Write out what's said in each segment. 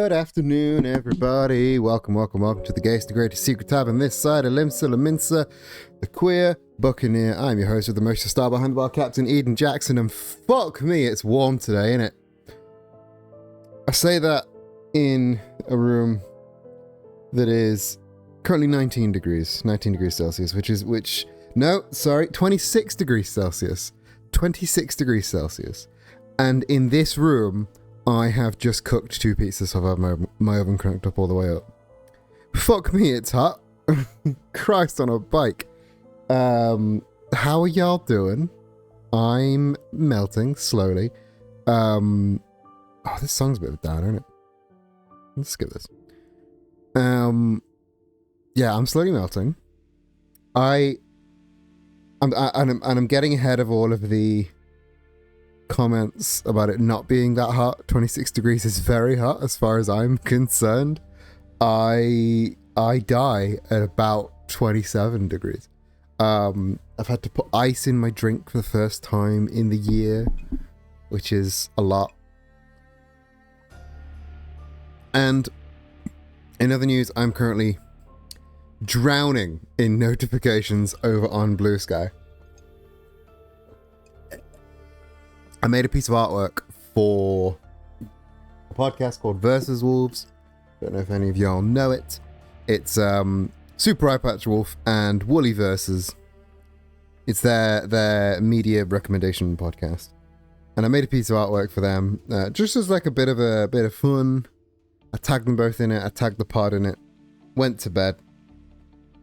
Good afternoon, everybody. Welcome to the Gayest and Greatest Secret Tab on this side of Limsa Laminsa, the Queer Buccaneer. I'm your host with the most star behind the bar, Captain Eden Jackson, and fuck me, it's warm today, innit? I say that in a room that is currently 19 degrees Celsius, 26 degrees Celsius. 26 degrees Celsius. And in this room, I have just cooked 2 pizzas, so I've had my oven cranked up all the way up. Fuck me, it's hot. Christ on a bike. How are y'all doing? I'm melting slowly. Oh, this song's a bit of a downer, isn't it? Let's skip this. Yeah, I'm slowly melting. I'm getting ahead of all of the comments about it not being that hot. 26 degrees is very hot as far as I'm concerned. I die at about 27 degrees. I've had to put ice in my drink for the first time in the year, which is a lot. And in other news, I'm currently drowning in notifications over on Blue Sky. I made a piece of artwork for a podcast called Versus Wolves. Don't know if any of y'all know it. It's Super Eye Patch Wolf and Woolly Versus. It's their media recommendation podcast, and I made a piece of artwork for them just as like a bit of fun. I tagged them both in it. I tagged the pod in it. Went to bed.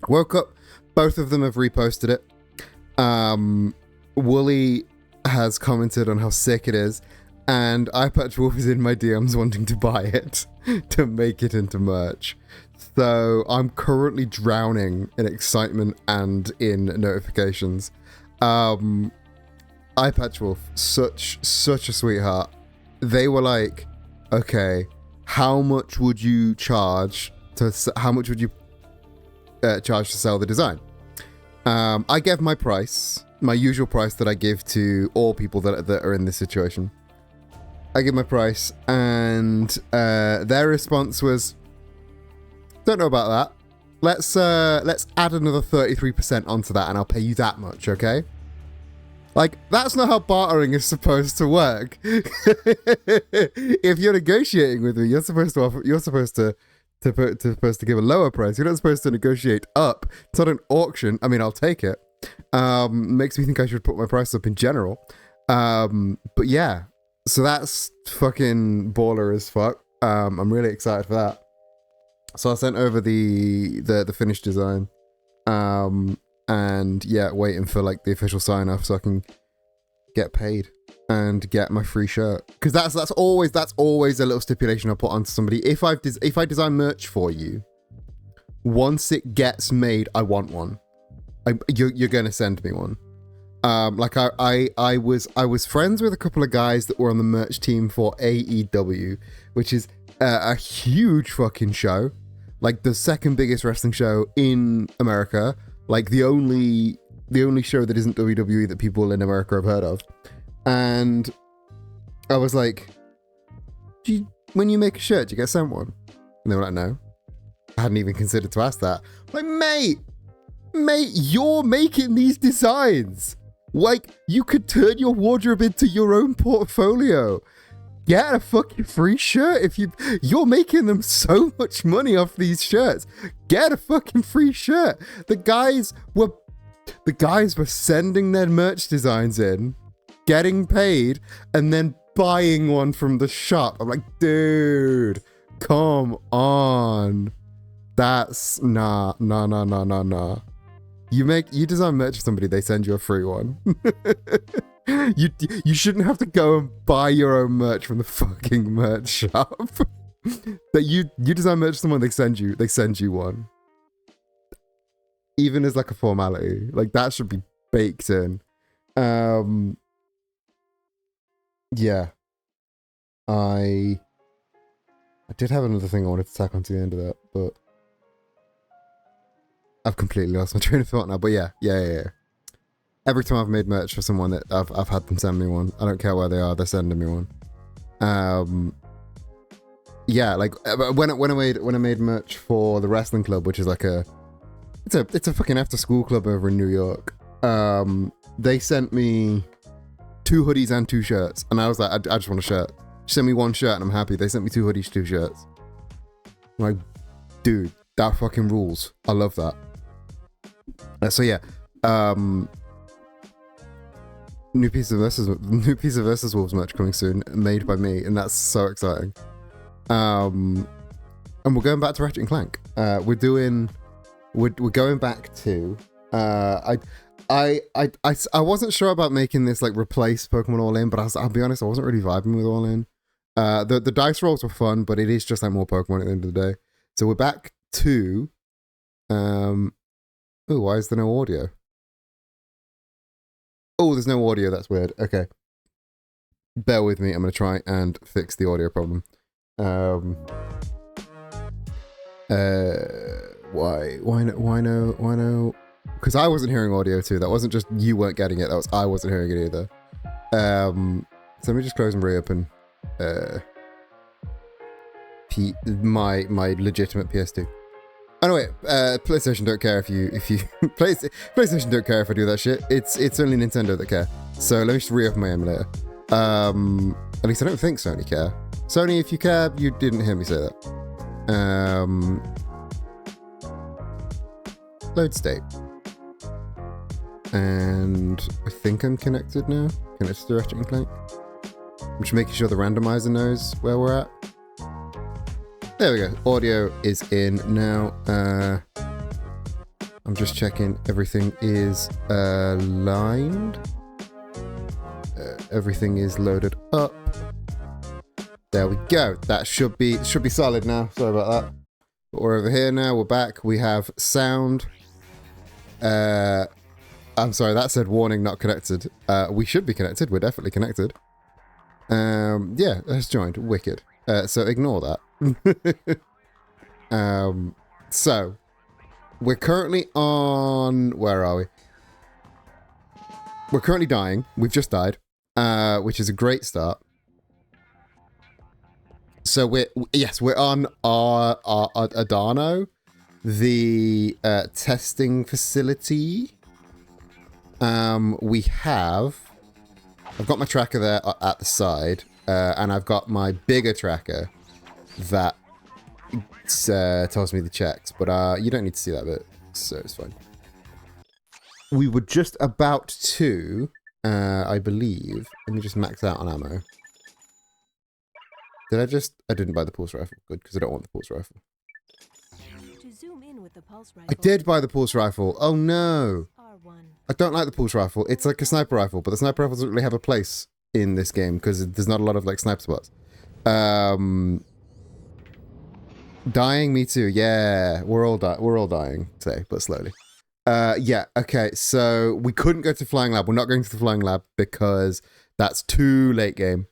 Woke up. Both of them have reposted it. Woolly has commented on how sick it is, and iPatch Wolf is in my DMs wanting to buy it to make it into merch. So I'm currently drowning in excitement and in notifications. iPatch Wolf, such a sweetheart. They were like, okay, how much would you charge to charge to sell the design? I gave my price. My usual price that I give to all people that are in this situation. I give my price, and their response was, "Don't know about that. Let's add another 33% onto that, and I'll pay you that much, okay?" Like, that's not how bartering is supposed to work. If you're negotiating with me, you're supposed to give a lower price. You're not supposed to negotiate up. It's not an auction. I mean, I'll take it. Makes me think I should put my price up in general. But yeah, so that's fucking baller as fuck. I'm really excited for that. So I sent over the finished design. And yeah, waiting for like the official sign off so I can get paid and get my free shirt. Because that's always a little stipulation I put onto somebody. If I design merch for you, once it gets made, I want one. You're gonna send me one. Like I was friends with a couple of guys that were on the merch team for AEW, which is a huge fucking show, like the second biggest wrestling show in America, like the only show that isn't WWE that people in America have heard of. And I was like, when you make a shirt, do you get sent one? And they were like, no. I hadn't even considered to ask that. I'm like, mate, you're making these designs. Like, you could turn your wardrobe into your own portfolio. Get a fucking free shirt if you're making them so much money off these shirts. Get a fucking free shirt. The guys were sending their merch designs in, getting paid, and then buying one from the shop. I'm like, dude, come on. That's nah. You design merch for somebody, they send you a free one. You shouldn't have to go and buy your own merch from the fucking merch shop. That you design merch for someone, they send you one. Even as like a formality. Like that should be baked in. Yeah. I did have another thing I wanted to tack onto the end of that, but I've completely lost my train of thought now. But yeah. Every time I've made merch for someone, that I've had them send me one. I don't care where they are, they're sending me one. yeah, like when I made merch for the wrestling club, which is like it's a fucking after school club over in New York. They sent me 2 hoodies and 2 shirts, and I was like, I just want a shirt. Just send me 1 shirt and I'm happy. They sent me 2 hoodies, 2 shirts. I'm like, dude, that fucking rules. I love that. So yeah, new piece of Versus Wolves merch coming soon, made by me, and that's so exciting. And we're going back to Ratchet and Clank. We're going back to I wasn't sure about making this like replace Pokemon All In, but I'll be honest, I wasn't really vibing with All In. The dice rolls were fun, but it is just like more Pokemon at the end of the day. So we're back to oh, why is there no audio? Oh, there's no audio. That's weird. Okay, bear with me. I'm gonna try and fix the audio problem. Why no? Because I wasn't hearing audio too. That wasn't just you weren't getting it. That was I wasn't hearing it either. So let me just close and reopen my legitimate PS2. Anyway, PlayStation don't care if you PlayStation don't care if I do that shit. It's only Nintendo that care. So let me just reopen my emulator. At least I don't think Sony care. Sony, if you care, you didn't hear me say that. Load state. And I think I'm connected now. Connected to Ratchet and Clank. I'm just making sure the randomizer knows where we're at. There we go. Audio is in now. I'm just checking everything is aligned. Everything is loaded up. There we go. That should be solid now. Sorry about that. But we're over here now. We're back. We have sound. I'm sorry, that said warning, not connected. We should be connected. We're definitely connected. Yeah, that's joined. Wicked. So ignore that. So we're currently on, where are we? We're currently dying. We've just died, which is a great start. So we're on our Adano, the testing facility. I've got my tracker there at the side, and I've got my bigger tracker that tells me the checks, but you don't need to see that bit, so it's fine. We were just about to, I believe, let me just max out on ammo. I didn't buy the pulse rifle. Good, because I don't want the pulse rifle. To zoom in with the pulse rifle, I did buy the pulse rifle. Oh no. R1. I don't like the pulse rifle. It's like a sniper rifle, but the sniper rifle doesn't really have a place in this game because there's not a lot of like sniper spots. Dying, me too. Yeah, we're all dying today, but slowly. Yeah, okay, so we couldn't go to Flying Lab. We're not going to the Flying Lab because that's too late game.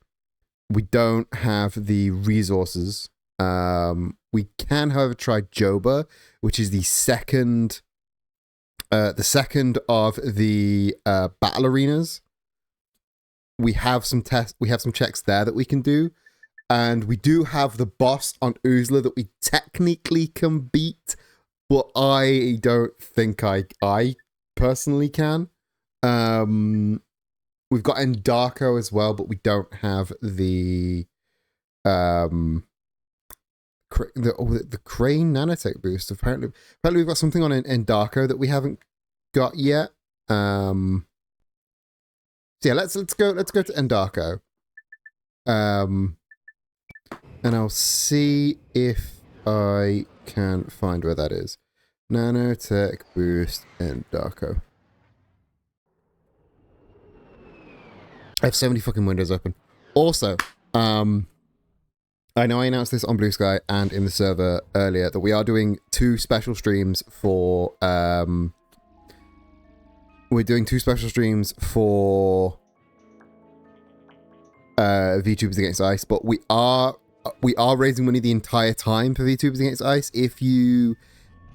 We don't have the resources. We can, however, try Joba, which is the second of the battle arenas. We have some checks there that we can do. And we do have the boss on Oozla that we technically can beat, but I don't think I personally can. We've got Endarko as well, but we don't have the crane nanotech boost. Apparently we've got something on Endarko that we haven't got yet. So yeah, let's go to Endarko. And I'll see if I can find where that is. Nanotech boost Endarko. I have so many fucking windows open. Also, I know I announced this on Blue Sky and in the server earlier that we are doing 2 special streams for we're doing 2 special streams for VTubers Against Ice, but we are raising money the entire time for VTubers Against Ice. If you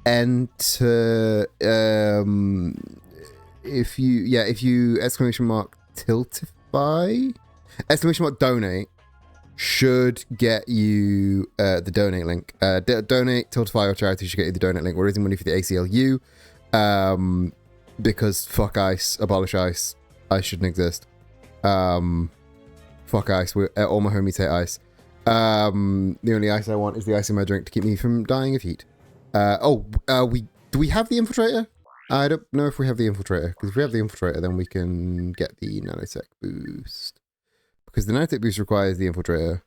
enter if you exclamation mark tiltify, exclamation mark donate, should get you the donate link. Donate Tiltify or charity should get you the donate link. We're raising money for the ACLU because fuck ice, abolish ice. Ice shouldn't exist. Fuck ice. All my homies hate ice. The only ice I want is the ice in my drink to keep me from dying of heat. Do we have the infiltrator? I don't know if we have the infiltrator, because if we have the infiltrator, then we can get the nanotech boost. Because the nanotech boost requires the infiltrator.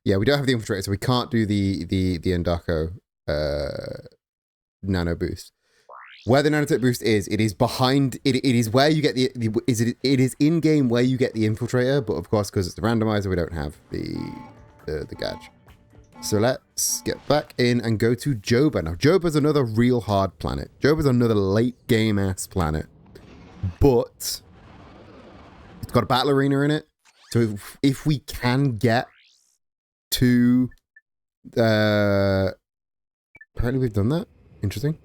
Yeah, we don't have the infiltrator, so we can't do the Endako nano boost. Where the nanotech boost is, it is behind. It is where you get it is in game where you get the infiltrator, but of course, because it's the randomizer, we don't have the gadget. So let's get back in and go to Joba. Now, Joba's another real hard planet. Joba's another late game ass planet, but it's got a battle arena in it. So if we can get to, apparently we've done that. Interesting.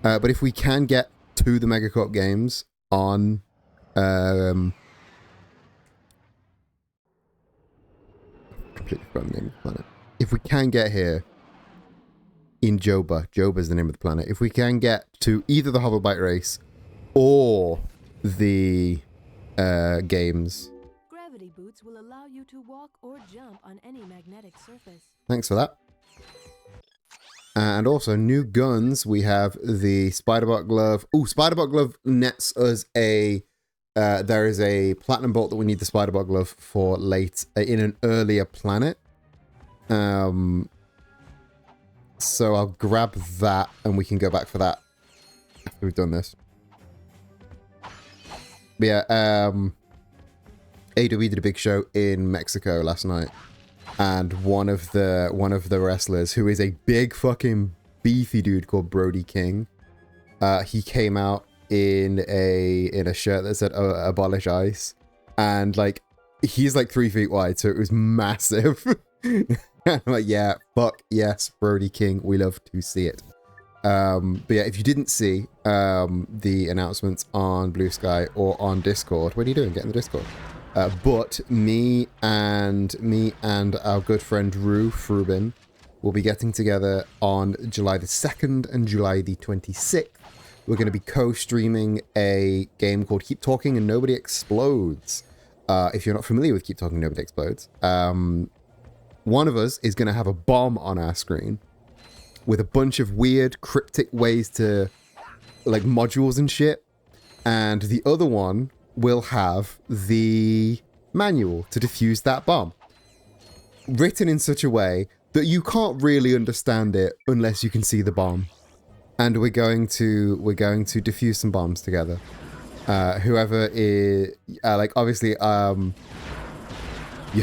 But if we can get to the Mega Co-op games on completely forgotten the name of the planet. If we can get here in Joba, Joba is the name of the planet. If we can get to either the Hoverbike race or the games. Gravity boots will allow you to walk or jump on any magnetic surface. Thanks for that. And also, new guns. We have the Spiderbot Glove. Oh, Spiderbot Glove nets us a... there is a Platinum Bolt that we need the Spiderbot Glove for late in an earlier planet. So I'll grab that and we can go back for that after we've done this. But yeah, AW did a big show in Mexico last night, and one of the wrestlers, who is a big fucking beefy dude called Brody King, he came out in a shirt that said abolish ice, and like he's like 3 feet wide, so it was massive. I'm like, yeah, fuck yes, Brody King, we love to see it. But yeah, if you didn't see the announcements on Blue Sky or on Discord, what are you doing? Get in the Discord. But me and our good friend Rue Frubin will be getting together on July the 2nd and July the 26th. We're going to be co-streaming a game called Keep Talking and Nobody Explodes. If you're not familiar with Keep Talking Nobody Explodes, one of us is going to have a bomb on our screen with a bunch of weird cryptic ways to, like, modules and shit. And the other one will have the manual to defuse that bomb, written in such a way that you can't really understand it unless you can see the bomb. And we're going to defuse some bombs together. Whoever is like, obviously, you're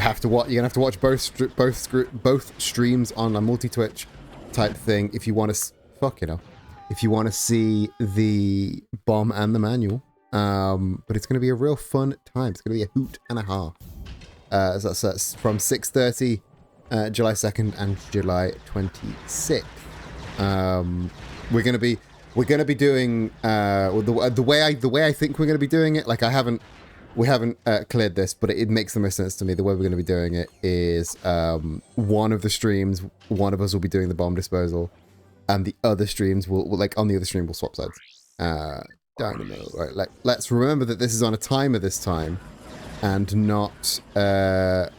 gonna have to watch both streams on a multi-Twitch type thing if you want to if you want to see the bomb and the manual. But it's gonna be a real fun time. It's gonna be a hoot and a half. So that's from 6:30 July 2nd and July 26th. We're gonna be doing the way I think we're gonna be doing it. Like, we haven't cleared this, but it makes the most sense to me. The way we're going to be doing it is one of the streams, one of us will be doing the bomb disposal, and the other streams will like, on the other stream, we'll swap sides. Dynamo, right? Like, let's remember that this is on a timer this time, and not or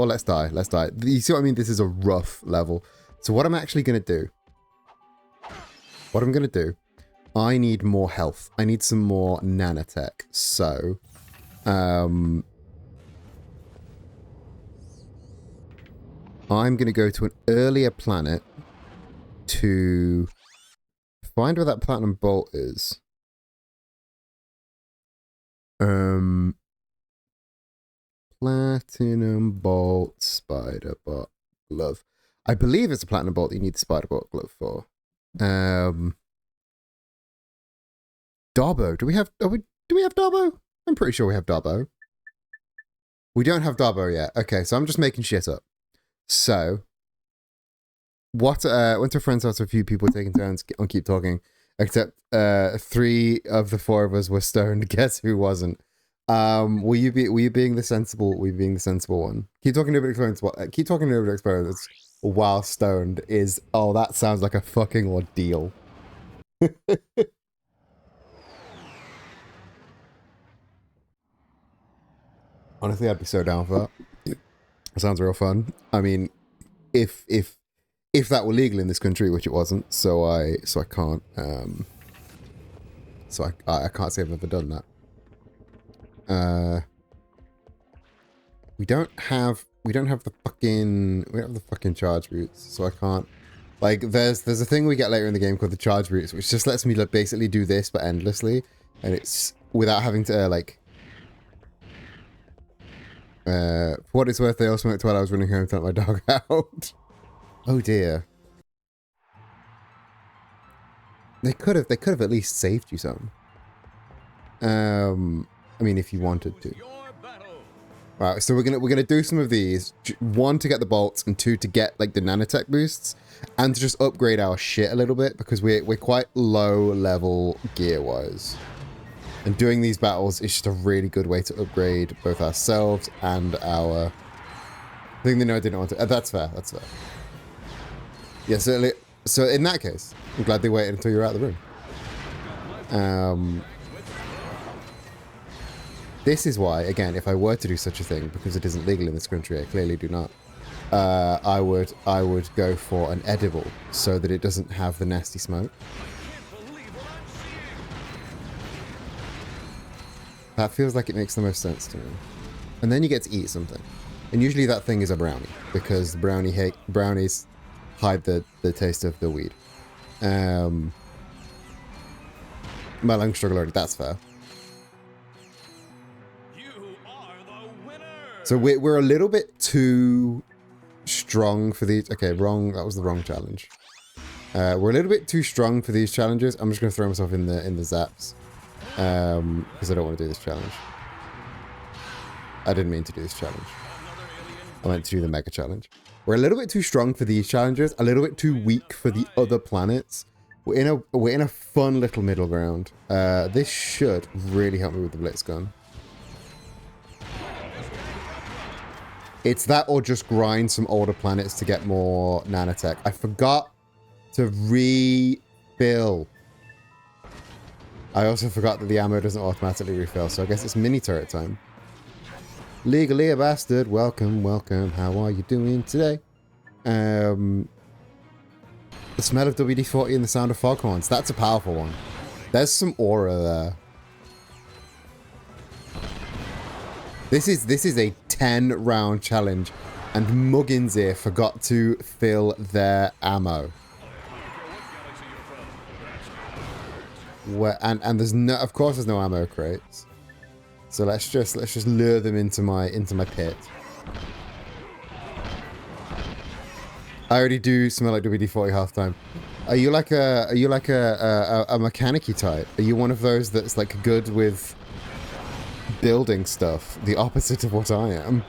let's die. Let's die. You see what I mean? This is a rough level. So what I'm actually going to do, I need more health. I need some more nanotech. So, I'm going to go to an earlier planet to find where that platinum bolt is. Platinum bolt, spider bot glove. I believe it's a platinum bolt that you need the spider bot glove for. Darbo. Do we have Darbo? I'm pretty sure we have Darbo. We don't have Darbo yet. Okay, so I'm just making shit up. So, went to a friend's house, a few people taking turns on Keep Talking, except 3 of the 4 of us were stoned. Guess who wasn't? Will you being the sensible? Were you being the sensible one? Keep talking to experience. Keep talking to experience while stoned is. Oh, that sounds like a fucking ordeal. Honestly, I'd be so down for that. It sounds real fun. I mean, if that were legal in this country, which it wasn't, so I can't I can't say I've ever done that. We don't have the fucking charge boots, so I can't. Like, there's a thing we get later in the game called the charge boots, which just lets me like basically do this but endlessly, and it's without having to for what it's worth, they also meant while I was running home to let my dog out. Oh dear. They could have at least saved you some. I mean, if you wanted to. Right, so we're gonna do some of these. One, to get the bolts, and two, to get like the nanotech boosts, and to just upgrade our shit a little bit because we're quite low level gear wise. And doing these battles is just a really good way to upgrade both ourselves and our thing. No, I didn't want to. That's fair. That's fair. Yeah. So in that case, I'm glad they waited until you're out of the room. This is why, again, if I were to do such a thing, because it isn't legal in this country, I clearly do not. I would go for an edible so that it doesn't have the nasty smoke. That feels like it makes the most sense to me. And then you get to eat something, and usually that thing is a brownie because brownies hide the taste of the weed. My lung struggle already. That's fair. So we're a little bit too strong for these. Okay, wrong. That was the wrong challenge. We're a little bit too strong for these challenges. I'm just gonna throw myself in the zaps because I don't want to do this challenge. I didn't mean to do this challenge. I meant to do the mega challenge. We're a little bit too strong for these challenges. A little bit too weak for the other planets. We're in a fun little middle ground. This should really help me with the blitz gun. It's that or just grind some older planets to get more nanotech. I forgot to refill. I also forgot that the ammo doesn't automatically refill, so I guess it's mini turret time. Legally a bastard. Welcome, welcome. How are you doing today? The smell of WD-40 and the sound of foghorns. That's a powerful one. There's some aura there. This is a 10-round challenge, and Muggins here forgot to fill their ammo. And there's no, of course, there's no ammo crates. So let's just lure them into my pit. I already do smell like WD-40 half time. Are you like a mechanic-y type? Are you one of those that's like good with building stuff? The opposite of what I am.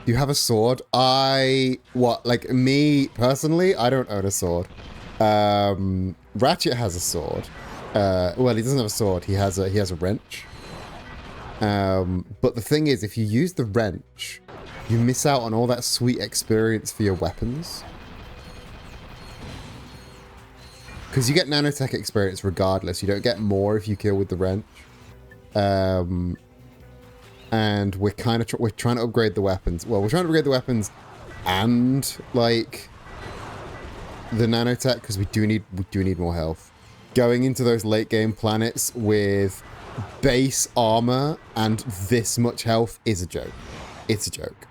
Do you have a sword? Like me personally, I don't own a sword. Ratchet has a sword. Well, he doesn't have a sword. He has a wrench. But the thing is, if you use the wrench, you miss out on all that sweet experience for your weapons. Because you get nanotech experience regardless. You don't get more if you kill with the wrench. And we're kind of we're trying to upgrade the weapons. Well, we're trying to upgrade the weapons and like the nanotech because we do need more health. Going into those late game planets with base armor and this much health is a joke. It's a joke.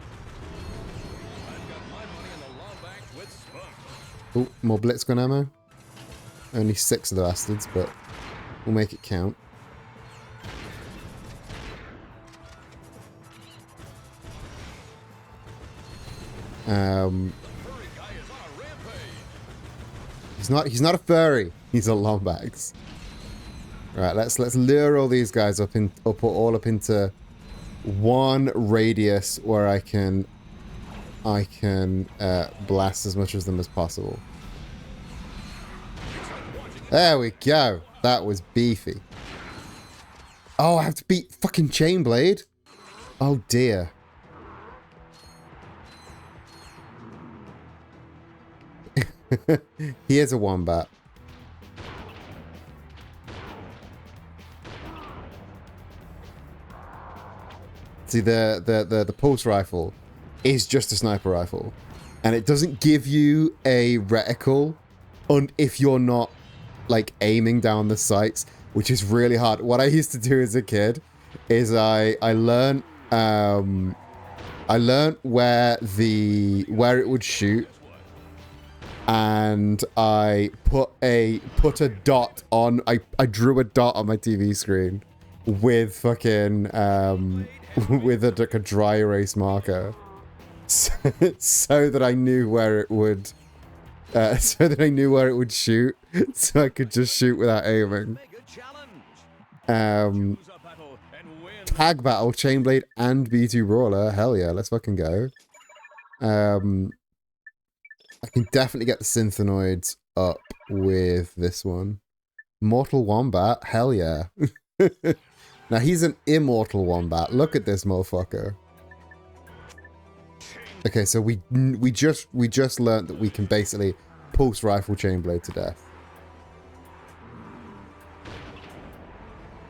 Oh, more blitzgun ammo. Only 6 of the bastards, but we'll make it count. He's not a furry. He's a Lombax. Right, let's lure all these guys up into one radius where I can blast as much of them as possible. There we go. That was beefy. Oh, I have to beat fucking Chainblade? Oh dear. Here's a wombat. See, the pulse rifle is just a sniper rifle. And it doesn't give you a reticle if you're not, like, aiming down the sights, which is really hard. What I used to do as a kid is I learned where it would shoot, and I put a dot on. I drew a dot on my TV screen with fucking with like a dry erase marker, so that I knew where it would. So that I knew where it would shoot, so I could just shoot without aiming. Tag battle, Chainblade, and B2 Brawler. Hell yeah, let's fucking go. I can definitely get the Synthenoids up with this one. Mortal Wombat, hell yeah. Now he's an immortal wombat. Look at this motherfucker. Okay, so we just learned that we can basically pulse rifle Chainblade to death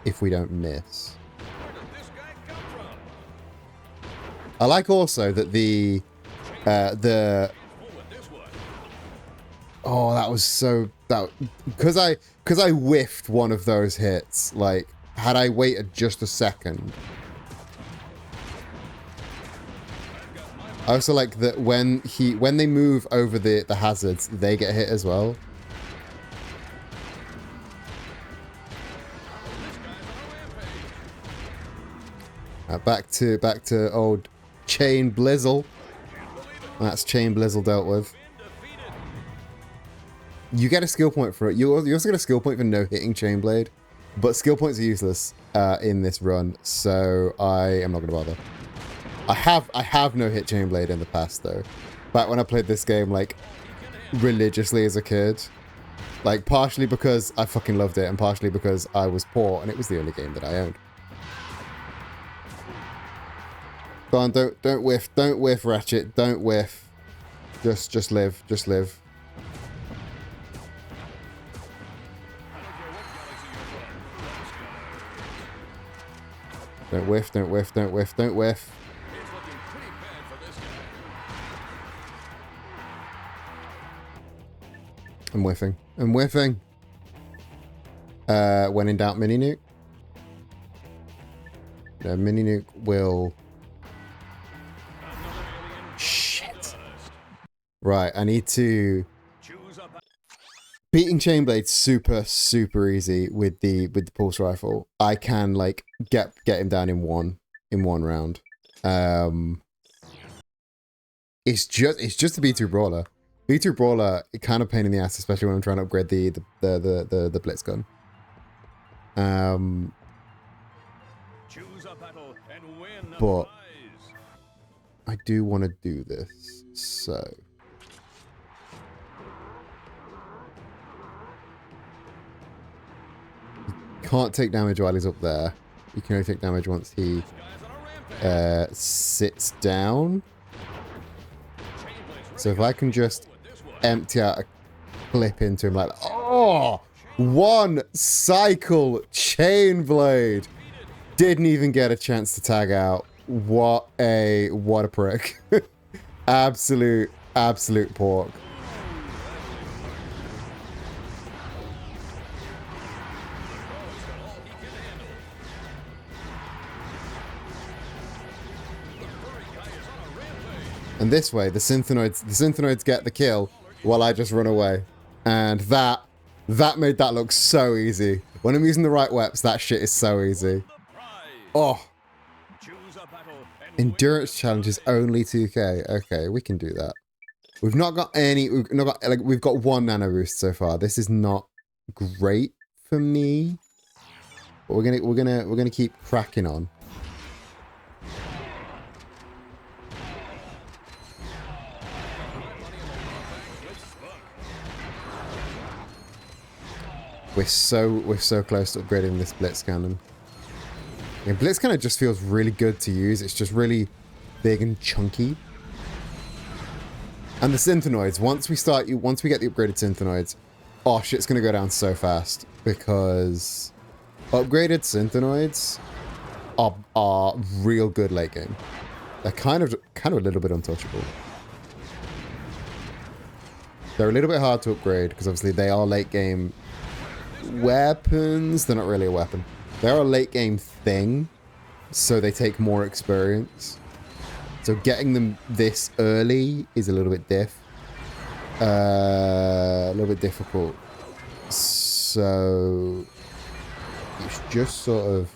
if we don't miss. I like also that the oh, that was so because I whiffed one of those hits. Like, had I waited just a second. I also like that when they move over the hazards, they get hit as well. Back to old Chain Blizzle. That's Chain Blizzle dealt with. You get a skill point for it. You also get a skill point for no hitting Chainblade, but skill points are useless in this run, so I am not going to bother. I have no hit Chainblade in the past though. Back when I played this game like religiously as a kid, like partially because I fucking loved it and partially because I was poor and it was the only game that I owned. Go on, don't whiff, Ratchet, don't whiff. Just live, Don't whiff. I'm whiffing. When in doubt, mini nuke. No, mini nuke will... Shit. Right, I need to... Beating Chainblade super easy with the pulse rifle. I can like get him down in one round. It's just a B2 Brawler. B2 Brawler, kind of pain in the ass, especially when I'm trying to upgrade the Blitz gun. But I do want to do this, so you can't take damage while he's up there. You can only take damage once he sits down. So if I can just empty out a clip into him like, oh, one cycle Chainblade. Didn't even get a chance to tag out. What a prick. Absolute pork. And this way, the Synthenoids get the kill while I just run away. And that made that look so easy. When I'm using the right weapons, that shit is so easy. Oh. Endurance challenge is only 2k. Okay, we can do that. We've got one nano boost so far. This is not great for me. But we're gonna keep cracking on. We're so close to upgrading this Blitz cannon. And Blitz kind of just feels really good to use. It's just really big and chunky. And the Synthenoids, once we get the upgraded Synthenoids, oh, shit's gonna go down so fast. Because upgraded Synthenoids are real good late game. They're kind of a little bit untouchable. They're a little bit hard to upgrade because obviously they are late game weapons. They're not really a weapon. They're a late game thing, so they take more experience. So getting them this early is a little bit difficult. So it's just sort of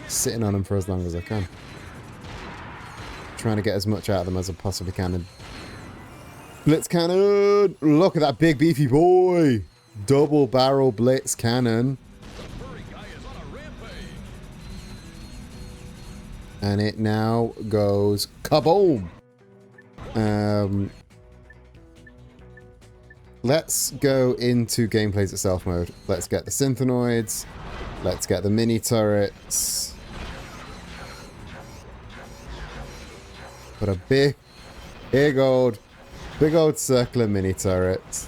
sitting on them for as long as I can. Trying to get as much out of them as I possibly can. And Blitz cannon! Look at that big beefy boy! Double barrel Blitz cannon. And it now goes kaboom! Let's go into gameplays itself mode. Let's get the Synthenoids. Let's get the mini turrets. Put a big old circular mini turret.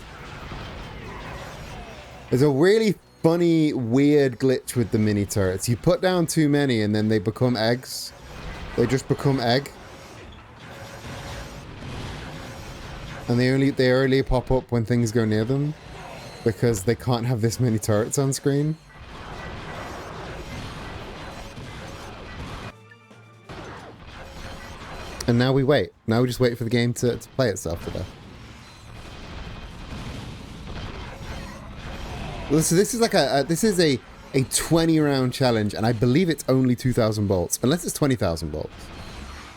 There's a really funny, weird glitch with the mini turrets. You put down too many and then they become eggs. They just become egg. And they only pop up when things go near them. Because they can't have this many turrets on screen. And now we wait. Now we just wait for the game to play itself to death. So this is like a 20 round challenge, and I believe it's only 2,000 bolts, unless it's 20,000 bolts,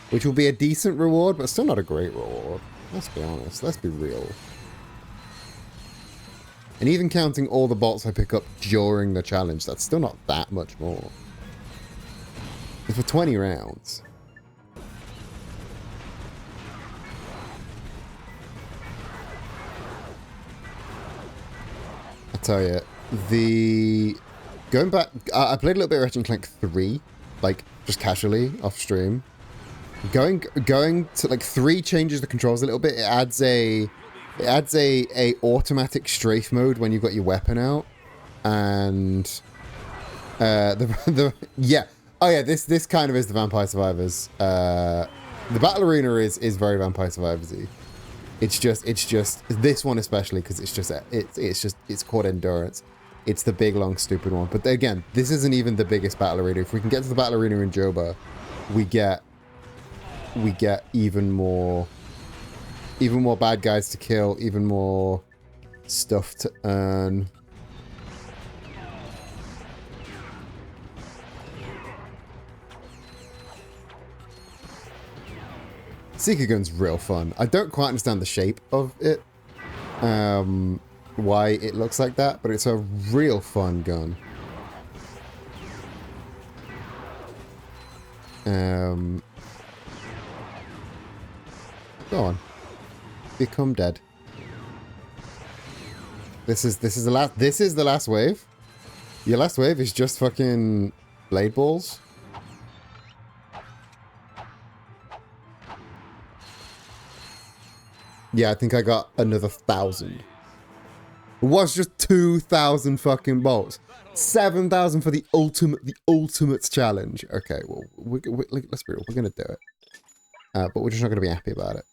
which will be a decent reward, but still not a great reward. Let's be honest. Let's be real. And even counting all the bolts I pick up during the challenge, that's still not that much more. It's for 20 rounds. I tell you, going back, I played a little bit of Ratchet and Clank 3, like just casually off stream. Going to like 3 changes the controls a little bit. It adds a automatic strafe mode when you've got your weapon out, and this kind of is the Vampire Survivors. The Battle Arena is very Vampire Survivors-y. It's just this one especially because it's called Endurance. It's the big long stupid one. But again, this isn't even the biggest battle arena. If we can get to the battle arena in Joba, we get even more bad guys to kill, even more stuff to earn. Seeker Gun's real fun. I don't quite understand the shape of it, why it looks like that, but it's a real fun gun. Go on, become dead. This is the last wave. Your last wave is just fucking blade balls. Yeah, I think I got another 1,000. It was just 2,000 fucking bolts. 7,000 for the ultimate challenge. Okay, well, let's be real. We're gonna do it, but we're just not gonna be happy about it.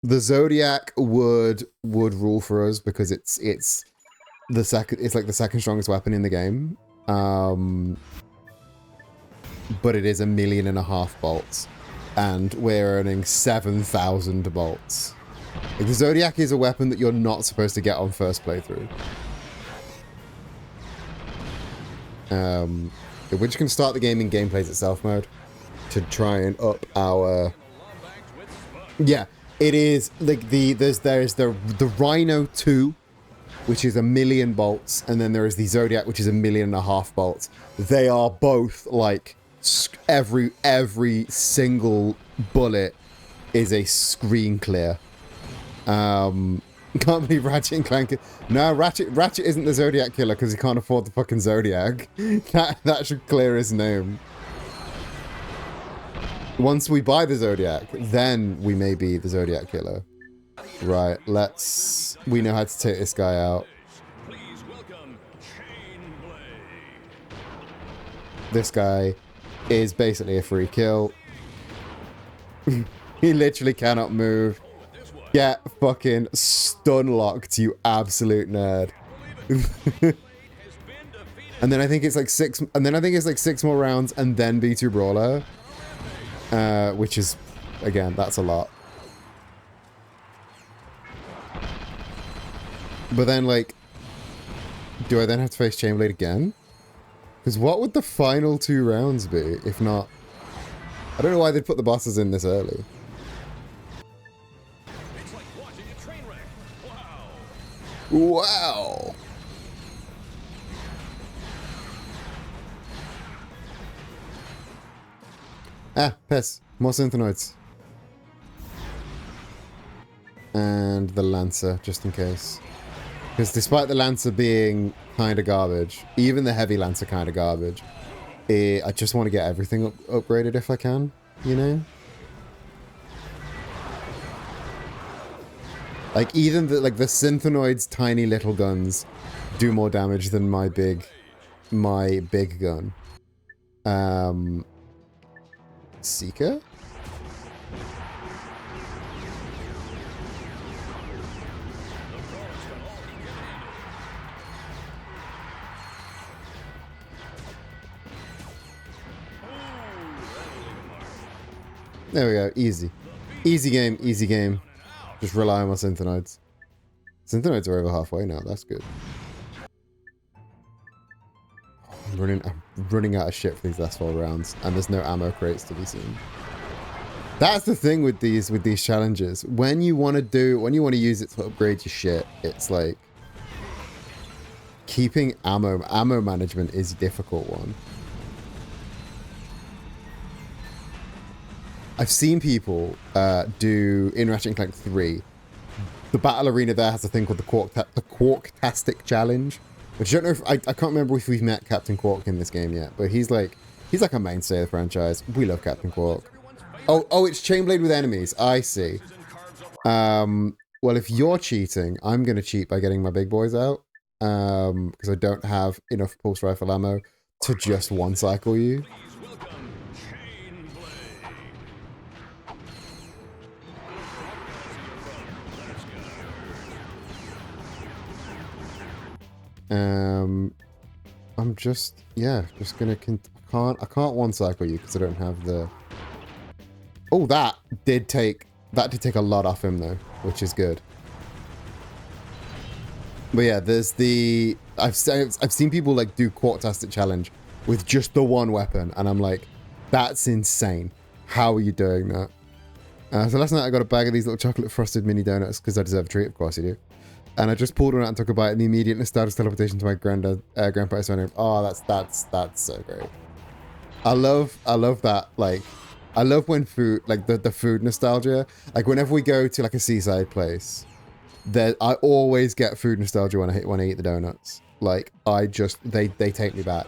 The Zodiac would rule for us because it's like the second strongest weapon in the game. But it is 1.5 million bolts. And we're earning 7,000 bolts. Like, the Zodiac is a weapon that you're not supposed to get on first playthrough. We're just gonna start the game in gameplays itself mode to try and up our. Yeah, it is like there's the Rhino 2, which is 1 million bolts, and then there is the Zodiac, which is 1.5 million bolts. They are both like. Every single bullet is a screen clear. Can't believe Ratchet and Clank. No, Ratchet isn't the Zodiac killer because he can't afford the fucking Zodiac. That should clear his name. Once we buy the Zodiac, then we may be the Zodiac killer. Right, let's... We know how to take this guy out. This guy is basically a free kill. He literally cannot move. Get fucking stun locked, you absolute nerd. And then I think it's like six more rounds and then B2 Brawler. Which is, again, that's a lot. But then, like, do I then have to face Chainblade again? Because what would the final 2 rounds be, if not... I don't know why they'd put the bosses in this early. It's like watching a train wreck. Wow. Wow! Ah, piss. More Synthenoids. And the Lancer, just in case. Because despite the Lancer being kind of garbage, even the heavy Lancer kind of garbage, I just want to get everything upgraded if I can, you know? Like, even the Synthenoid's tiny little guns do more damage than my big gun. Seeker? There we go. Easy. Easy game. Easy game. Just rely on my Synthenoids. Synthenoids are over halfway now. That's good. I'm running out of shit for these last 4 rounds, and there's no ammo crates to be seen. That's the thing with these challenges. When you want to use it to upgrade your shit, it's like keeping ammo management is a difficult one. I've seen people do in Ratchet and Clank 3. The battle arena there has a thing called the Quarktastic Challenge, which I don't know if I can't remember if we've met Captain Quark in this game yet, but he's like a mainstay of the franchise. We love Captain Quark. Oh, it's Chainblade with enemies. I see. Well, if you're cheating, I'm gonna cheat by getting my big boys out, because I don't have enough pulse rifle ammo to just one cycle you. I'm just gonna I can't one cycle you because I don't have the... Oh, that did take a lot off him though, which is good. But yeah, there's the... I've seen people like do Quarktastic Challenge with just the one weapon, and I'm like, that's insane. How are you doing that? So last night I got a bag of these little chocolate frosted mini donuts because I deserve a treat, of course you do. And I just pulled one out and took a bite, and the immediate nostalgic teleportation to my grandpa's phone. Oh, that's so great. I love that. Like, I love when food, like the food nostalgia. Like whenever we go to like a seaside place, I always get food nostalgia when I eat the donuts. Like they take me back.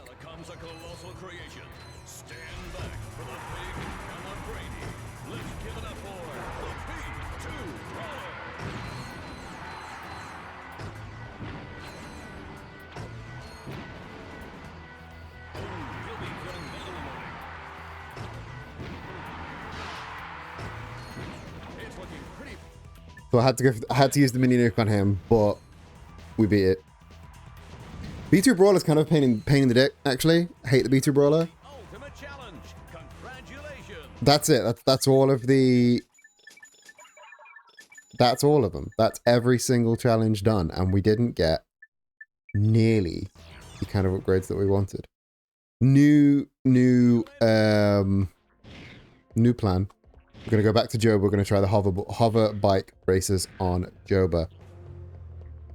So I had to use the mini nuke on him, but we beat it. B2 Brawler is kind of a pain in the dick, actually. I hate the B2 Brawler. Ultimate challenge. Congratulations. That's it. That's all of the... That's all of them. That's every single challenge done, and we didn't get nearly the kind of upgrades that we wanted. New plan. We're going to go back to Joba. We're going to try the hover bike races on Joba.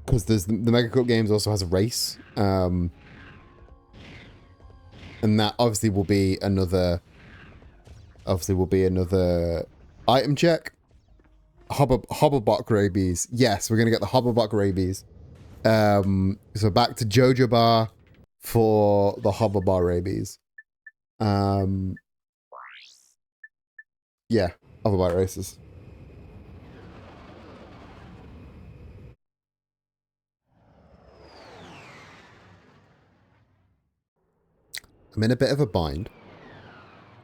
Because the Mega Cup Games also has a race. And that obviously will be another item check. Hobblebok rabies. Yes, we're gonna get the Hobblebok rabies. So back to Jojo Bar for the Hobblebok rabies. Yeah, Hobblebok races. I'm in a bit of a bind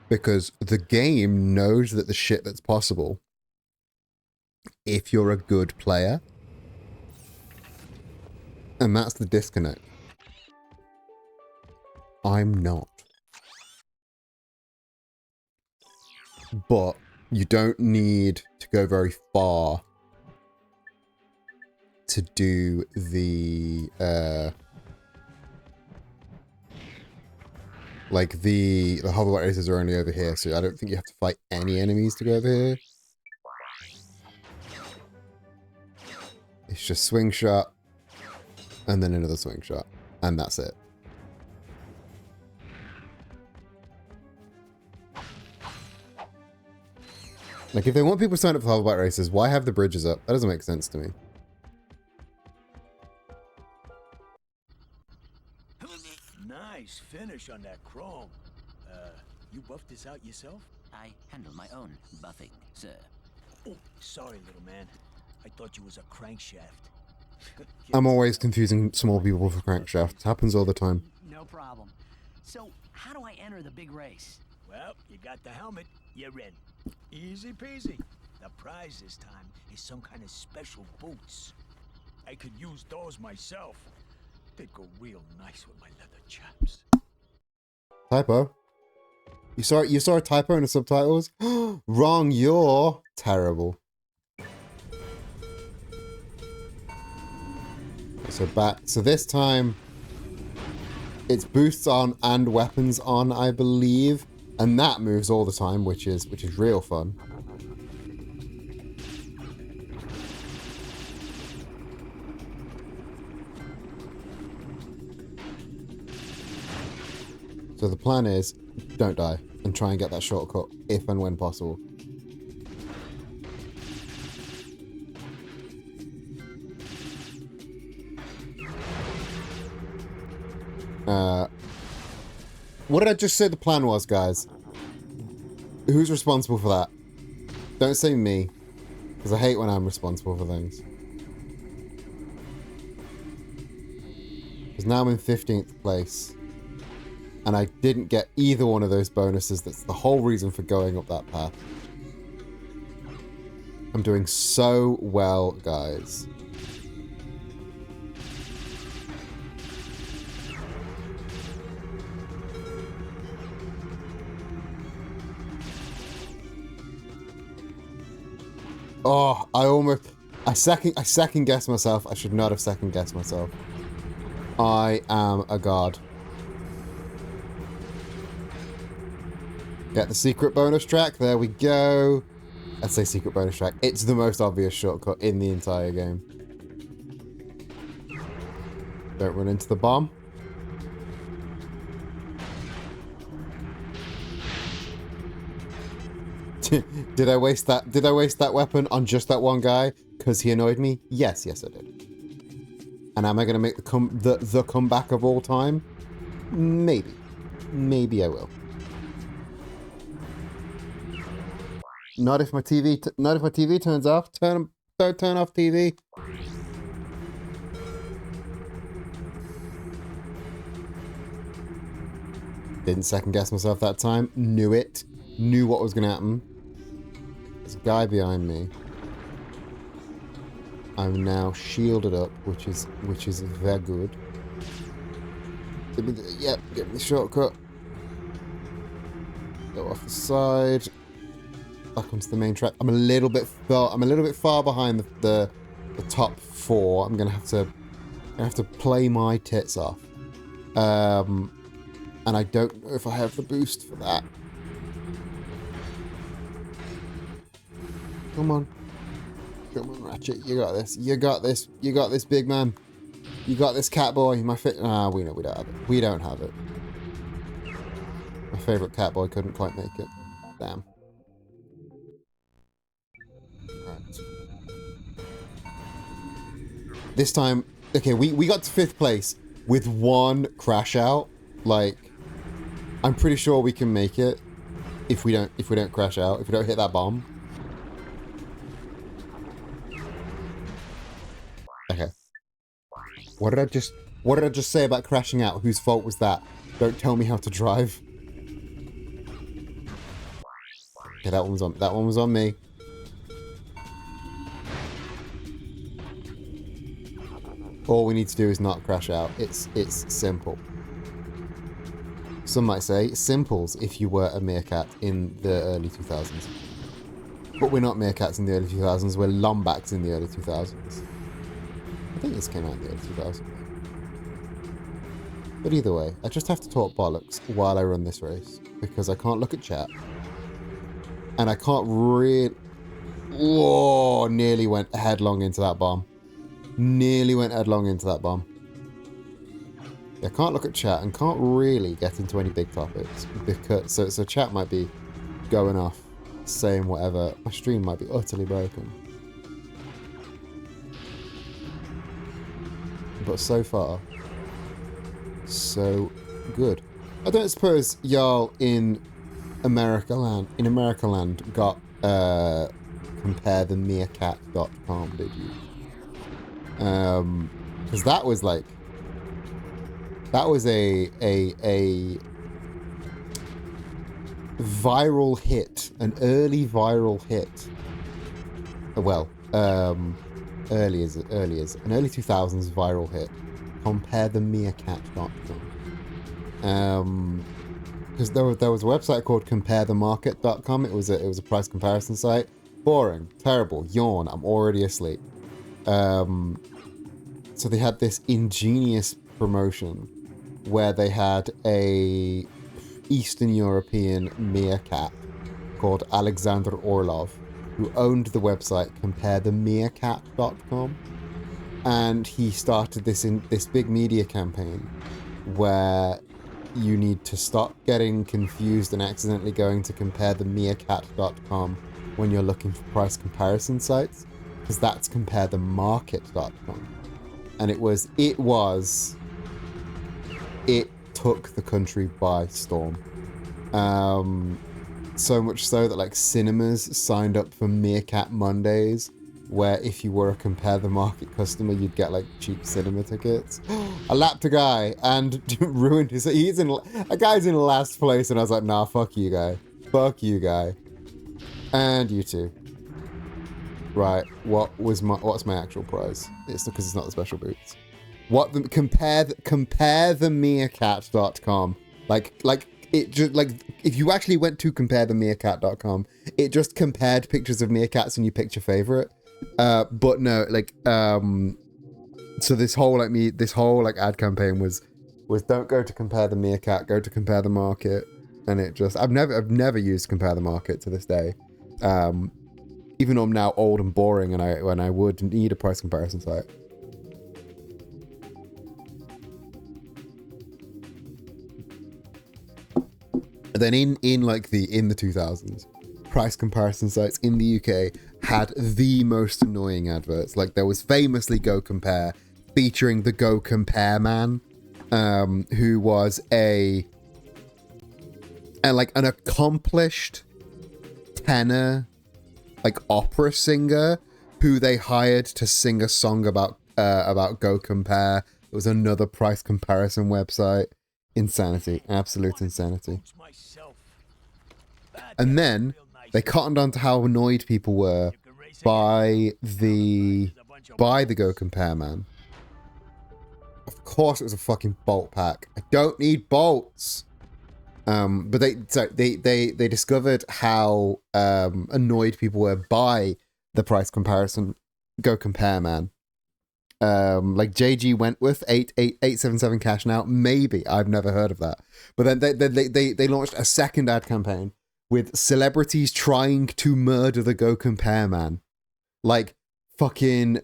because the game knows that the shit that's possible if you're a good player. And that's the disconnect. I'm not. But you don't need to go very far to do the like the Hobblebot races are only over here, so I don't think you have to fight any enemies to go over here. It's just swing shot and then another swing shot, and that's it. Like, if they want people to sign up for Hobblebot races, why have the bridges up? That doesn't make sense to me. Nice finish on that chrome. You buffed this out yourself? I handle my own buffing, sir. Oh, sorry, little man. I thought you was a crankshaft. I'm always confusing small people for crankshafts. Happens all the time. No problem. So, how do I enter the big race? Well, you got the helmet. You're in. Easy peasy. The prize this time is some kind of special boots. I could use those myself. They'd go real nice with my leather chaps. Typo. You saw a typo in the subtitles? Wrong, you're terrible. So this time it's boosts on and weapons on, I believe, and that moves all the time, which is real fun. So the plan is, don't die, and try and get that shortcut if and when possible. What did I just say the plan was, guys? Who's responsible for that? Don't say me, because I hate when I'm responsible for things. Because now I'm in 15th place. And I didn't get either one of those bonuses. That's the whole reason for going up that path. I'm doing so well, guys. Oh, I second guessed myself. I should not have second guessed myself. I am a god. Get the secret bonus track. There we go. I'd say secret bonus track. It's the most obvious shortcut in the entire game. Don't run into the bomb. Did I waste that weapon on just that one guy because he annoyed me? Yes, I did. And am I going to make the comeback of all time? Maybe. Maybe I will. Not if my TV turns off. Don't turn off TV. Didn't second guess myself that time. Knew it. Knew what was going to happen. There's a guy behind me. I'm now shielded up, which is very good. Give me the shortcut. Go off the side. Back onto the main track. I'm a little bit far behind the top four. I'm gonna have to play my tits off. And I don't know if I have the boost for that. Come on, Ratchet. You got this. You got this. You got this, big man. You got this, cat boy. We know we don't have it. We don't have it. My favorite cat boy couldn't quite make it. Damn. Alright. This time, okay, we got to 5th place with 1 crash out. Like, I'm pretty sure we can make it if we don't crash out, if we don't hit that bomb. Okay. What did I just say about crashing out? Whose fault was that? Don't tell me how to drive. Okay, that one was on me. All we need to do is not crash out. It's simple. Some might say simples if you were a meerkat in the early 2000s. But we're not meerkats in the early 2000s, we're lombacks in the early 2000s. I think this came out in the early 2000s. But either way, I just have to talk bollocks while I run this race, because I can't look at chat. And I can't really... Whoa, nearly went headlong into that bomb. Nearly went headlong into that bomb. I can't look at chat and can't really get into any big topics, because so chat might be going off, saying whatever. My stream might be utterly broken. But so far, so good. I don't suppose y'all in America land got comparethemeerkat.com, did you? Because that was like, that was a viral hit, an early viral hit. Well, early as an early 2000s viral hit. Comparethemeerkat.com. Because there was a website called comparethemarket.com. It was a price comparison site. Boring, terrible, yawn. I'm already asleep. So they had this ingenious promotion where they had a Eastern European meerkat called Alexander Orlov, who owned the website comparethemeerkat.com, and he started this big media campaign where you need to stop getting confused and accidentally going to comparethemeerkat.com when you're looking for price comparison sites, because that's comparethemarket.com. And it took the country by storm. So much so that like cinemas signed up for Meerkat Mondays, where if you were a Compare the Market customer, you'd get like cheap cinema tickets. I lapped a guy and ruined his. A guy's in last place, and I was like, nah, fuck you, guy. Fuck you, guy. And you too. Right, what's my actual prize? It's because it's not the special boots. Compare the meerkat.com. Like it just, like, if you actually went to comparethemeerkat.com, it just compared pictures of meerkats and you picked your favorite. But no, like, so this whole ad campaign was don't go to Compare the Meerkat, go to Compare the Market. And it just, I've never used Compare the Market to this day. Even though I'm now old and boring, and I would need a price comparison site. Then in the 2000s, price comparison sites in the UK had the most annoying adverts. Like, there was famously Go Compare, featuring the Go Compare man, who was an accomplished tenor, like, opera singer who they hired to sing a song about Go Compare. It was another price comparison website. Insanity, absolute insanity. And then they cottoned on to how annoyed people were by the Go Compare man. Of course it was a fucking bolt pack. I don't need bolts. But they discovered how annoyed people were by the price comparison Go Compare man. Like JG Wentworth 8877 cash now, maybe. I've never heard of that. But then they launched a second ad campaign with celebrities trying to murder the Go Compare man, like fucking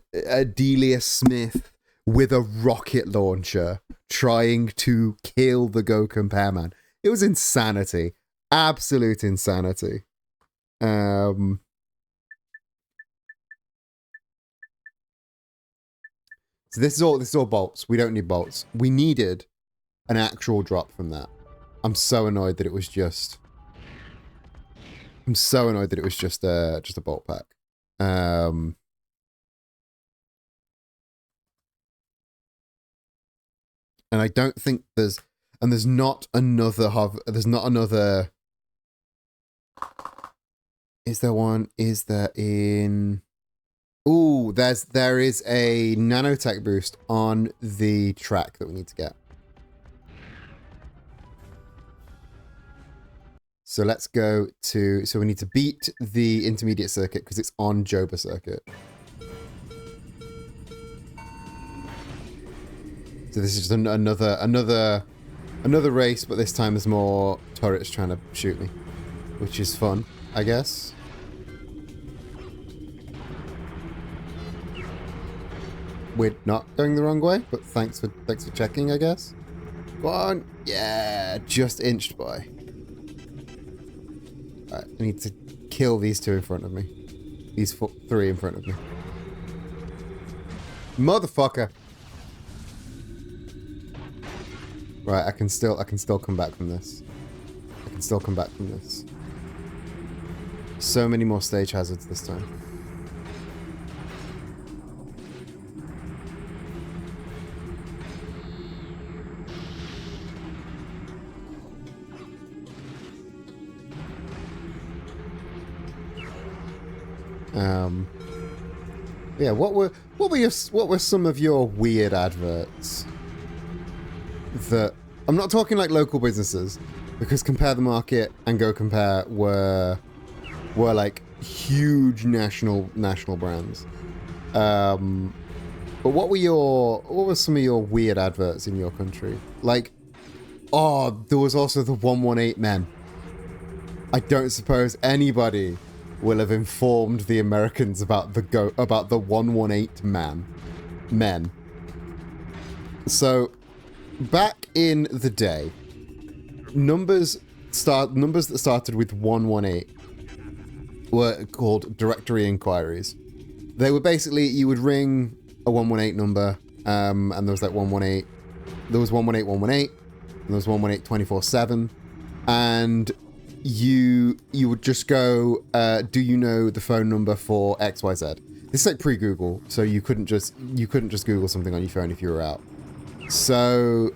Delia Smith with a rocket launcher trying to kill the Go Compare man. It was insanity. Absolute insanity. So this is all bolts. We don't need bolts. We needed an actual drop from that. I'm so annoyed that it was just... I'm so annoyed that it was just a bolt pack. And I don't think there's not another is there one? Is there in... Ooh, there is a nanotech boost on the track that we need to get. So let's go to... So we need to beat the intermediate circuit because it's on Joba circuit. So this is just another race, but this time there's more turrets trying to shoot me, which is fun, I guess. We're not going the wrong way, but thanks for checking, I guess. Go on. Yeah, just inched by. Alright, I need to kill these two in front of me. These three in front of me. Motherfucker. Right, I can still come back from this. I can still come back from this. So many more stage hazards this time. Yeah, what were some of your weird adverts? That I'm not talking like local businesses, because Compare the Market and Go Compare were like huge national brands. But what were some of your weird adverts in your country? Like, oh, there was also the 118 men. I don't suppose anybody will have informed the Americans about the 118 men. So back in the day, numbers that started with 118 were called directory inquiries. They were basically, you would ring a 118 number, and there was like 118. There was 118, and there was 118 24/7, and you would just go, do you know the phone number for XYZ? This is like pre-Google, so you couldn't just Google something on your phone if you were out. So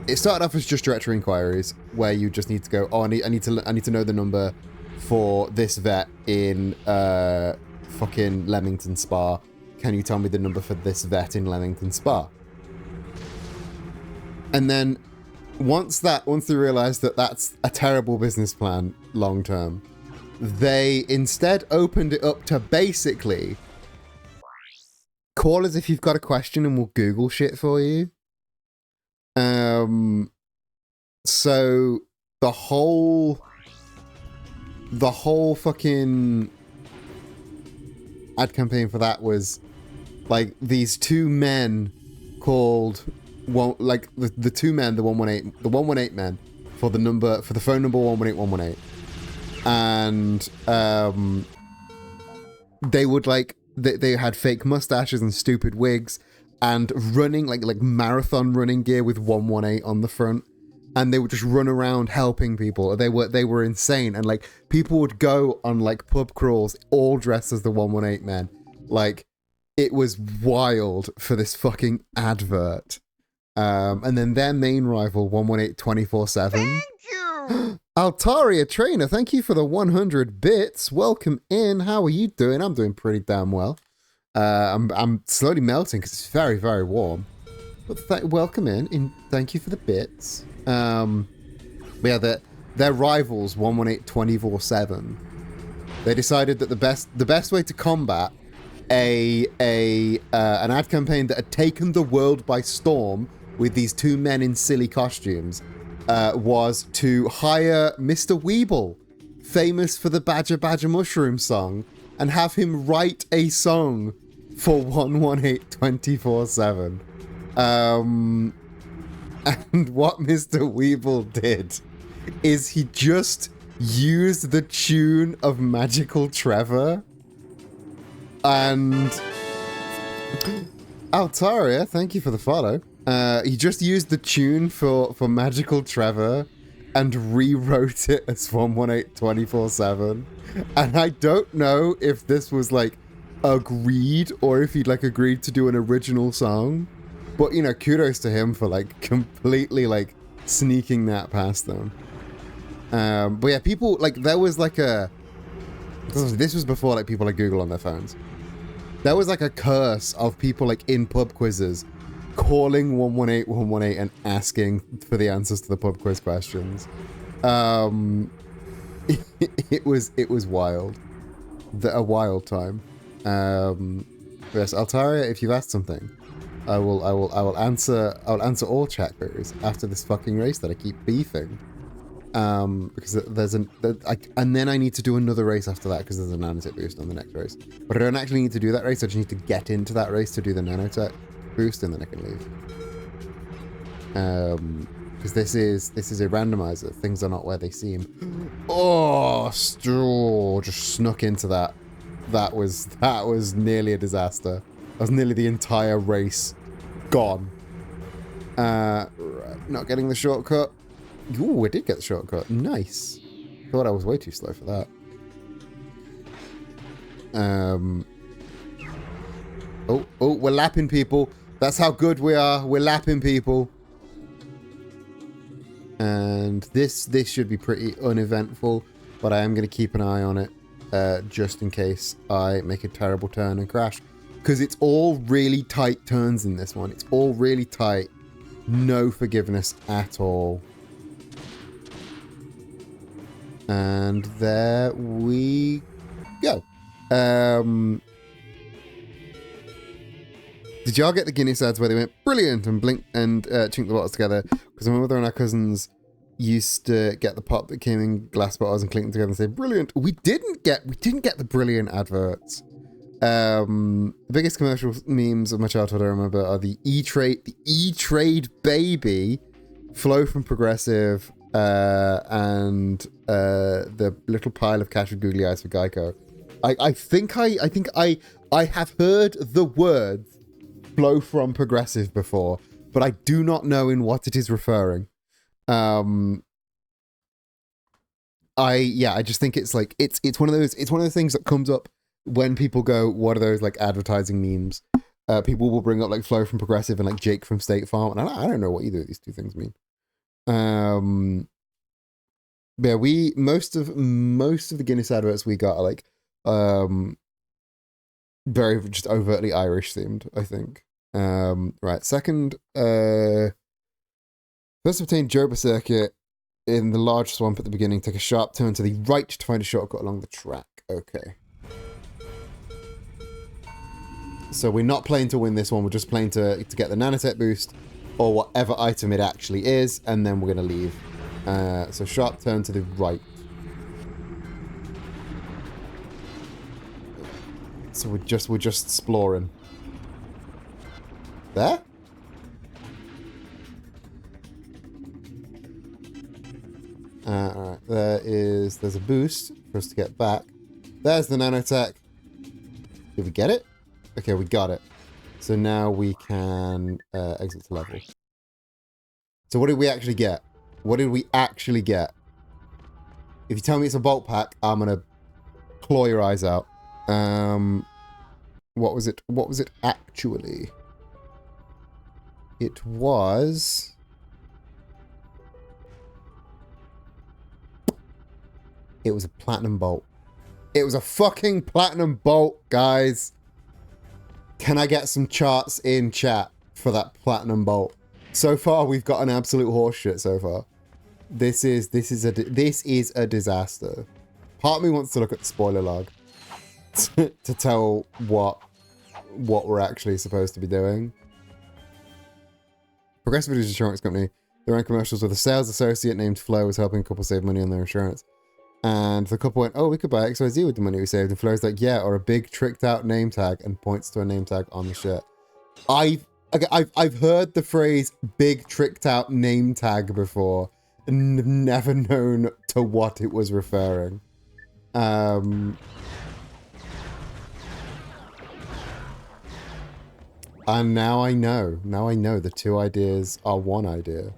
it started off as just directory inquiries, where you just need to go, oh, I need to know the number for this vet in fucking Leamington Spa. Can you tell me the number for this vet in Leamington Spa? And then once they realized that that's a terrible business plan long term, they instead opened it up to basically call us if you've got a question and we'll Google shit for you. So the whole fucking ad campaign for that was like these two men called the two men, the 118 men for the phone number 118, and they would they had fake mustaches and stupid wigs and running like marathon running gear with 118 on the front, and they would just run around helping people. They were insane, and like people would go on like pub crawls all dressed as the 118 men. Like, it was wild for this fucking advert. And then their main rival, 118 24/7. Thank you! Altaria Trainer, thank you for the 100 bits. Welcome in. How are you doing? I'm doing pretty damn well. I'm slowly melting because it's very, very warm. But welcome in, and thank you for the bits. But yeah, their rivals, 118 24/7. They decided that the best way to combat an ad campaign that had taken the world by storm with these two men in silly costumes was to hire Mr. Weeble, famous for the Badger Badger Mushroom song, and have him write a song for 118 24/7. And what Mr. Weeble did is he just used the tune of Magical Trevor and Altaria, thank you for the follow. He just used the tune for Magical Trevor and rewrote it as 118 24/7. And I don't know if this was like agreed or if he'd like agreed to do an original song. But you know, kudos to him for like completely like sneaking that past them. But yeah, people like there was like a this was before like people like Google on their phones. There was like a curse of people like in pub quizzes calling 118 118 and asking for the answers to the pub quiz questions. It was wild. A wild time. Yes, Altaria, if you've asked something, I will answer all chat queries after this fucking race that I keep beefing. Because there's and then I need to do another race after that because there's a nanotech boost on the next race. But I don't actually need to do that race, I just need to get into that race to do the nanotech boost and then I can leave. Because this is a randomizer. Things are not where they seem. Oh, straw! Just snuck into that. That was nearly a disaster. That was nearly the entire race gone. Right, not getting the shortcut. Ooh, I did get the shortcut. Nice. Thought I was way too slow for that. Oh, we're lapping people. That's how good we are. We're lapping people. And this should be pretty uneventful, but I am going to keep an eye on it just in case I make a terrible turn and crash. Because it's all really tight turns in this one. It's all really tight. No forgiveness at all. And there we go. Did y'all get the Guinness ads where they went brilliant and blinked and chinked the bottles together? Because my mother and our cousins used to get the pop that came in glass bottles and clink them together and say brilliant. We didn't get the brilliant adverts. The biggest commercial memes of my childhood I remember are the E-Trade baby, Flow from Progressive, and the little pile of cash with googly eyes for Geico. I think I have heard the words Flow from Progressive before, but I do not know in what it is referring. I just think it's like it's one of those things that comes up when people go, what are those like advertising memes? People will bring up like Flow from Progressive and like Jake from State Farm, and I don't know what either of these two things mean. Yeah, most of the Guinness adverts we got are like very just overtly Irish themed, I think. Right, second, first obtain Joba Circuit in the large swamp at the beginning. Take a sharp turn to the right to find a shortcut along the track. Okay. So we're not playing to win this one. We're just playing to get the nanotech boost or whatever item it actually is, and then we're gonna leave. So sharp turn to the right. So we're just exploring. There? Alright, there's a boost for us to get back. There's the nanotech. Did we get it? Okay, we got it. So now we can exit the level. So what did we actually get? What did we actually get? If you tell me it's a bolt pack, I'm gonna claw your eyes out. What was it? What was it actually? It was... It was a platinum bolt. It was a fucking platinum bolt, guys. Can I get some charts in chat for that platinum bolt? So far, we've got an absolute horseshit so far. This is a disaster. Part of me wants to look at the spoiler log to tell what we're actually supposed to be doing. Progressive Insurance Company. They ran commercials with a sales associate named Flo was helping a couple save money on their insurance. And the couple went, oh, we could buy XYZ with the money we saved. And Flo's like, yeah, or a big tricked out name tag, and points to a name tag on the shirt. I've heard the phrase big tricked out name tag before and never known to what it was referring. And now I know. Now I know the two ideas are one idea.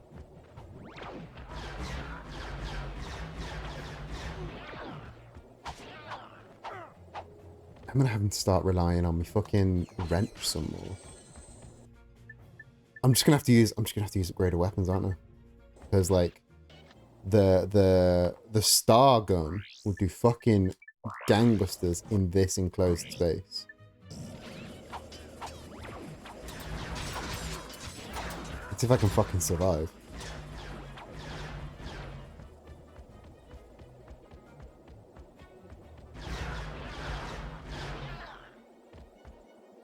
I'm gonna have to start relying on my fucking wrench some more. I'm just gonna have to use upgraded weapons, aren't I? Because like the star gun would do fucking gangbusters in this enclosed space. Let's see if I can fucking survive.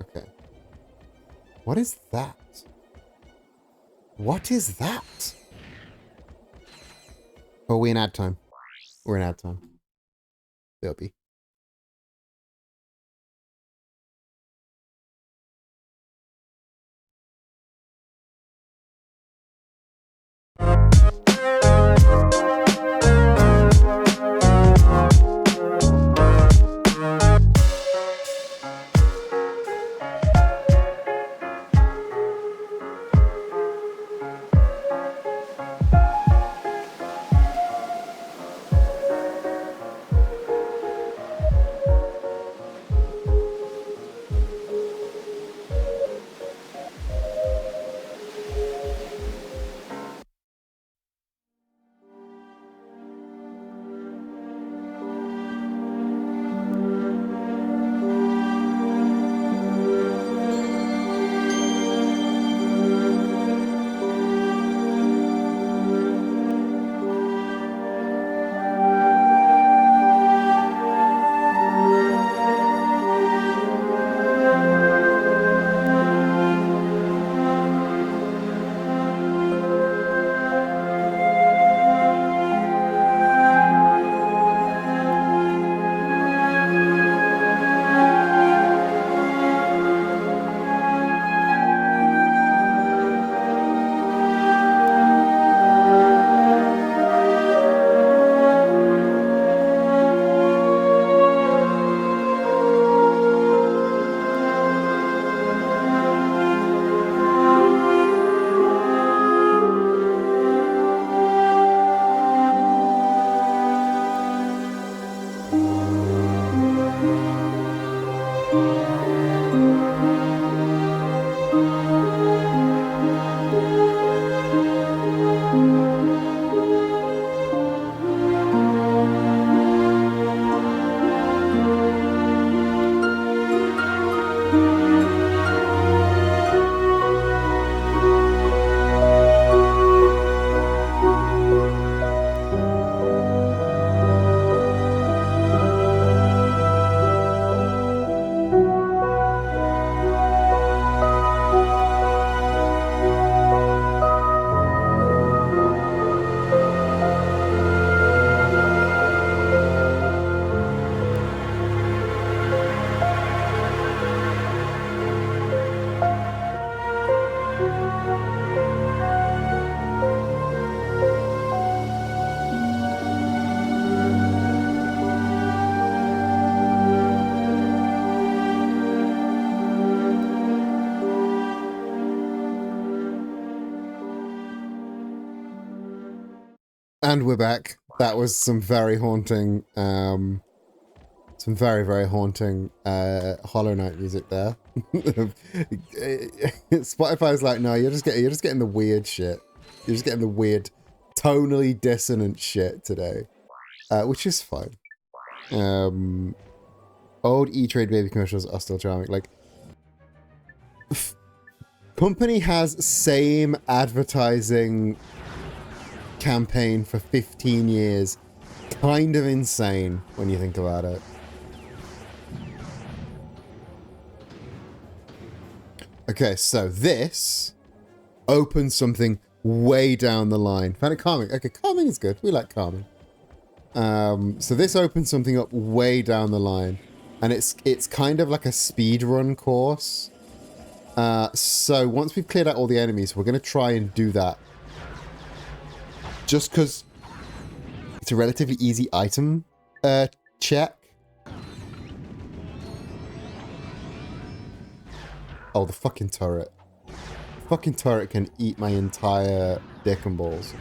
Okay. What is that? What is that? Oh, we're in ad time. We're in ad time. They'll be. And we're back. That was some very haunting, some very, very haunting Hollow Knight music there. Spotify's like, no, you're just getting the weird shit. You're just getting the weird, tonally dissonant shit today, which is fine. Old E-Trade baby commercials are still charming. Like, company has same advertising campaign for 15 years. Kind of insane when you think about it. Okay, so this opens something way down the line. Found it calming. Okay, calming is good. We like calming. So this opens something up way down the line, and it's kind of like a speed run course. So once we've cleared out all the enemies, we're going to try and do that. Just because it's a relatively easy item check. Oh, the fucking turret. The fucking turret can eat my entire dick and balls.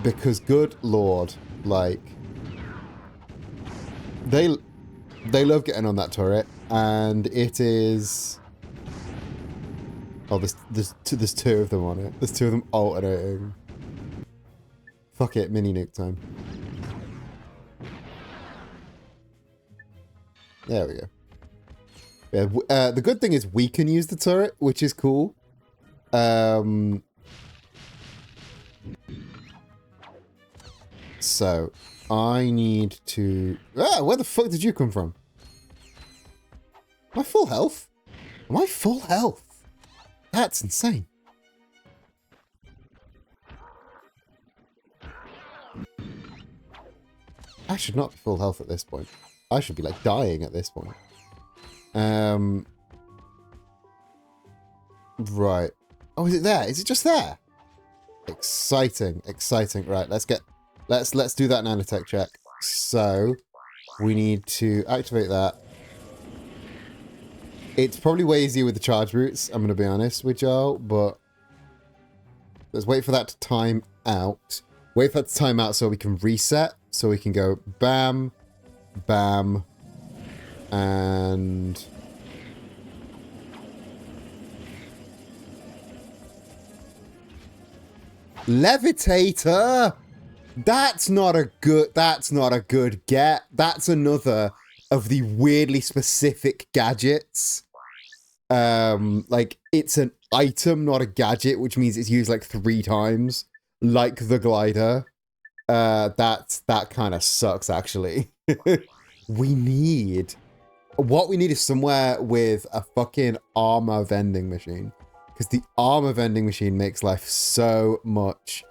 Because good lord, like, they love getting on that turret, and it is... Oh, there's two of them on it. There's two of them alternating. Fuck it, mini nuke time. There we go. Yeah, the good thing is we can use the turret, which is cool. So, I need to... Ah, where the fuck did you come from? Am I full health? Am I full health? That's insane. I should not be full health at this point. I should be, like, dying at this point. Right. Oh, is it there? Is it just there? Exciting. Exciting. Right, let's do that nanotech check. So, we need to activate that. It's probably way easier with the charge routes, I'm going to be honest with y'all, but let's wait for that to time out. Wait for that to time out so we can reset, so we can go bam, bam, and... Levitator! That's not a good get. That's another of the weirdly specific gadgets. Like, it's an item, not a gadget, which means it's used like 3 times, like the glider. That kind of sucks, actually. What we need is somewhere with a fucking armor vending machine. Because the armor vending machine makes life so much...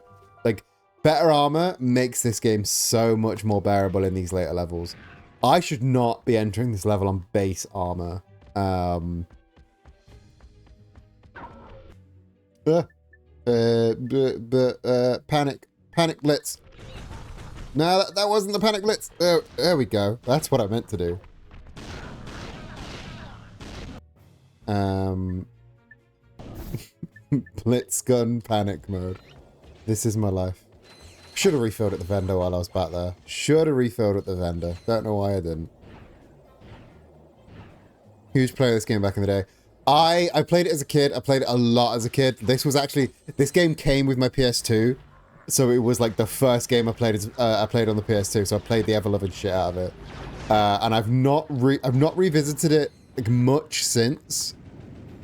Like, better armor makes this game so much more bearable in these later levels. I should not be entering this level on base armor. Panic blitz. No, that wasn't the panic blitz. There we go. That's what I meant to do. Blitz gun panic mode. This is my life. Should have refilled at the vendor while I was back there. Should have refilled at the vendor. Don't know why I didn't. Huge player of this game back in the day. I played it as a kid. I played it a lot as a kid. This game came with my PS2. So it was like the first game I played on the PS2. So I played the ever-loving shit out of it. And I've not revisited it like much since.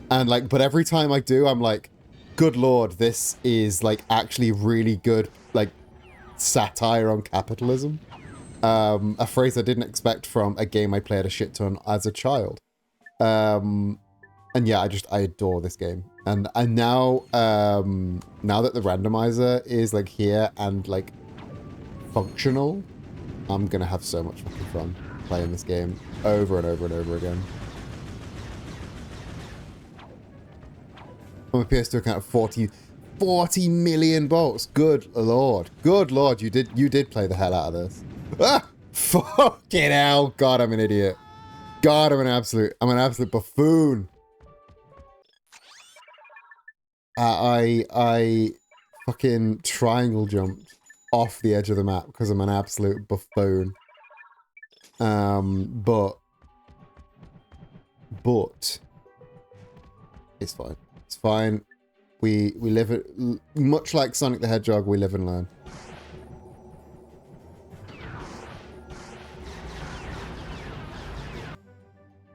And like, but every time I do, I'm like, good lord, this is like actually really good, like, satire on capitalism. A phrase I didn't expect from a game I played a shit ton as a child. And yeah, I adore this game. And now that the randomizer is like here and like functional, I'm gonna have so much fucking fun playing this game over and over and over again. On my PS2 account of 40 million bolts. Good lord. Good lord, you did play the hell out of this. Ah! Fucking hell. God, I'm an idiot. God, I'm an absolute buffoon. I fucking triangle jumped off the edge of the map because I'm an absolute buffoon. But it's fine. It's fine. We live it, much like Sonic the Hedgehog, we live and learn.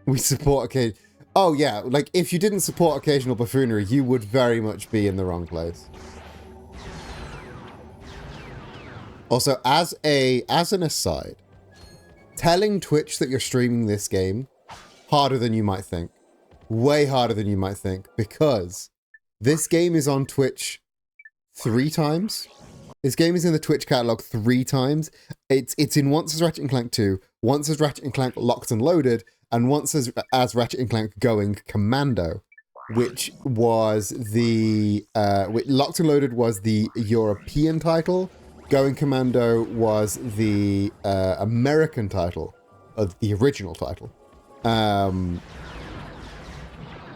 We support occasional... Oh yeah, like if you didn't support occasional buffoonery, you would very much be in the wrong place. Also, as an aside, telling Twitch that you're streaming this game, harder than you might think. Way harder than you might think, because this game is on Twitch 3 times. This game is in the Twitch catalog 3 times. It's in once as Ratchet & Clank 2, once as Ratchet & Clank Locked and Loaded, and once as Ratchet & Clank Going Commando, which was the... Locked and Loaded was the European title. Going Commando was the American title, the original title.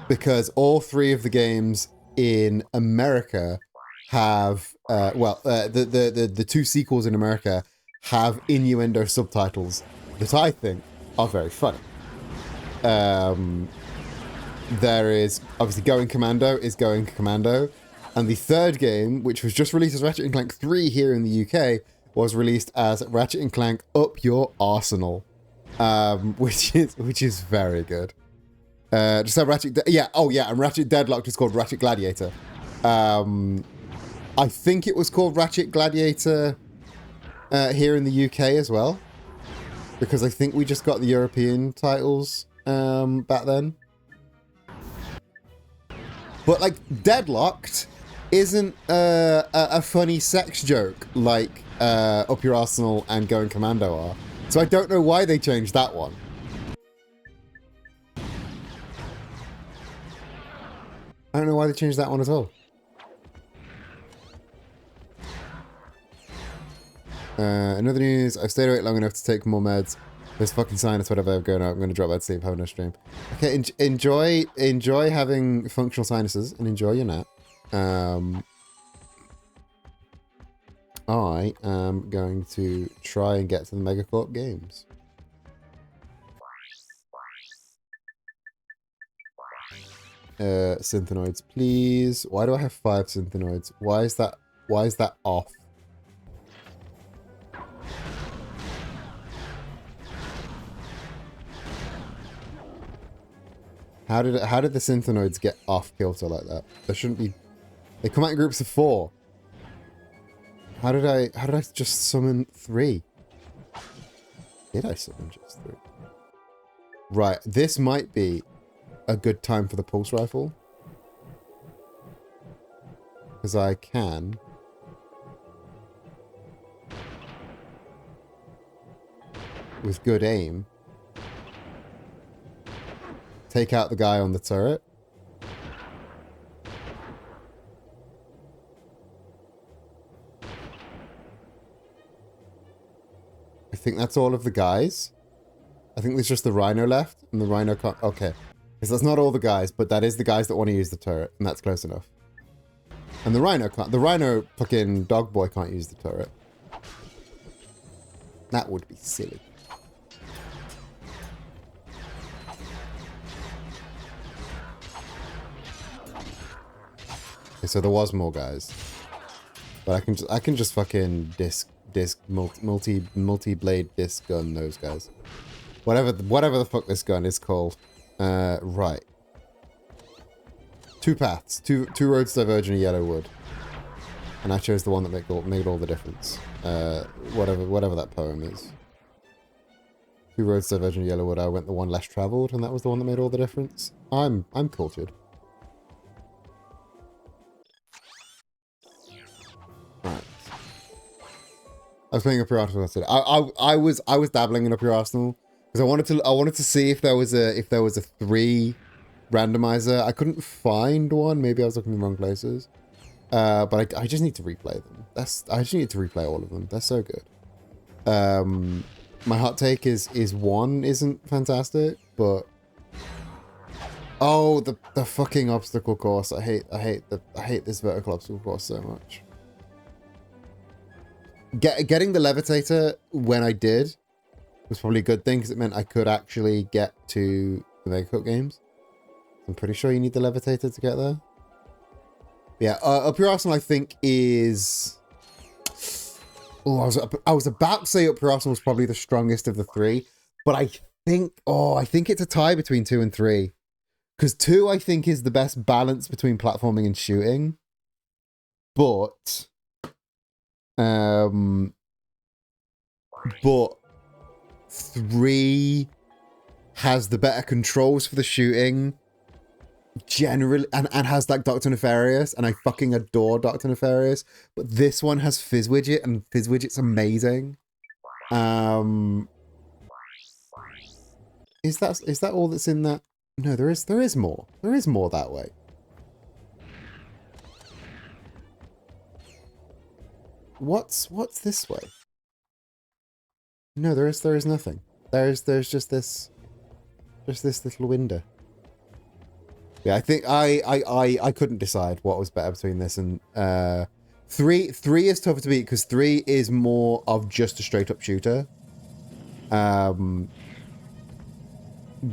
because all three of the games in America have the two sequels in America have innuendo subtitles that I think are very funny. There is obviously Going Commando is Going Commando, and the third game, which was just released as Ratchet and Clank 3 here in the UK, was released as Ratchet and Clank Up Your Arsenal, which is very good. Just have Ratchet, and Ratchet Deadlocked is called Ratchet Gladiator. I think it was called Ratchet Gladiator here in the UK as well, because I think we just got the European titles back then. But like Deadlocked isn't a funny sex joke like Up Your Arsenal and Going Commando are, so I don't know why they changed that one. I don't know why they changed that one at all. Another news, I've stayed awake long enough to take more meds. There's fucking sinus, whatever, I'm going to drop out to sleep, have no stream. Okay, enjoy having functional sinuses and enjoy your nap. I am going to try and get to the Megacorp games. Synthenoids, please. Why do I have 5 synthenoids? Why is that off? How did the synthenoids get off kilter like that? There shouldn't be. They come out in groups of 4. How did I just summon 3? Did I summon just 3? Right, this might be a good time for the pulse rifle, because I can with good aim take out the guy on the turret. I think that's all of the guys. I think there's just the Rhino left, and the Rhino can't... Okay. Because that's not all the guys, but that is the guys that want to use the turret, and that's close enough. And the Rhino can't... The Rhino fucking dog boy can't use the turret. That would be silly. Okay, so there was more guys. But I can just fucking multi-blade disc gun those guys. Whatever the fuck this gun is called. Right. 2 paths. Two roads diverge in a yellow wood. And I chose the one that made all the difference. Whatever that poem is. 2 roads diverge in a yellow wood. I went the one less traveled, and that was the one that made all the difference. I'm cultured. Right. I was playing Up Your Arsenal yesterday. I was dabbling in Up Your Arsenal because I wanted to see if there was a 3 randomizer. I couldn't find one. Maybe I was looking in the wrong places. But I just need to replay them. I just need to replay all of them. They're so good. My hot take is 1 isn't fantastic, but oh, the fucking obstacle course. I hate this vertical obstacle course so much. Getting the levitator when I did was probably a good thing because it meant I could actually get to the Megacorp games. I'm pretty sure you need the levitator to get there. Yeah, Up Your Arsenal I think is... Oh, I was about to say Up Your Arsenal was probably the strongest of the 3, but I think it's a tie between 2 and 3. Because 2 I think is the best balance between platforming and shooting. But 3 has the better controls for the shooting generally, and has like Dr. Nefarious, and I fucking adore Dr. Nefarious, but this one has Fizzwidget, and Fizzwidget's amazing. Is that all that's in that? No, there is more. There is more that way. What's this way? No, there is nothing. There's just this little window. Yeah, I think I couldn't decide what was better between this and 3. 3 is tougher to beat because 3 is more of just a straight up shooter. But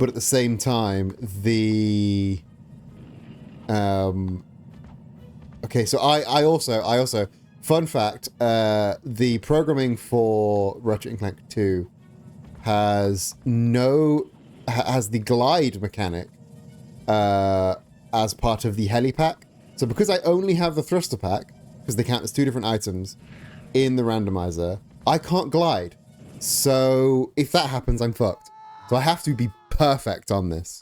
at the same time, the okay, so I also fun fact, the programming for Ratchet and Clank 2 has the glide mechanic as part of the heli pack. So because I only have the thruster pack, because they count as 2 different items in the randomizer, I can't glide. So if that happens, I'm fucked. So I have to be perfect on this.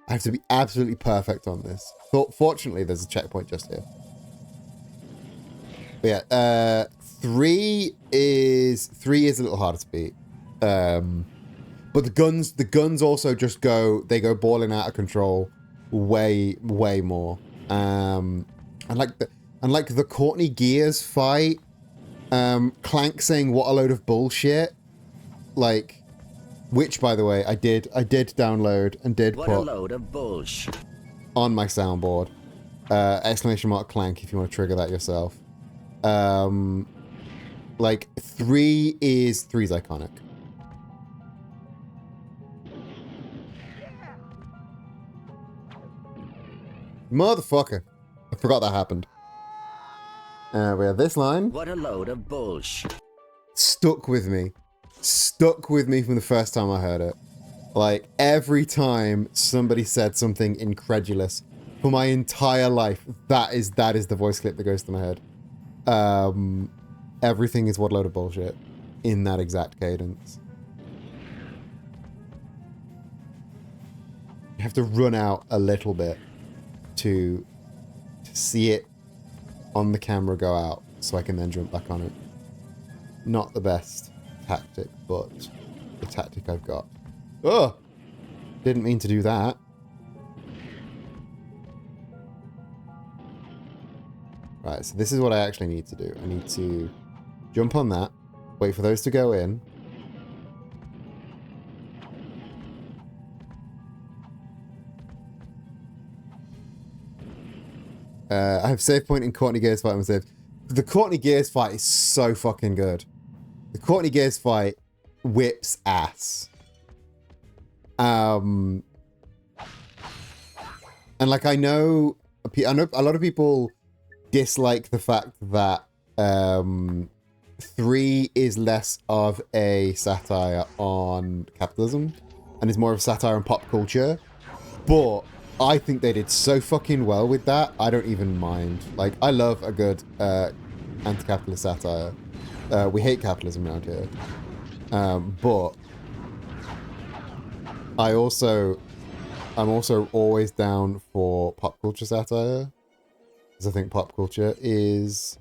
I have to be absolutely perfect on this. Fortunately, there's a checkpoint just here. But yeah, 3 is a little harder to beat. But the guns also just go balling out of control way more. And like the Courtney Gears fight, Clank saying what a load of bullshit, like, which by the way I did download and did what put a load of bullshit on my soundboard. Exclamation mark Clank if you want to trigger that yourself. Like 3's iconic. Motherfucker. I forgot that happened. We have this line. What a load of bullshit. Stuck with me. Stuck with me from the first time I heard it. Like, every time somebody said something incredulous for my entire life, that is the voice clip that goes to my head. Everything is what a load of bullshit in that exact cadence. You have to run out a little bit to see it on the camera go out so I can then jump back on it. Not the best tactic, but the tactic I've got. Oh! Didn't mean to do that. Right, so this is what I actually need to do. I need to jump on that, wait for those to go in. I have save point in Courtney Gears fight. I'm saved. The Courtney Gears fight is so fucking good. The Courtney Gears fight whips ass. And like I know a lot of people dislike the fact that 3 is less of a satire on capitalism and is more of a satire on pop culture, but I think they did so fucking well with that. I don't even mind. Like, I love a good anti-capitalist satire. We hate capitalism around here, but I'm also always down for pop culture satire, because I think pop culture is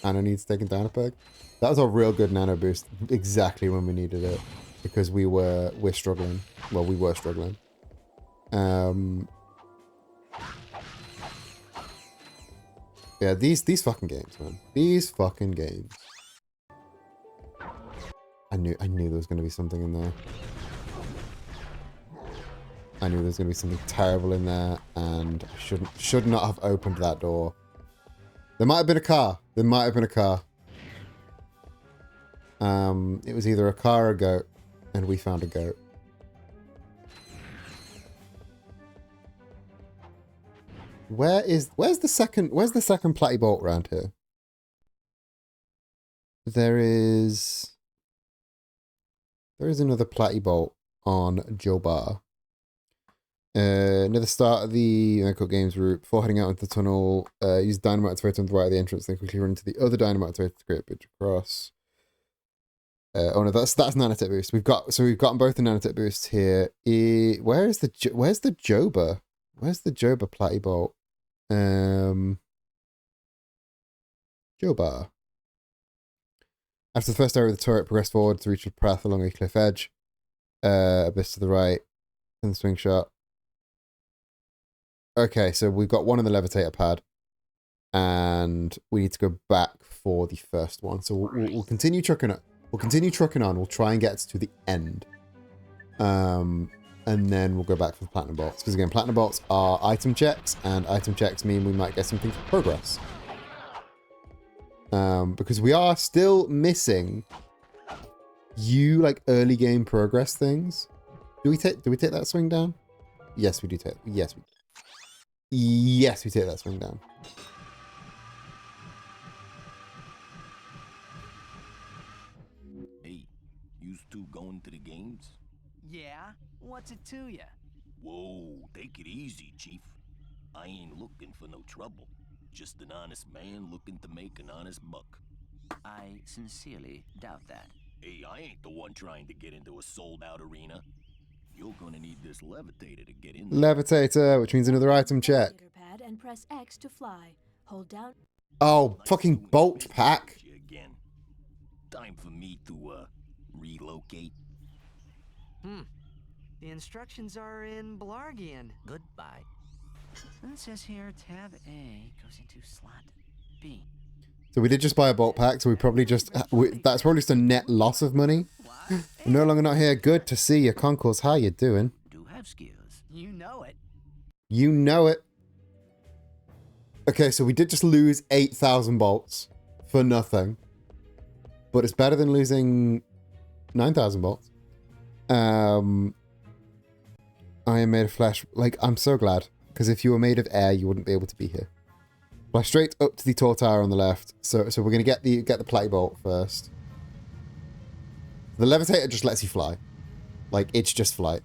Nano needs taken down a peg. That was a real good nano boost, exactly when we needed it, because we're struggling. Well, we were struggling. Yeah, these fucking games, man. These fucking games. I knew there was gonna be something in there. I knew there was gonna be something terrible in there, and I should not have opened that door. There might have been a car. There might have been a car. It was either a car or a goat, and we found a goat. Where's the second platty bolt around here? There is another platty bolt on Joe Bar. Near the start of the Echo Games route, before heading out into the tunnel, use dynamite activator on the right of the entrance, then quickly run into the other dynamite activator to create a bridge across. Oh no, that's nanotech boost. We've gotten both the nanotech boosts here. Where's the Joba? Where's the Joba platty bolt? Joba. After the first area of the turret, progress forward to reach a path along a cliff edge. Abyss to the right. And the swing shot. Okay, so we've got one on the levitator pad. And we need to go back for the first one. So we'll continue trucking on. We'll continue trucking on. We'll try and get to the end. and then we'll go back for the platinum bolts. Because again, platinum bolts are item checks, and item checks mean we might get something for progress. Because we are still missing like early game progress things. Do we take that swing down? Yes, we do take. Yes, we take that swing down. Hey, you two going to the games? Yeah? What's it to ya? Whoa, take it easy, Chief. I ain't looking for no trouble. Just an honest man looking to make an honest buck. I sincerely doubt that. Hey, I ain't the one trying to get into a sold-out arena. You're gonna need this levitator to get in there. Levitator, which means another item check. Pad and press X to fly. Hold down. Oh, fucking bolt pack. Again. Time for me to, relocate. The instructions are in Blargian. Goodbye. It says here tab A goes into slot B. So we did just buy a bolt pack, so we probably just... that's probably just a net loss of money. We're no longer not here. Good to see you, Concourse. How you doing? Do have skills. You know it. You know it. Okay, so we did just lose 8,000 bolts for nothing. But it's better than losing 9,000 bolts. I am made of flesh. Like, I'm so glad. Because if you were made of air, you wouldn't be able to be here. Fly straight up to the tall tower on the left. So we're going to get the platy bolt first. The levitator just lets you fly. Like, it's just flight.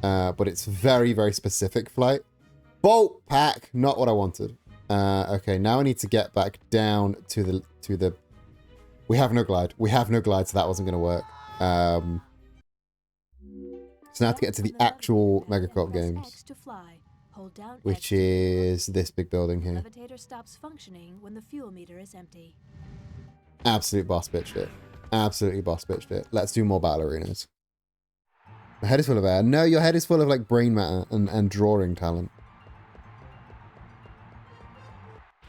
But it's very, very specific flight. Bolt pack! Not what I wanted. Okay, now I need to get back down to the... We have no glide. We have no glide, so that wasn't going to work. So now to get to the actual Megacorp games. Which is this big building here. Levitator stops functioning when the fuel meter is empty. Absolute boss bitched it. Absolutely boss bitched it. Let's do more battle arenas. My head is full of air. No, your head is full of like brain matter and drawing talent.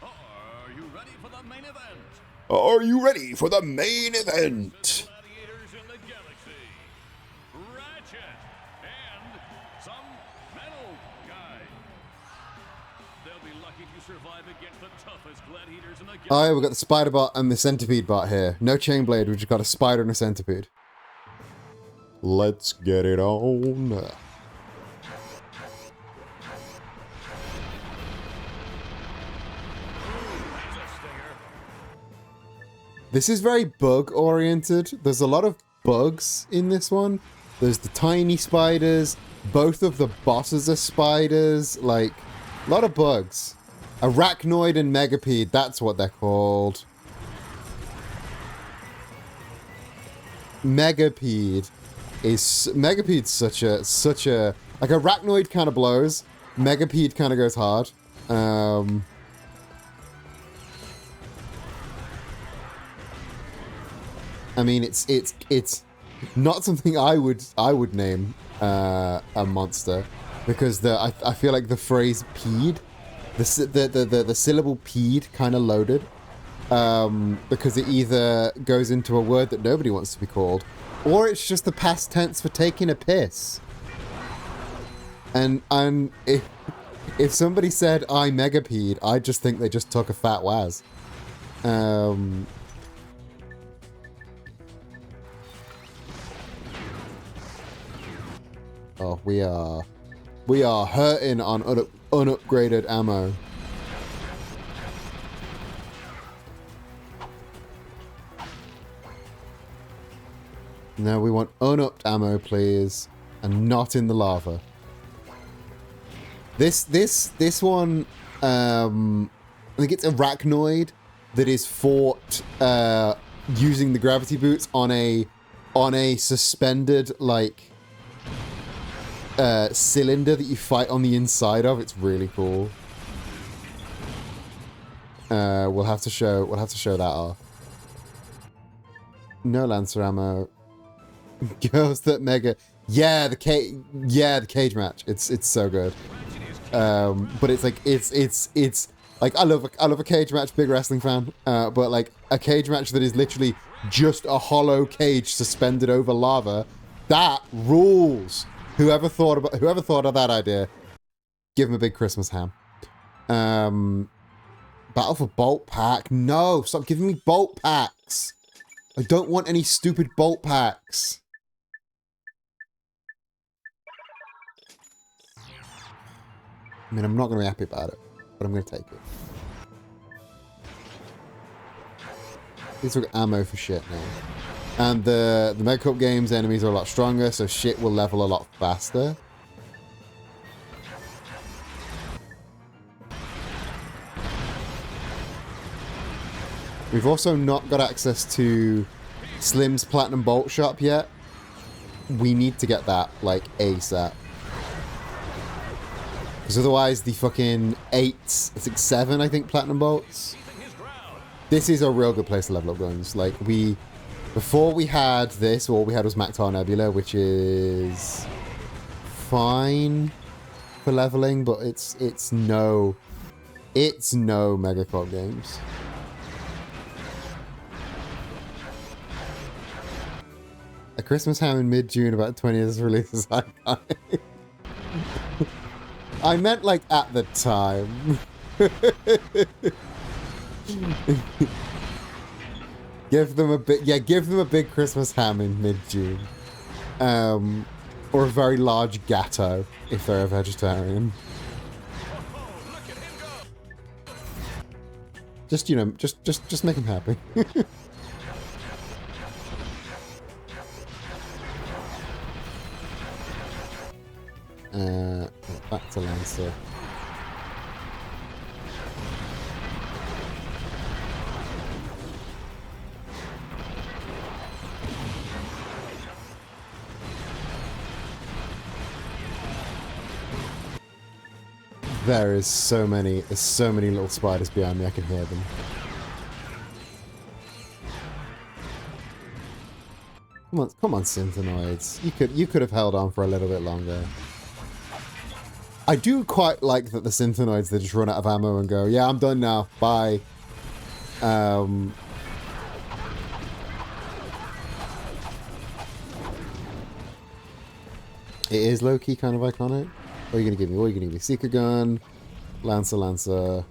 Are you ready for the main event? Are you ready for the main event? Gladiators in the galaxy. Ratchet and some metal guy. They'll be lucky to survive against the toughest gladiators in the galaxy. Oh, yeah, we've got the spider bot and the centipede bot here. No chain blade, we've just got a spider and a centipede. Let's get it on. This is very bug oriented. There's a lot of bugs in this one. There's the tiny spiders. Both of the bosses are spiders. Like, a lot of bugs. Arachnoid and Megapede, that's what they're called. Megapede's such a like Arachnoid kind of blows. Megapede kind of goes hard. I mean, it's not something I would name a monster, because I feel like the phrase "peed," the syllable "peed" kind of loaded, because it either goes into a word that nobody wants to be called, or it's just the past tense for taking a piss. And if somebody said I megapeed, I just think they just took a fat waz. Oh, we are hurting on unupgraded ammo. No, we want unupped ammo, please, and not in the lava. This one, I think it's Arachnoid that is fought using the gravity boots on a suspended like cylinder that you fight on the inside of. It's really cool. We'll have to show that off. No Lancer ammo. Girls that mega. Yeah, the cage match. It's so good. But it's like it's like I love a cage match. Big wrestling fan. But like a cage match that is literally just a hollow cage suspended over lava. That rules. Whoever thought of that idea, give him a big Christmas ham. Battle for Bolt Pack. No, stop giving me Bolt Packs. I don't want any stupid Bolt Packs. I mean, I'm not going to be happy about it, but I'm going to take it. These are ammo for shit now. And the Mega Cup games enemies are a lot stronger, so shit will level a lot faster. We've also not got access to Slim's Platinum Bolt Shop yet. We need to get that, like, ASAP. Because otherwise the fucking 7, I think, Platinum Bolts. This is a real good place to level up guns. Like, before we had this, all we had was Mactar Nebula, which is fine for leveling, but it's no Mega Clock games. A Christmas ham in mid-June, about 20 years release is iconic. I meant, like, at the time. Give them a big Christmas ham in mid-June. Or a very large gatto, if they're a vegetarian. Just, you know, just make them happy. Back to Lancer. There's so many little spiders behind me, I can hear them. Come on, Synthenoids. You could have held on for a little bit longer. I do quite like that the Synthenoids, they just run out of ammo and go, yeah, I'm done now, bye. It is low-key kind of iconic. What are you gonna give me? What are you gonna give me? Seeker Gun, Lancer.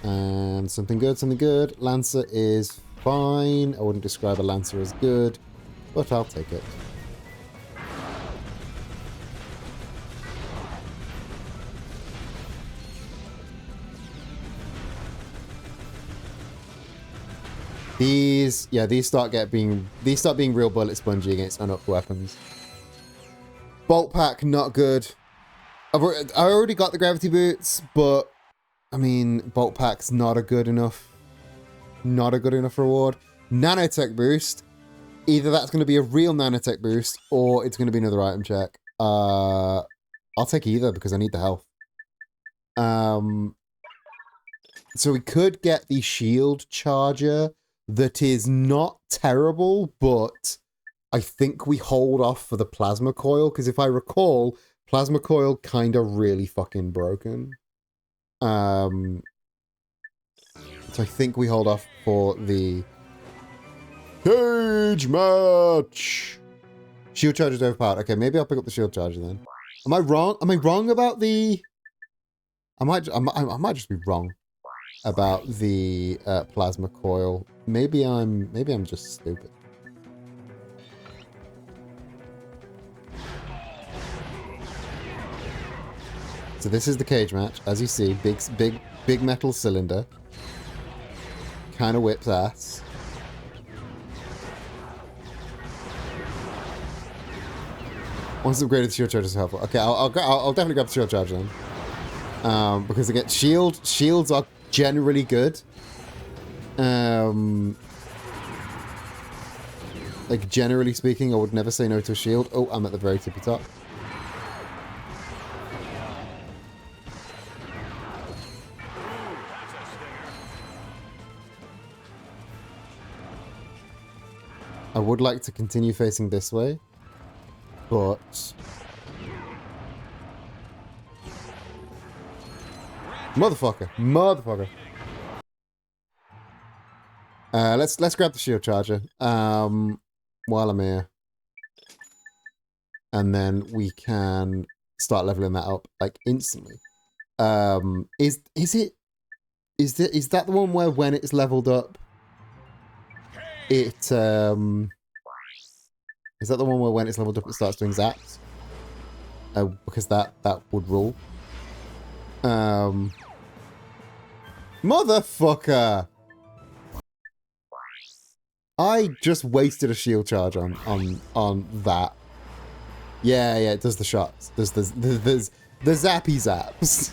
And something good. Lancer is fine. I wouldn't describe a Lancer as good, but I'll take it. These start being real bullet spongy against unupped weapons. Bolt Pack, not good. I already got the gravity boots, but I mean, Bolt Pack's not a good enough reward. Nanotech boost. Either that's going to be a real nanotech boost, or it's going to be another item check. I'll take either because I need the health. So we could get the shield charger. That is not terrible, but I think we hold off for the plasma coil, because if I recall, plasma coil kind of really fucking broken. So I think we hold off for the cage match. Shield charger's overpowered. Okay, maybe I'll pick up the shield charger then. Am I wrong? Am I wrong about the? I might just be wrong about the plasma coil. Maybe I'm just stupid. So this is the cage match, as you see, big metal cylinder. Kind of whips ass. Once upgraded, the shield charger is helpful. Okay, I'll definitely grab the shield charger then. Because again, shields are generally good. Like, generally speaking, I would never say no to a shield. Oh, I'm at the very tippy top. I would like to continue facing this way, but motherfucker. Let's grab the shield charger while I'm here. and then we can start leveling that up like instantly. Is that the one where when it's leveled up, it is that the one where when it's leveled up it starts doing zaps? Because that would rule. Motherfucker! I just wasted a shield charge on that. Yeah, it does the shots. There's the zappy zaps.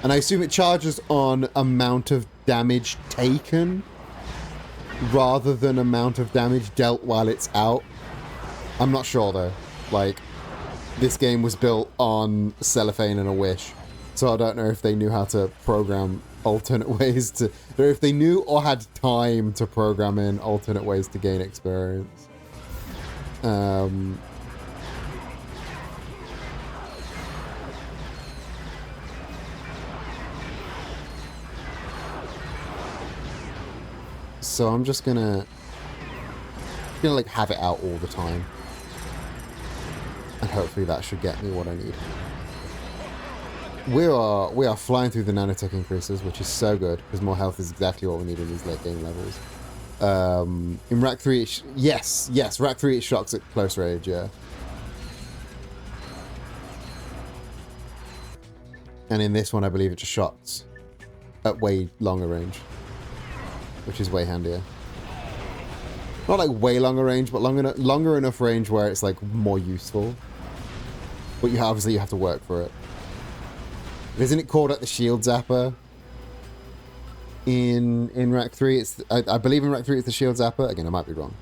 And I assume it charges on amount of damage taken rather than amount of damage dealt while it's out. I'm not sure though. Like, this game was built on cellophane and a wish, so I don't know if they knew how to program alternate ways to, or if they knew or had time to program in alternate ways to gain experience. So I'm just gonna like have it out all the time, and hopefully that should get me what I need. We are flying through the nanotech increases, which is so good because more health is exactly what we need in these late game levels. In Rack 3, yes, Rack 3 it shocks at close range, yeah. And in this one, I believe it just shocks at way longer range, which is way handier. Not like way longer range, but longer enough range where it's like more useful. But obviously you have to work for it. Isn't it called like the shield zapper? In Rack 3, it's I believe in Rack 3 it's the shield zapper. Again, I might be wrong.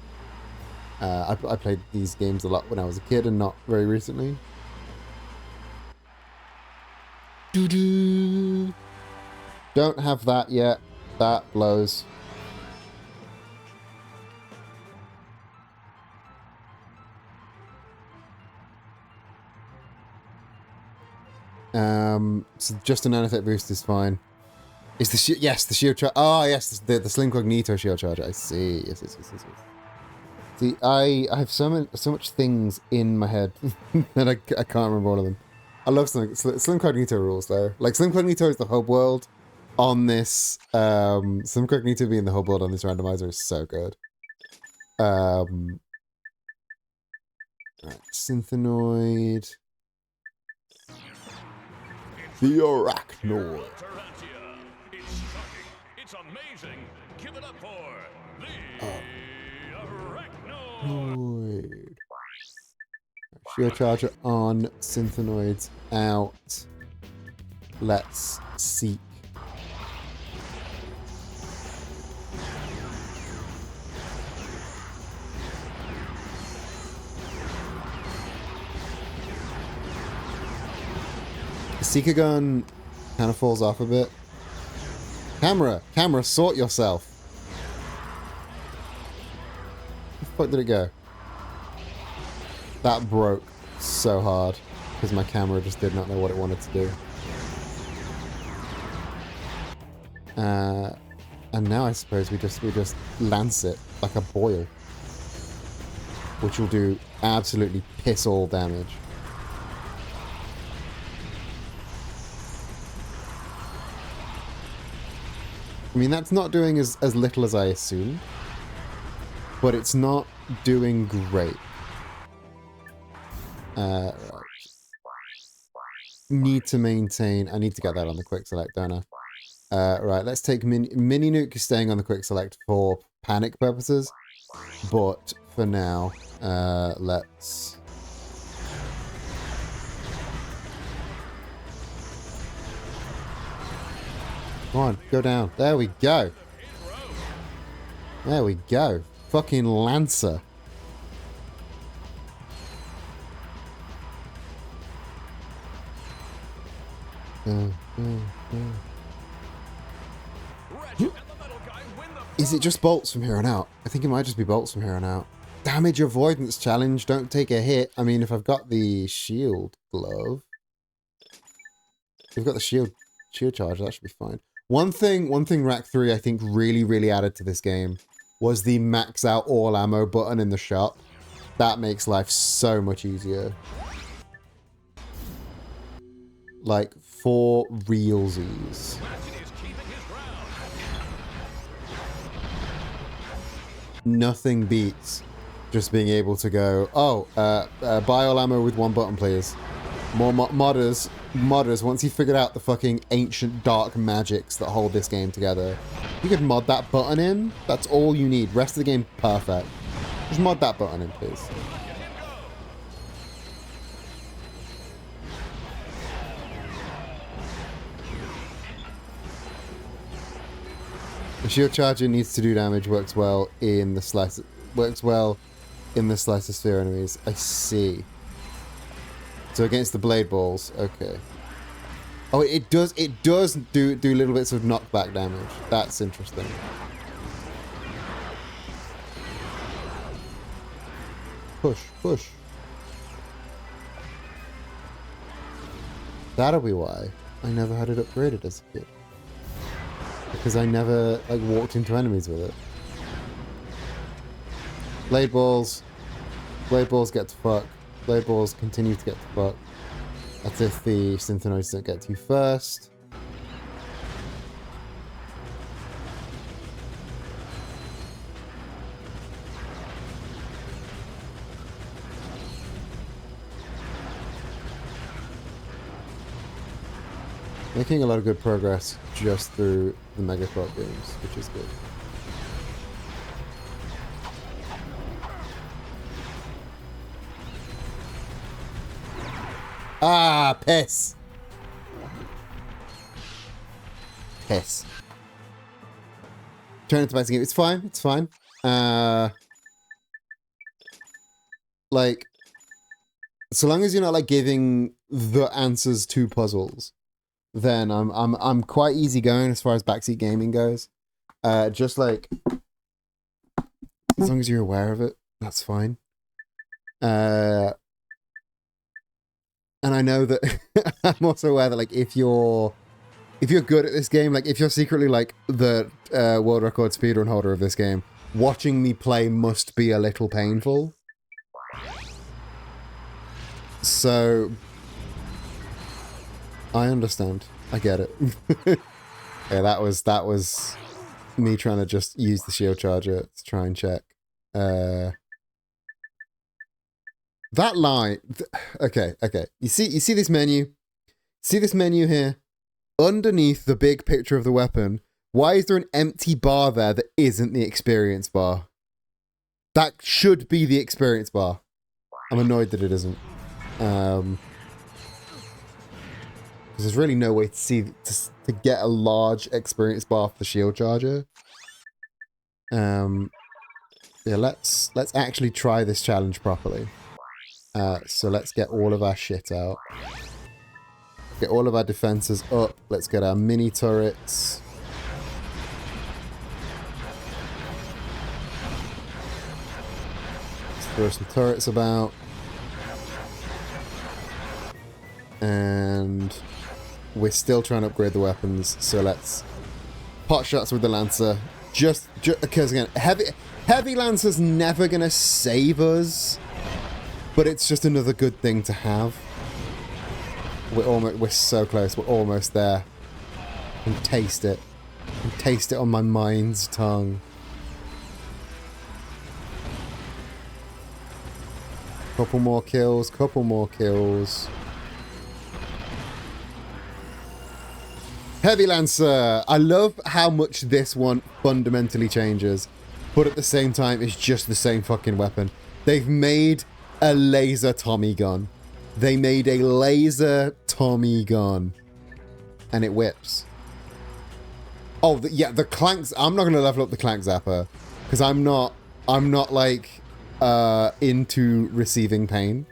I played these games a lot when I was a kid and not very recently. Doo-doo. Don't have that yet. That blows. So just a nanotech boost is fine. Is the shield? Yes, the shield charge. Oh, yes, the Slim Cognito shield charge. I see. Yes. See, I have so much things in my head that I can't remember all of them. I love Slim Cognito rules though. Like Slim Cognito is the hub world on this. Slim Cognito being the hub world on this randomizer is so good. Right, Synthenoid. The Arachnoid. It's shocking. It's amazing. Give it up for the Arachnoid. Shield charger on, Synthenoids out. Let's seek. Seeker gun kind of falls off a bit. Camera, sort yourself. Where the fuck did it go? That broke so hard because my camera just did not know what it wanted to do. And now I suppose we just lance it like a boil, which will do absolutely piss all damage. I mean, that's not doing as little as I assumed, but it's not doing great. Right. Need to maintain. I need to get that on the quick select, don't I? Right, let's take Mini Nuke is staying on the quick select for panic purposes, but for now, let's. Come on, go down. There we go. There we go. Fucking Lancer. Is it just bolts from here on out? I think it might just be bolts from here on out. Damage avoidance challenge. Don't take a hit. I mean, if I've got the shield glove. If we've got the shield charge, that should be fine. One thing Rack 3 I think really added to this game was the max out all ammo button in the shop. That makes life so much easier. Like, for realsies. Ratchet is keeping his ground. Nothing beats just being able to go, oh, buy all ammo with one button, please. More modders, once you figured out the fucking ancient dark magics that hold this game together, you could mod that button in. That's all you need. Rest of the game, perfect. Just mod that button in, please. The shield charger needs to do damage, works well in the slice, sphere enemies. I see. So against the blade balls, okay. Oh, it does do little bits of knockback damage. That's interesting. Push, push. That'll be why I never had it upgraded as a kid. Because I never, like, walked into enemies with it. Blade balls. Blade balls get to fuck. Blade balls continue to get to fuck. That's if the synthenoids don't get to you first. Making a lot of good progress just through the Mega Clock games, which is good. Ah, piss. Piss. Turn into fighting game. It's fine. It's fine. Like, so long as you're not like giving the answers to puzzles, then I'm quite easygoing as far as backseat gaming goes. Just like, as long as you're aware of it, that's fine. And I know that I'm also aware that like if you're good at this game, like if you're secretly like the world record speedrun holder of this game, watching me play must be a little painful. So I understand. I get it. Yeah, that was me trying to just use the shield charger to try and check. That line. Okay. You see this menu? See this menu here? Underneath the big picture of the weapon, why is there an empty bar there that isn't the experience bar? That should be the experience bar. I'm annoyed that it isn't. Because there's really no way to get a large experience bar for the shield charger. Yeah, let's actually try this challenge properly. So let's get all of our shit out. Get all of our defenses up. Let's get our mini turrets. Let's throw some turrets about. And we're still trying to upgrade the weapons, so let's pot shots with the Lancer. Just because again, heavy Lancer's never gonna save us, but it's just another good thing to have. We're so close. We're almost there. I can taste it. I can taste it on my mind's tongue. Couple more kills. Couple more kills. Heavy Lancer! I love how much this one fundamentally changes, but at the same time, it's just the same fucking weapon. They've made a laser Tommy gun. They made a laser Tommy gun. And it whips. Oh, yeah, the Clanks. I'm not going to level up the Clank Zapper, because I'm not like, into receiving pain.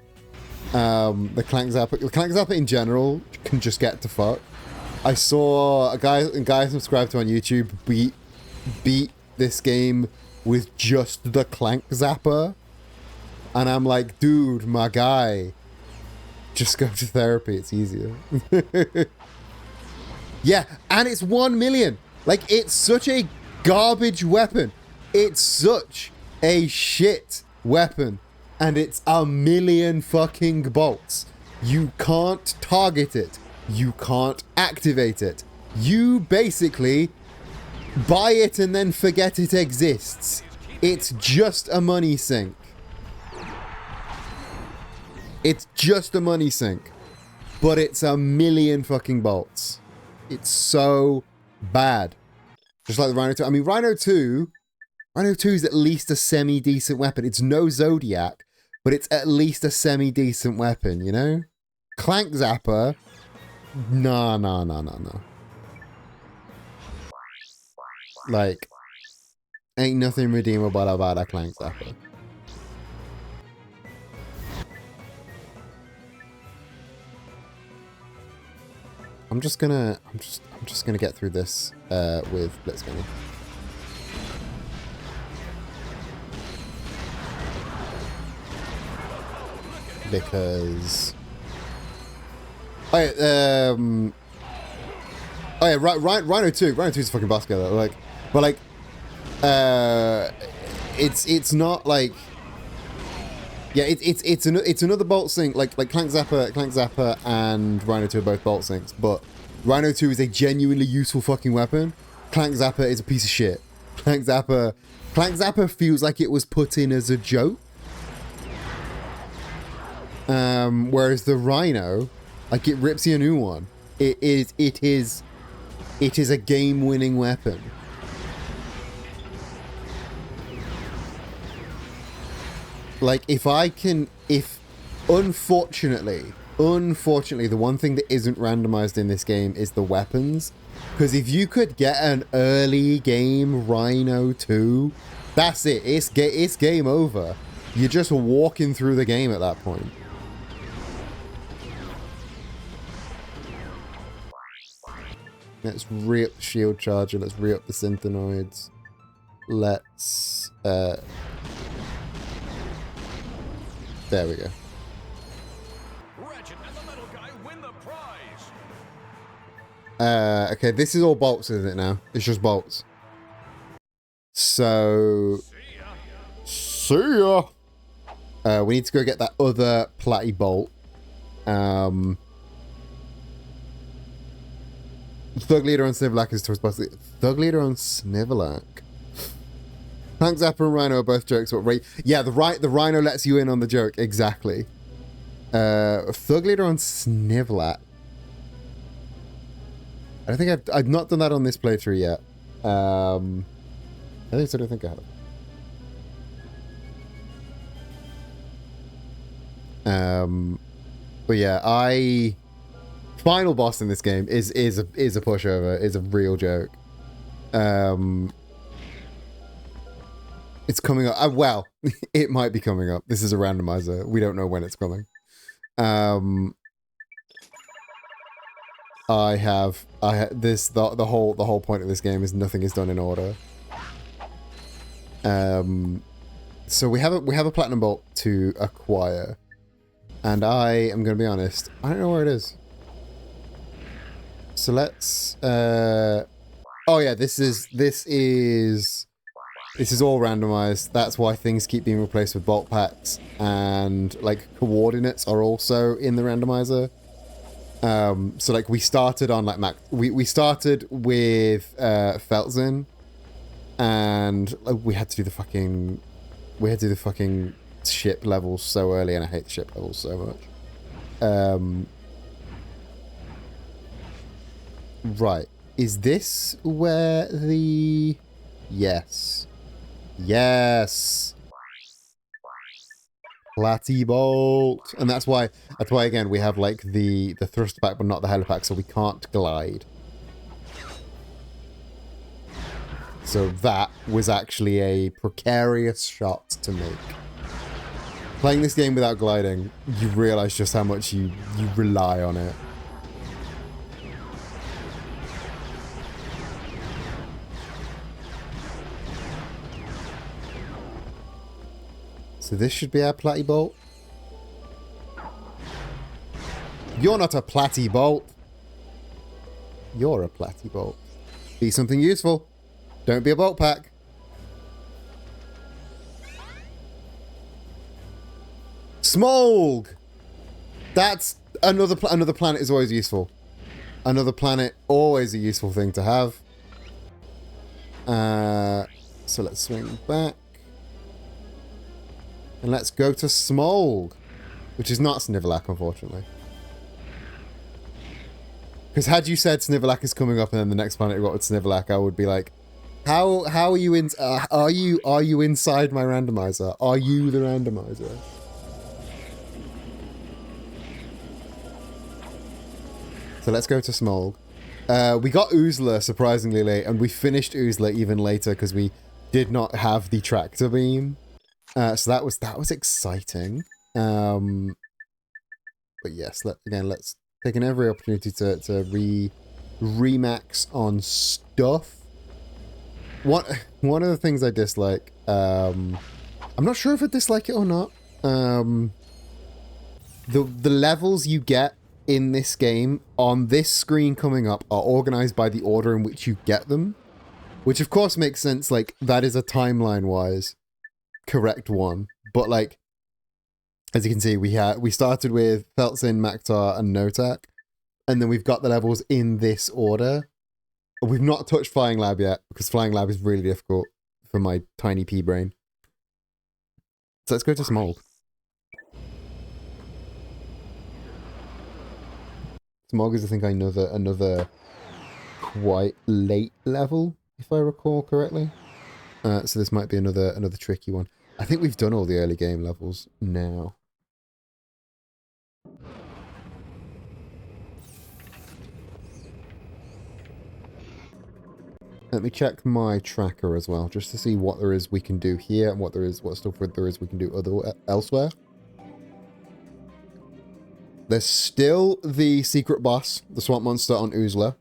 The Clank Zapper in general can just get to fuck. I saw a guy I subscribed to on YouTube beat this game with just the Clank Zapper. And I'm like, dude, my guy, just go to therapy. It's easier. Yeah, and it's 1 million. Like, it's such a garbage weapon. It's such a shit weapon. And it's a million fucking bolts. You can't target it. You can't activate it. You basically buy it and then forget it exists. It's just a money sink. It's just a money sink. But it's a million fucking bolts. It's so bad. Just like the Rhino 2. I mean, Rhino 2 is at least a semi-decent weapon. It's no Zodiac, but it's at least a semi-decent weapon, you know? Clank Zapper, no. Like, ain't nothing redeemable about a Clank Zapper. I'm just gonna get through this with Blitzbang. Because Rhino 2 is a fucking boss killer. Like, but like, it's not like, yeah, it's another bolt sink. Like Clank Zapper and Rhino 2 are both bolt sinks, but Rhino 2 is a genuinely useful fucking weapon. Clank Zapper is a piece of shit. Clank Zapper feels like it was put in as a joke. Whereas the Rhino, like, it rips you a new one. It is a game-winning weapon. Like, unfortunately, the one thing that isn't randomized in this game is the weapons. Because if you could get an early game Rhino 2, that's it. It's game over. You're just walking through the game at that point. Let's re-up the shield charger. Let's re-up the synthenoids. Let's... there we go. Ratchet and the metal guy win the prize. Okay, this is all bolts, isn't it now? It's just bolts. So... See ya! We need to go get that other platty bolt. Thug Leader on Snivelac is possibly Thug Leader on Snivelac. Clank Zapper and Rhino are both jokes, but yeah, the Rhino lets you in on the joke, exactly. Thug Leader on Snivelac. I don't think I've not done that on this playthrough yet. I don't think I have. But yeah, final boss in this game is a pushover, is a real joke. It's coming up. Well, it might be coming up. This is a randomizer. We don't know when it's coming. The whole point of this game is nothing is done in order. So we have a platinum bolt to acquire, and I am going to be honest, I don't know where it is. So let's oh yeah, this is all randomized. That's why things keep being replaced with bolt packs, and like coordinates are also in the randomizer. So like we started on like we started with Feltzin, and we had to do the fucking ship levels so early, and I hate the ship levels so much. Right. Is this where the... Yes. Yes! Platty bolt! And that's why again, we have like the thrust pack, but not the helipack, so we can't glide. So that was actually a precarious shot to make. Playing this game without gliding, you realize just how much you rely on it. So this should be our platty bolt. You're not a platty bolt. You're a platty bolt. Be something useful. Don't be a bolt pack. Smolg! That's another planet is always useful. Another planet, always a useful thing to have. So let's swing back. And let's go to Smolg. Which is not Snivelac, unfortunately. Because had you said Snivelac is coming up and then the next planet we got with Snivelac, I would be like, how are you in? Are you inside my randomizer? Are you the randomizer? So let's go to Smolg. We got Oozla surprisingly late, and we finished Oozla even later because we did not have the tractor beam. So that was exciting. But yes, let's take every opportunity to remax on stuff. One of the things I dislike, I'm not sure if I dislike it or not. The levels you get in this game on this screen coming up are organized by the order in which you get them, which of course makes sense. Like that is a timeline-wise correct one, but like as you can see, we started with Feltzin, Maktar, and Notak, and then we've got the levels in this order. We've not touched Flying Lab yet, because Flying Lab is really difficult for my tiny pea brain. So let's go to Smolg. Smolg is, I think, another quite late level, if I recall correctly. So this might be another tricky one. I think we've done all the early game levels now. Let me check my tracker as well, just to see what there is we can do here and what stuff there is we can do elsewhere. There's still the secret boss, the swamp monster on Oozla.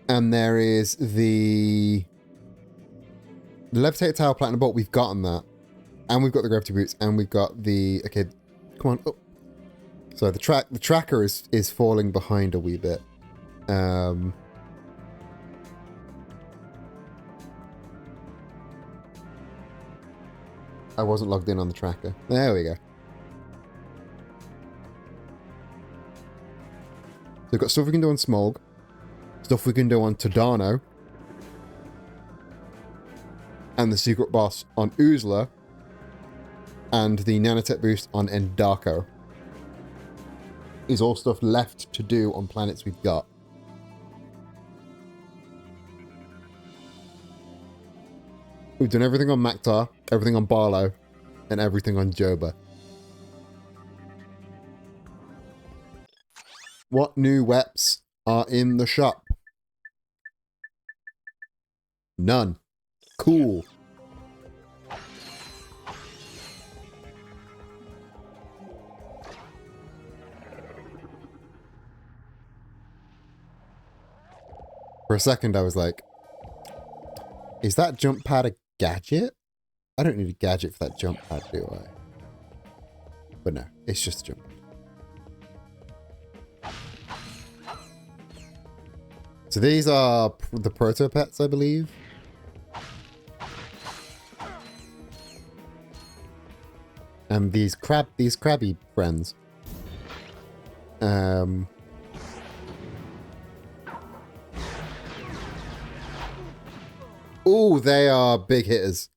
And there is the Levitated Tower Platinum Bolt. We've gotten that. And we've got the Gravity Boots, and we've got the... Okay, come on. Oh. So the tracker is falling behind a wee bit. I wasn't logged in on the tracker. There we go. So we've got stuff we can do on Smolg, stuff we can do on Tadano, and the secret boss on Oozla, and the nanotech boost on Endako. Is all stuff left to do on planets we've got. We've done everything on Maktar, everything on Barlow, and everything on Joba. What new weps are in the shop? None. Cool. For a second I was like, is that jump pad a gadget? I don't need a gadget for that jump pad, do I? But no, it's just a jump pad. So these are the proto pets, I believe. And these crabby friends. Ooh, they are big hitters.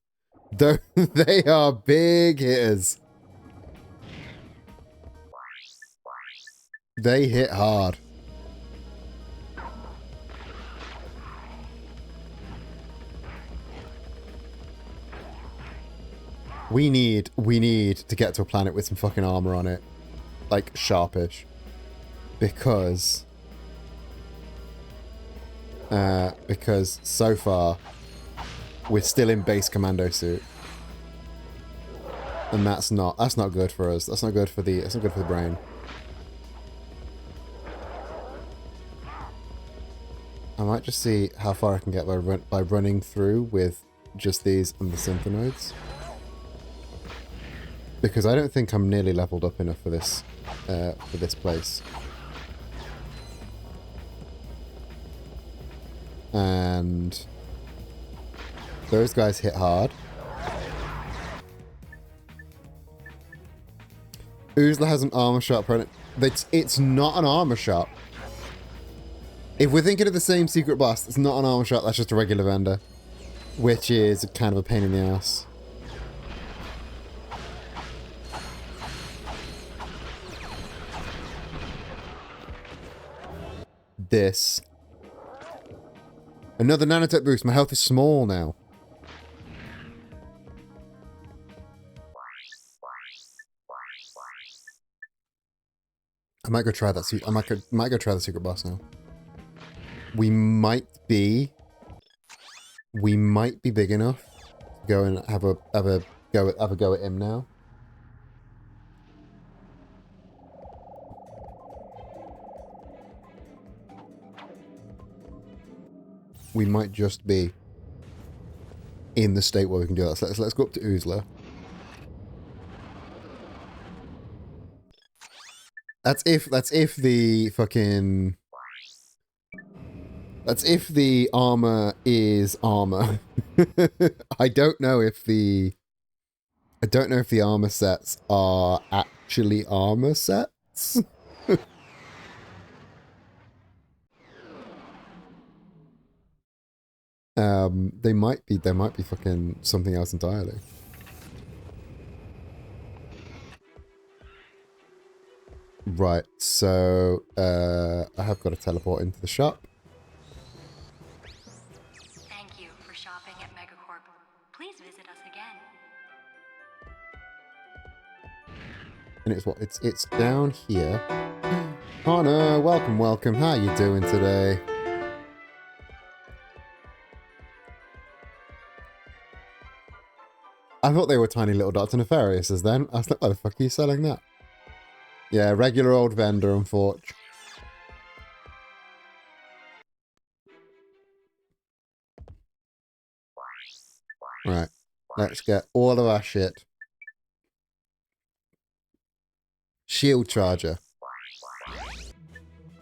They are big hitters. They hit hard. We need to get to a planet with some fucking armor on it. Like, sharpish. Because so far we're still in base commando suit. And that's not good for us. That's not good for the brain. I might just see how far I can get by running through with just these and the Synthenoids. Because I don't think I'm nearly leveled up enough for this place. And those guys hit hard. Oozla has an armor shop. It's not an armor shop. If we're thinking of the same secret boss, it's not an armor shop. That's just a regular vendor, which is kind of a pain in the ass. This. Another nanotech boost. My health is small now. I might go try that. Might go try the secret boss now. We might be big enough to go and have a go at him now. We might just be in the state where we can do that. So let's go up to Oozla. That's if the armor is armor. I don't know if the armor sets are actually armor sets. They might be fucking something else entirely. Right, so I have got to teleport into the shop. Thank you for shopping at Megacorp. Please visit us again. And it's down here. Hannah, welcome. How you doing today? I thought they were tiny little dots and nefariouses then. I was like, why the fuck are you selling that? Yeah, regular old vendor, unfortunately. Right, let's get all of our shit. Shield charger.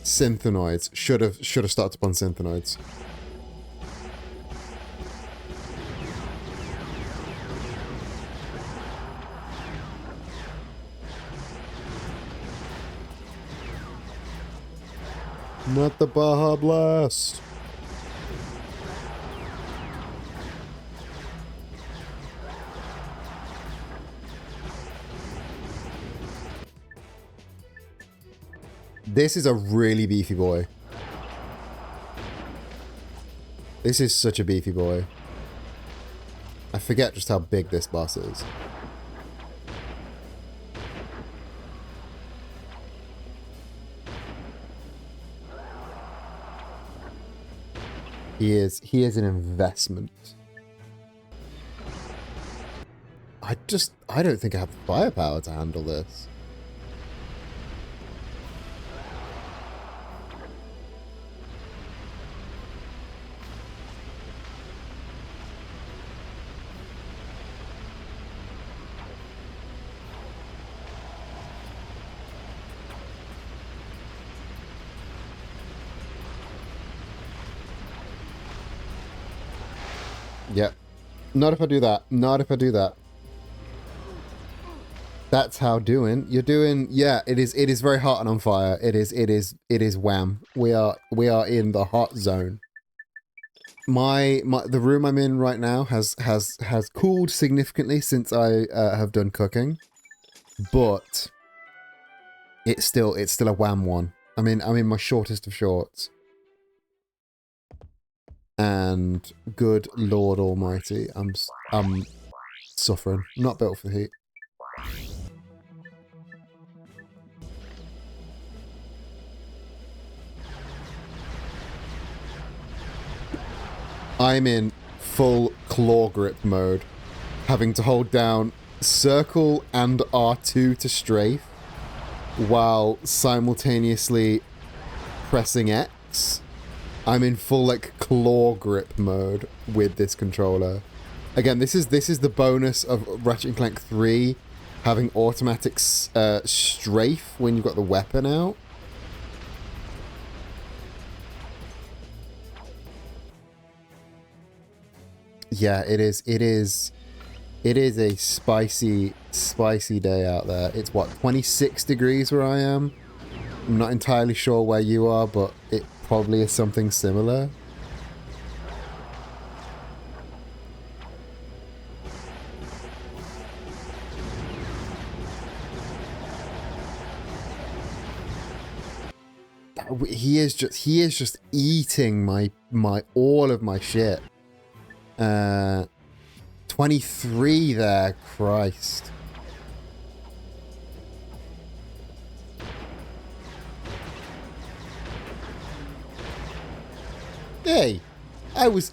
Synthenoids. Should have started upon synthenoids. Not the Baja Blast. This is a really beefy boy. This is such a beefy boy. I forget just how big this boss is. He is an investment. I don't think I have the firepower to handle this. Yep. Not if I do that. Not if I do that. That's how you're doing. Yeah, it is very hot and on fire. It is wham. We are in the hot zone. The room I'm in right now has cooled significantly since I have done cooking. But it's still a wham one. I'm in my shortest of shorts. And good Lord Almighty, I'm suffering. Not built for the heat. I'm in full claw grip mode, having to hold down circle and R2 to strafe, while simultaneously pressing X. I'm in full like claw grip mode with this controller. Again, this is the bonus of Ratchet & Clank 3 having automatic strafe when you've got the weapon out. Yeah, it is It is a spicy, spicy day out there. It's what, 26 degrees where I am? I'm not entirely sure where you are, but it probably is something similar. He is just eating my all of my shit. 23 there, Christ. Hey, I was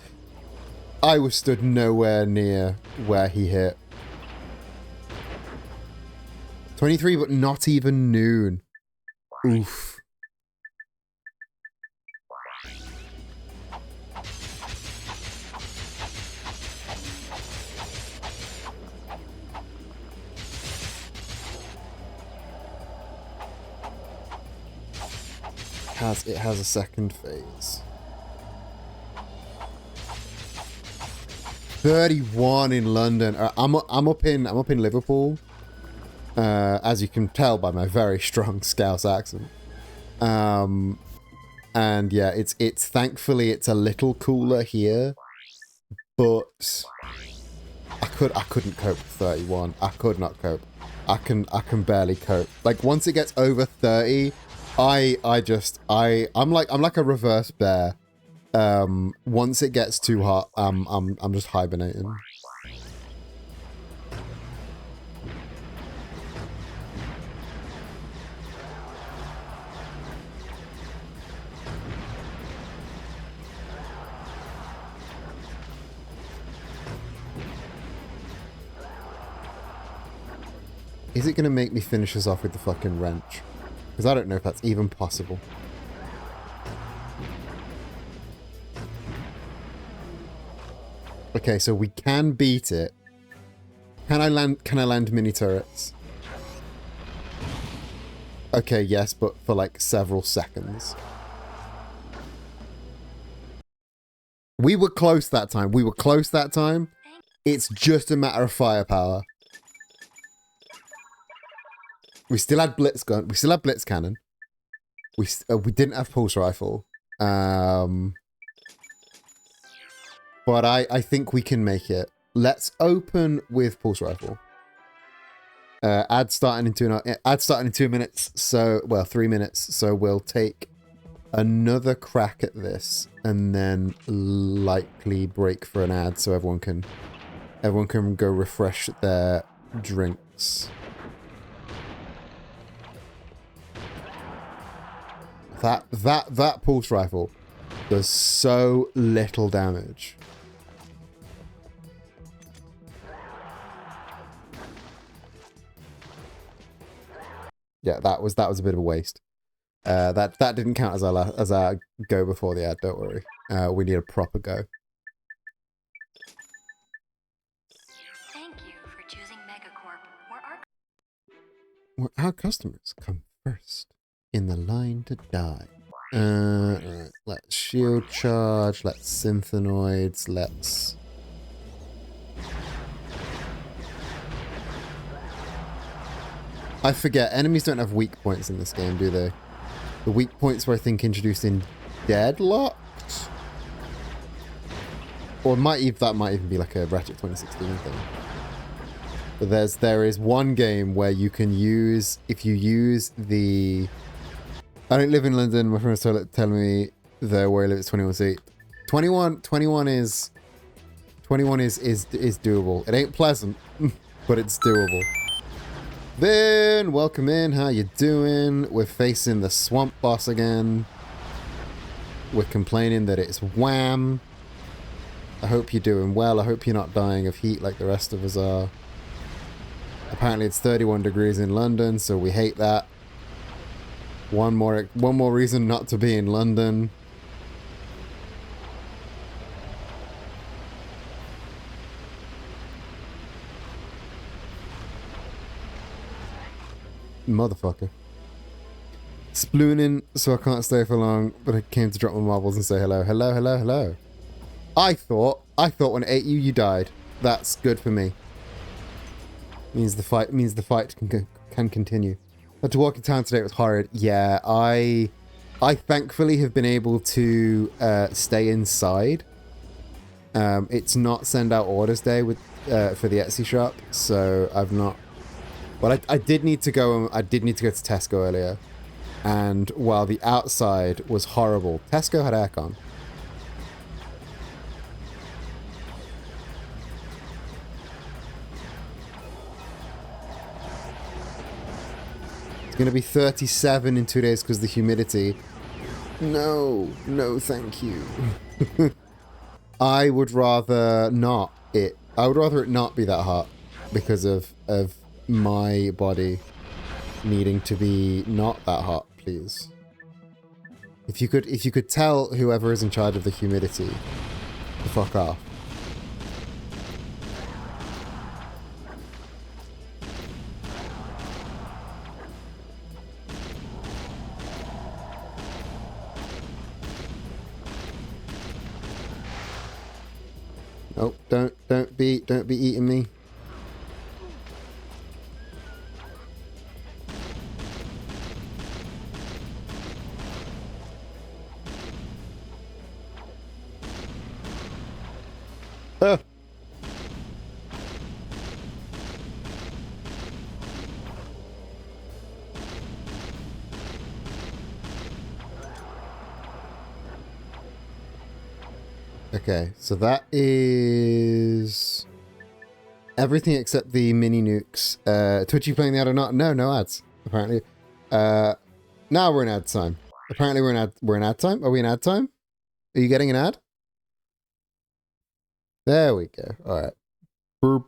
stood nowhere near where he hit. 23, but not even noon. Oof. It has a second phase. 31 in London. I'm up in Liverpool. As you can tell by my very strong Scouse accent. And yeah, it's thankfully it's a little cooler here, but I couldn't cope with 31. I could not cope. I can barely cope. Like once it gets over 30, I'm like a reverse bear. Once it gets too hot, I'm just hibernating. Is it gonna make me finish us off with the fucking wrench? Because I don't know if that's even possible. Okay, so we can beat it. Can I land mini turrets? Okay, yes, but for like several seconds. We were close that time. It's just a matter of firepower. We still had blitz gun. We still had blitz cannon. We didn't have pulse rifle. But I think we can make it. Let's open with pulse rifle. Ad starting in 2 minutes. So 3 minutes. So we'll take another crack at this and then likely break for an ad so everyone can go refresh their drinks. That pulse rifle does so little damage. Yeah, that was a bit of a waste. That didn't count as our go before the ad. Don't worry. We need a proper go. Thank you for choosing Megacorp, Where our customers come first in the line to die. Let's shield charge. Let's synthenoids. Let's. I forget, enemies don't have weak points in this game, do they? The weak points were, I think, introduced in Deadlocked? Or that might even be like a Ratchet 2016 thing. But there is one game where you can use, if you use the... I don't live in London, my friends telling me where I live is 21 seat. 21 is doable. It ain't pleasant, but it's doable. Then, welcome in, how you doing? We're facing the swamp boss again. We're complaining that it's wham. I hope you're doing well. I hope you're not dying of heat like the rest of us are. Apparently it's 31 degrees in London, so we hate that. One more reason not to be in London. Motherfucker. Splooning, so I can't stay for long, but I came to drop my marbles and say hello. Hello, hello, hello. I thought when it ate you, you died. That's good for me. Means the fight can continue. But to walk in town today, it was horrid. Yeah, I thankfully have been able to stay inside. It's not send out orders day with for the Etsy shop, so I've not. Well, I did need to go. I did need to go to Tesco earlier, and while the outside was horrible, Tesco had aircon. It's going to be 37 in 2 days because of the humidity. No, thank you. I would rather not it. I would rather it not be that hot because of my body needing to be not that hot, please. If you could tell whoever is in charge of the humidity to fuck off. Oh, don't be eating me. Ah. Okay, so that is everything except the mini nukes. Twitchy playing the ad or not? No ads, apparently. Now we're in ad time. Apparently we're in ad time. Are we in ad time? Are you getting an ad? There we go. Alright. Boop.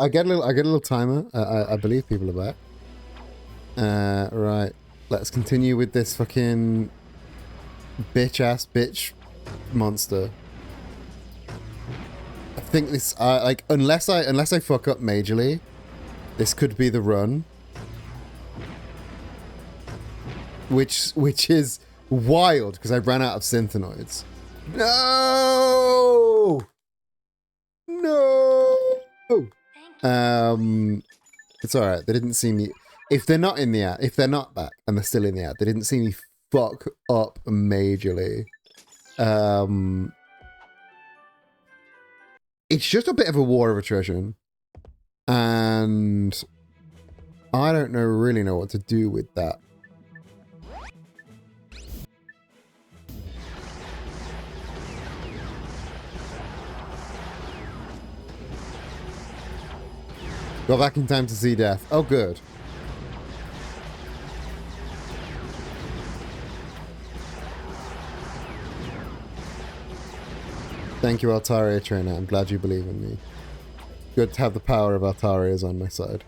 I get a little timer. I believe people are back. Right. Let's continue with this fucking bitch monster. I think this, like, unless I fuck up majorly, this could be the run. Which is wild, because I ran out of synthenoids. No! No! It's alright, they didn't see me. If they're not in the ad, if they're not back and they're still in the ad, they didn't see me fuck up majorly. It's just a bit of a war of attrition. And I don't really know what to do with that. Got back in time to see death. Oh, good. Thank you, Altaria trainer. I'm glad you believe in me. Good to have the power of Altarias on my side.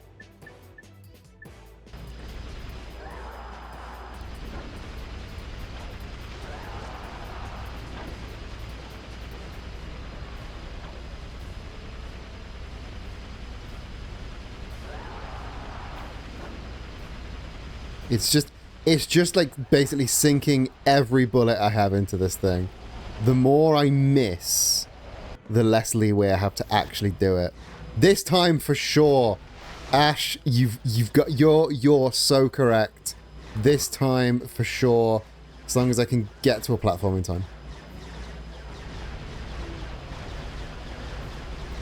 It's just like basically sinking every bullet I have into this thing. The more I miss, the less leeway I have to actually do it. This time for sure, Ash, you're so correct. This time for sure, as long as I can get to a platform in time.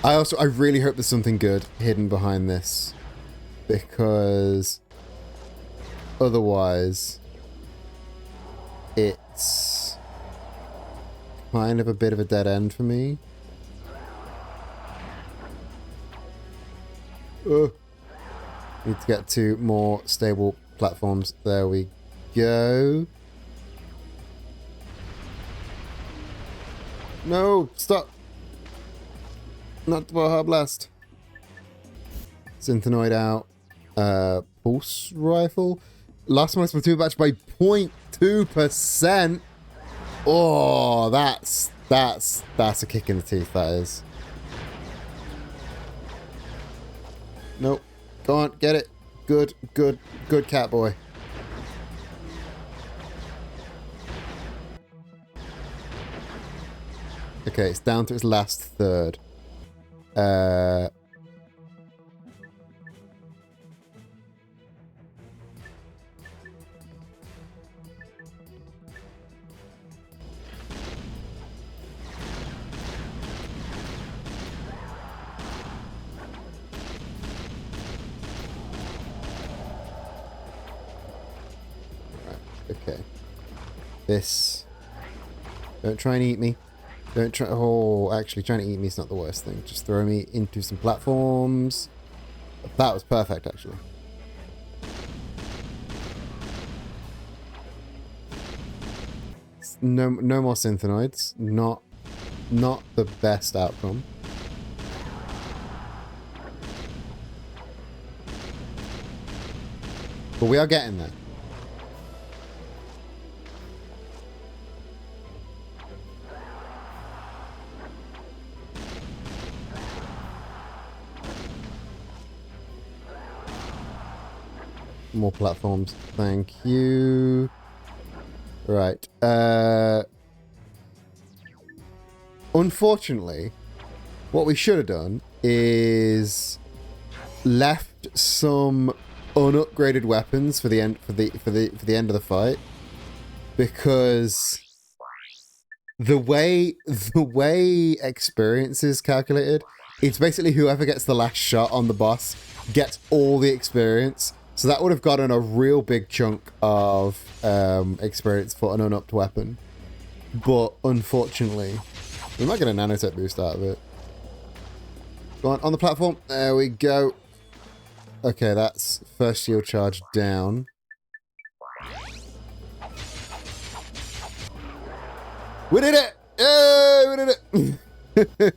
I really hope there's something good hidden behind this, because otherwise, it's kind of a bit of a dead end for me. Need to get to more stable platforms. There we go. No, stop. Not the Baja Blast. Synthenoid out. Pulse rifle. Last one for 2 batch by 0.2%. Oh, that's a kick in the teeth, that is. Nope. Go on, get it. Good cat boy. Okay, it's down to its last third. Okay. This. Don't try and eat me. Don't try. Oh, actually, trying to eat me is not the worst thing. Just throw me into some platforms. That was perfect, actually. No more synthenoids. Not the best outcome. But we are getting there. More platforms. Thank you. Right. Unfortunately, what we should have done is left some unupgraded weapons for the end for the end of the fight, because the way experience is calculated, it's basically whoever gets the last shot on the boss gets all the experience. So that would have gotten a real big chunk of experience for an unupped weapon. But unfortunately, we might get a nanotech boost out of it. Go on the platform. There we go. Okay, that's first shield charge down. We did it! Yay, we did it!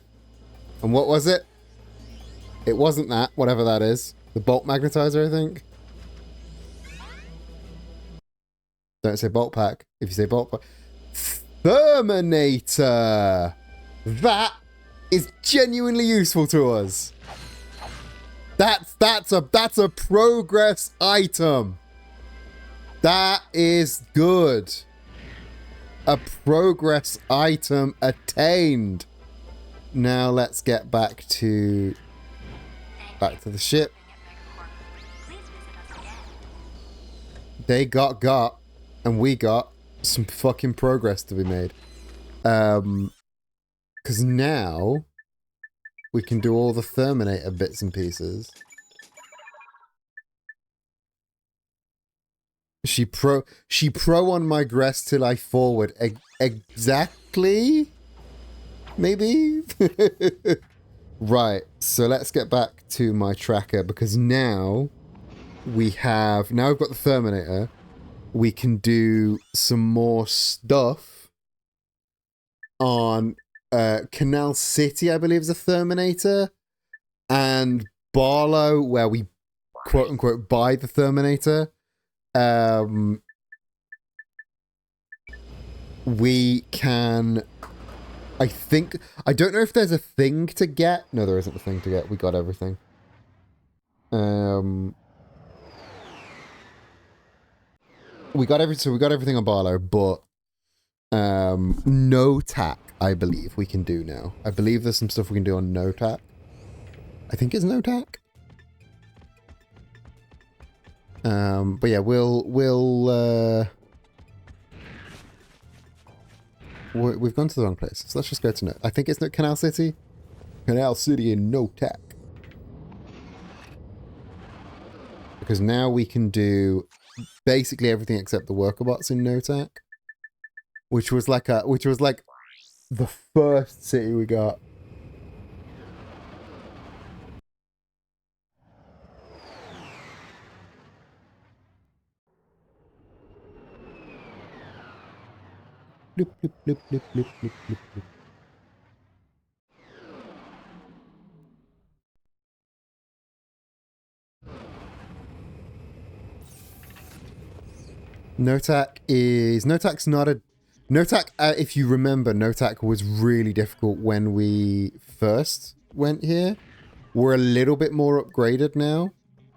And what was it? It wasn't that, whatever that is. The bolt magnetizer, I think. Don't say bolt pack. If you say bolt pack. Terminator! That is genuinely useful to us. That's a progress item. That is good. A progress item attained. Now let's get back to the ship. They got, and we got some fucking progress to be made. Because now we can do all the Terminator bits and pieces. She pro on my grass till I forward. Exactly? Maybe? Right, so let's get back to my tracker, because now we've got the Terminator. We can do some more stuff on Canal City, I believe, is a Terminator, and Barlow, where we quote unquote buy the Terminator. We can, I don't know if there's a thing to get. No, there isn't a thing to get. We got everything. We got everything on Barlow, but no tack, I believe we can do now. I believe there's some stuff we can do on no tack. I think it's no tack. But yeah, we've gone to the wrong place, so let's just go to no. I think it's Canal City. Canal City in no tack. Because now we can do basically everything except the worker bots in no tack. Which was like the first city we got. Bloop, bloop, bloop, bloop, bloop, bloop, bloop, bloop. No-tack, if you remember, no-tack was really difficult when we first went here. We're a little bit more upgraded now.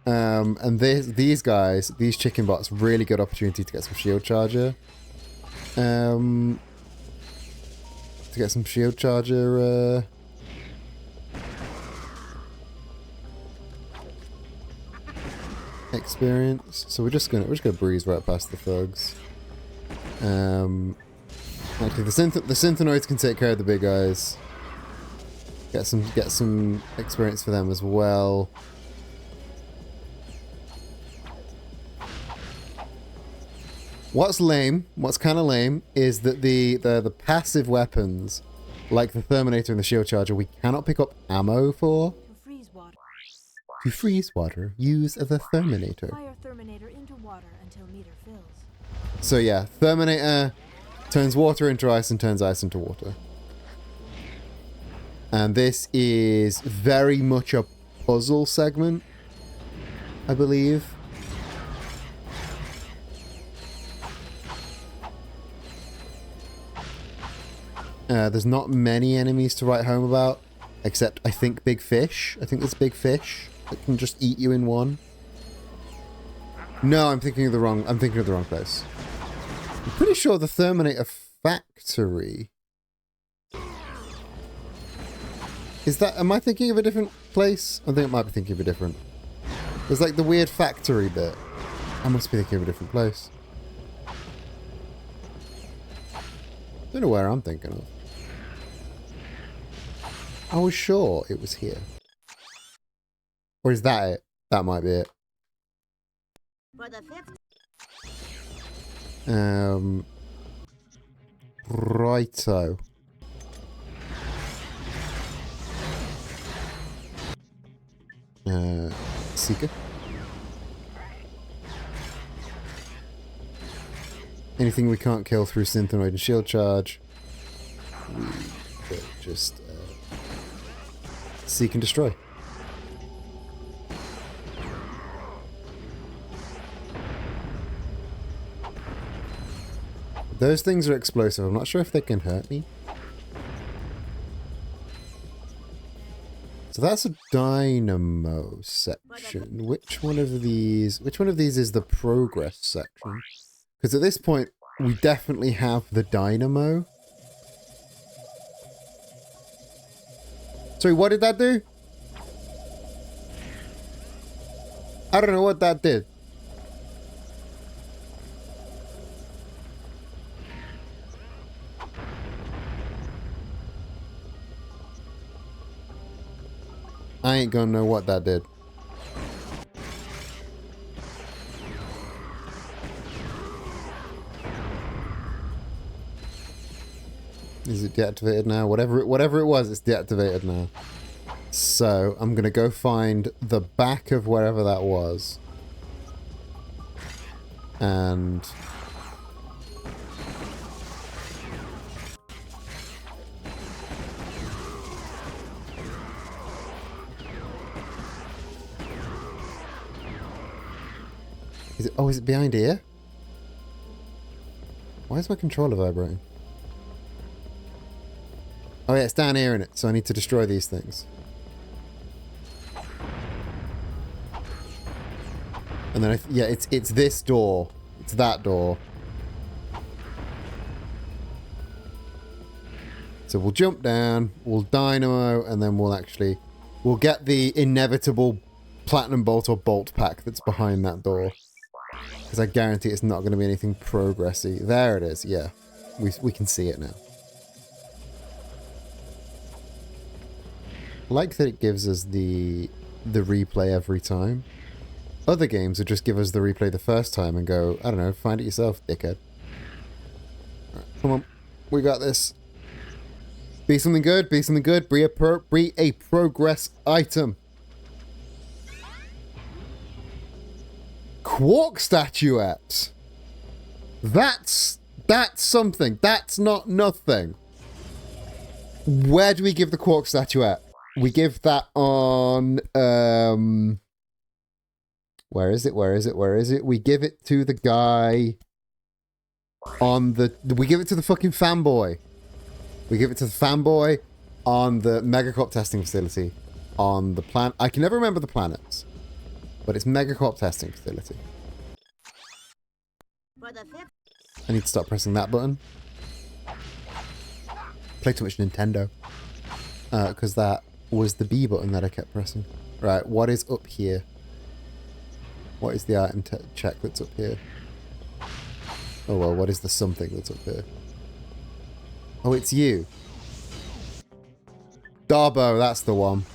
And these guys, these chicken bots, really good opportunity to get some shield charger. Experience. So we're just gonna breeze right past the thugs. Actually, the synthenoids can take care of the big guys. Get some experience for them as well. What's kind of lame, is that the passive weapons, like the Terminator and the shield charger, we cannot pick up ammo for. To freeze water, use the Terminator. Fire Terminator into water until meter fills. So yeah, Terminator turns water into ice and turns ice into water. And this is very much a puzzle segment, I believe. There's not many enemies to write home about, except I think big fish. I think there's big fish that can just eat you in one. No, I'm thinking of the wrong place. I'm pretty sure the Terminator factory. Am I thinking of a different place? I think I might be thinking of a different. There's like the weird factory bit. I must be thinking of a different place. Don't know where I'm thinking of. I was sure it was here. Or is that it? That might be it. For the fifth. Righto. Seeker. Anything we can't kill through Synthenoid and Shield Charge, we could just seek and destroy. Those things are explosive. I'm not sure if they can hurt me. So that's a dynamo section. Which one of these is the progress section? Because at this point, we definitely have the dynamo. Sorry, what did that do? I don't know what that did. I ain't gonna know what that did. Is it deactivated now? Whatever it was, it's deactivated now. So, I'm gonna go find the back of wherever that was. And... is it, oh, is it behind here? Why is my controller vibrating? Oh yeah, it's down here in it, so I need to destroy these things. And then, yeah, it's this door. It's that door. So we'll jump down, we'll dynamo, and then we'll get the inevitable platinum bolt or bolt pack that's behind that door. Because I guarantee it's not going to be anything progressy. There it is, yeah. We can see it now. I like that it gives us the replay every time. Other games would just give us the replay the first time and go, I don't know, find it yourself, dickhead. Right, come on, we got this. Be something good, be something good, be a progress item. Quark statuette. That's something. That's not nothing. Where do we give the Quark statuette? We give that on where is it? We give it to the guy on we give it to the fucking fanboy. We give it to the fanboy on the Megacorp testing facility on the planet. I can never remember the planets, but it's Megacorp testing facility. I need to stop pressing that button. Play too much Nintendo. Because that was the B button that I kept pressing. Right, what is up here? What is the item check that's up here? Oh well, what is the something that's up here? Oh, it's you. Darbo, that's the one.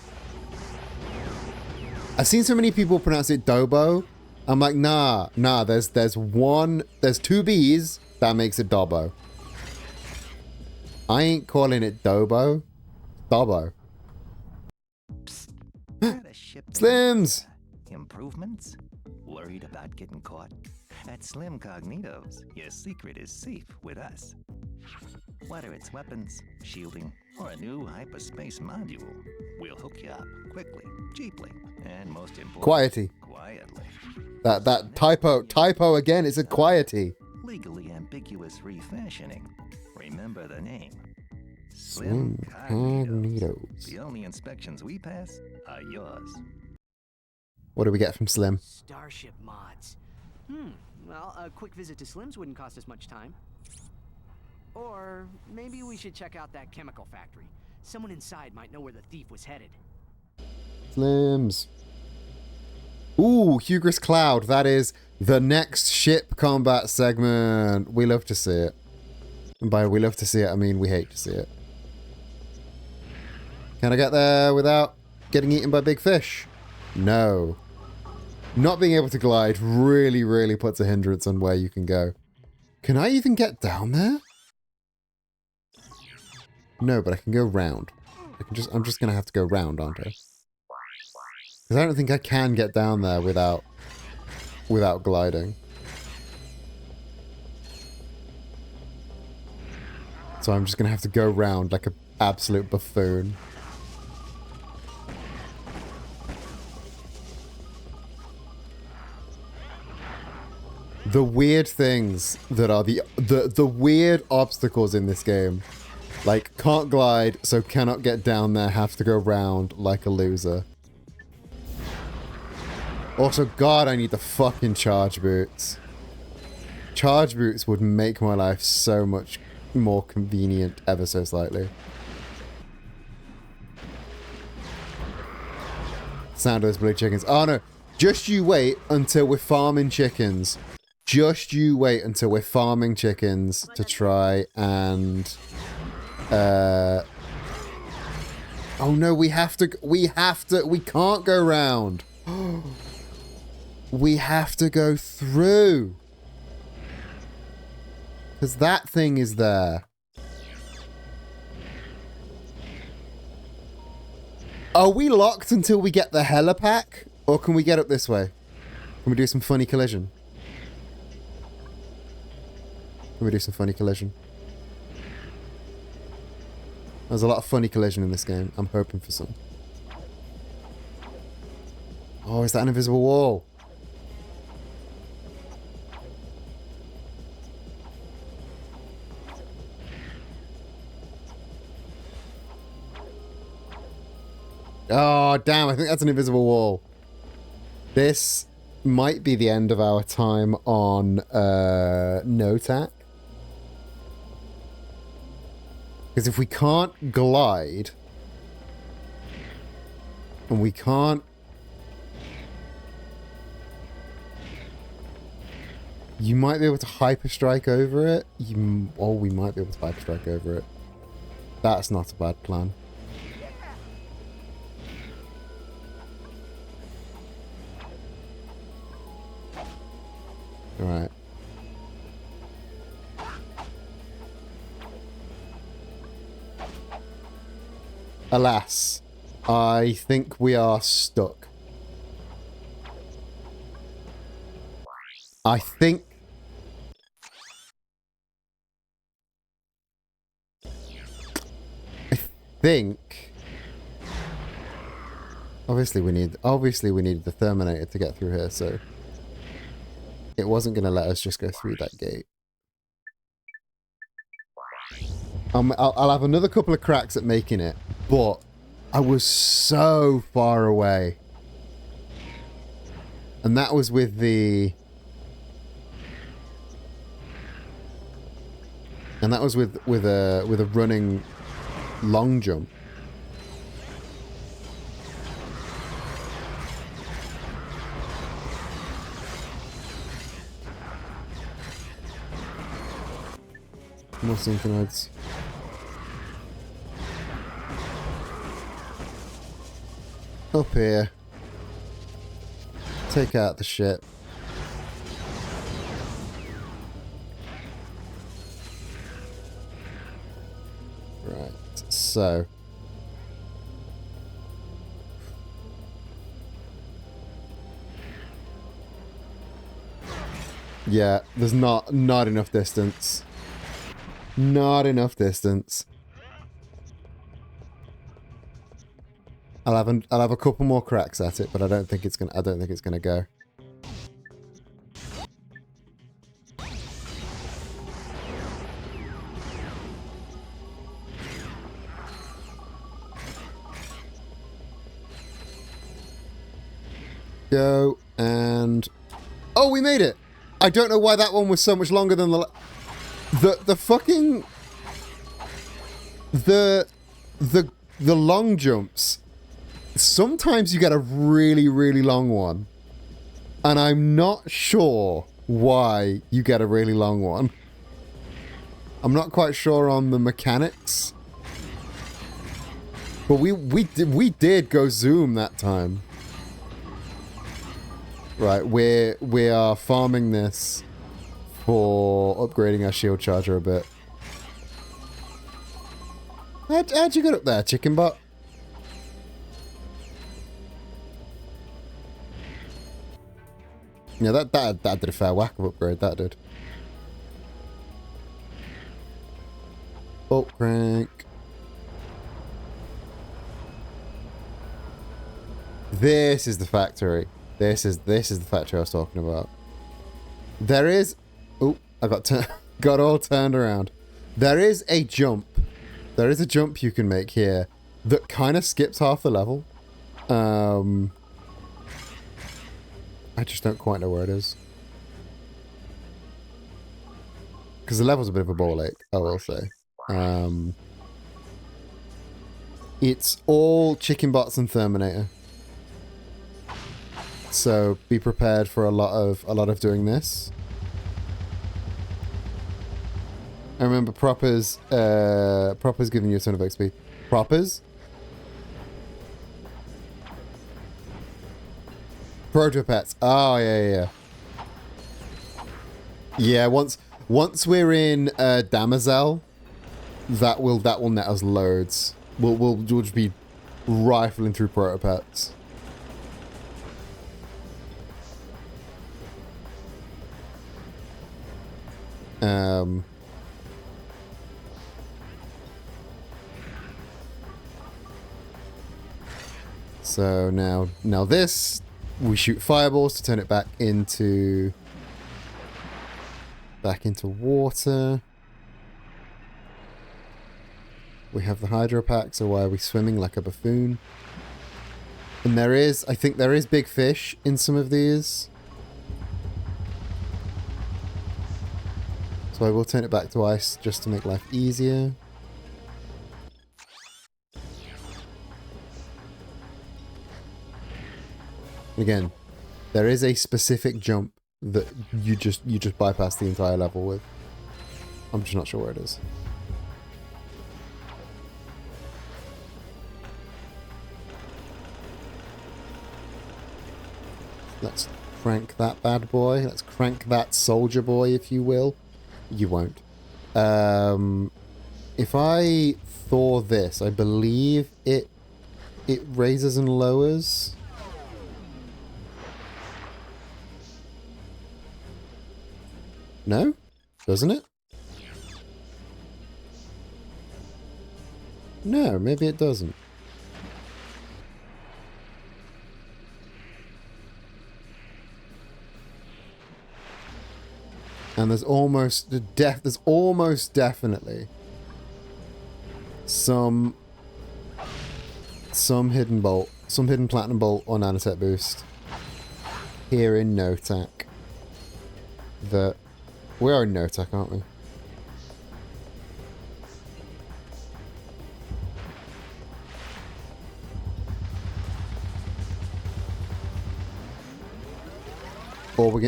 I've seen so many people pronounce it Dobo. I'm like, nah, there's two B's, that makes it Dobbo. I ain't calling it Dobo. Dobbo. Slims! Improvements? Worried about getting caught? At Slim Cognitos, your secret is safe with us. Whether it's weapons, shielding, or a new hyperspace module, we'll hook you up quickly, cheaply, and most importantly, quietly. That typo again, it's a quiety. Legally ambiguous refashioning. Remember the name. Slim Cognitos. The only inspections we pass are yours. What do we get from Slim? Starship mods. Well, a quick visit to Slim's wouldn't cost us much time. Or maybe we should check out that chemical factory. Someone inside might know where the thief was headed. Slims. Ooh, Hugris Cloud. That is the next ship combat segment. We love to see it. And by we love to see it, I mean we hate to see it. Can I get there without getting eaten by big fish? No. Not being able to glide really, really puts a hindrance on where you can go. Can I even get down there? No, but I can go round. I'm just gonna have to go round, aren't I? Because I don't think I can get down there without gliding. So I'm just gonna have to go round like an absolute buffoon. the weird things that are the weird obstacles in this game. Like, can't glide, so cannot get down there, have to go round like a loser. Also, God, I need the fucking charge boots. Charge boots would make my life so much more convenient ever so slightly. Sound of those blue chickens. Oh no, just you wait until we're farming chickens. Just you wait until we're farming chickens to try and... Oh no, we can't go round. We have to go through. Because that thing is there. Are we locked until we get the helipack? Or can we get up this way? Can we do some funny collision? Can we do some funny collision? There's a lot of funny collision in this game. I'm hoping for some. Oh, is that an invisible wall? Oh, damn. I think that's an invisible wall. This might be the end of our time on No-Tack. Because if we can't glide... and we can't... You might be able to hyperstrike over it. Oh, we might be able to hyperstrike over it. That's not a bad plan. Alright. Alas, I think we are stuck. I think... Obviously we needed the Terminator to get through here, so it wasn't going to let us just go through that gate. I'll have another couple of cracks at making it, but I was so far away. And that was with the... And that was with a running long jump. More synchronides. Up here. Take out the ship. Right, so. Yeah, there's not enough distance. Not enough distance. I'll have a couple more cracks at it, but I don't think it's gonna go. Go and oh, we made it. I don't know why that one was so much longer than the fucking the long jumps. Sometimes you get a really, really long one. And I'm not sure why you get a really long one. I'm not quite sure on the mechanics. But we did go zoom that time. Right, we are farming this for upgrading our shield charger a bit. How'd you get up there, chicken butt? Yeah, that did a fair whack of upgrade, that did. Bolt crank. This is the factory. This is the factory I was talking about. There is... Oh, I got all turned around. There is a jump. There is a jump you can make here that kind of skips half the level. I just don't quite know where it is. Because the level's a bit of a ball ache, I will say. It's all chicken bots and Terminator. So be prepared for a lot of doing this. I remember Propper's giving you a ton of XP. Propper's? Protopets. Oh yeah. Yeah, once we're in Damosel, that will net us loads. We'll just be rifling through Protopets. So now this, we shoot fireballs to turn it back into water. We have the hydro pack, so why are we swimming like a buffoon? And I think there is big fish in some of these. So I will turn it back to ice just to make life easier. Again, there is a specific jump that you just bypass the entire level with. I'm just not sure where it is. Let's crank that bad boy. Let's crank that soldier boy, if you will. You won't. If I Thor this, I believe it raises and lowers. No? Doesn't it? No, maybe it doesn't. And there's almost definitely some hidden bolt, some hidden platinum bolt or nanotech boost here in NoTac. That we are in NoTac, aren't we?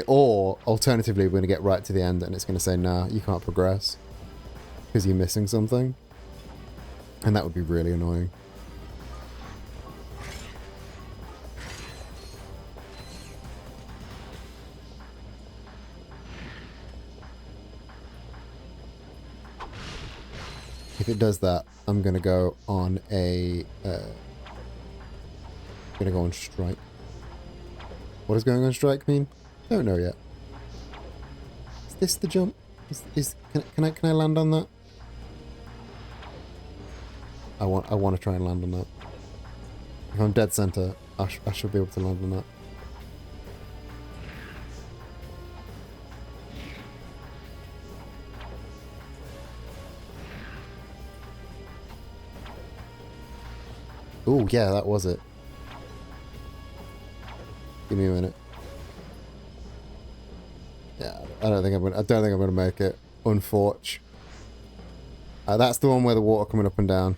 Or alternatively, we're going to get right to the end and it's going to say, nah, you can't progress because you're missing something. And that would be really annoying. If it does that, I'm going to go on a... going to go on strike. What does going on strike mean? Don't know yet. Is this the jump? Can I land on that? I want to try and land on that. If I'm dead center, I should be able to land on that. Oh yeah, that was it. Give me a minute. Yeah, I don't think I'm gonna make it. Unfortunately. That's the one where the water coming up and down.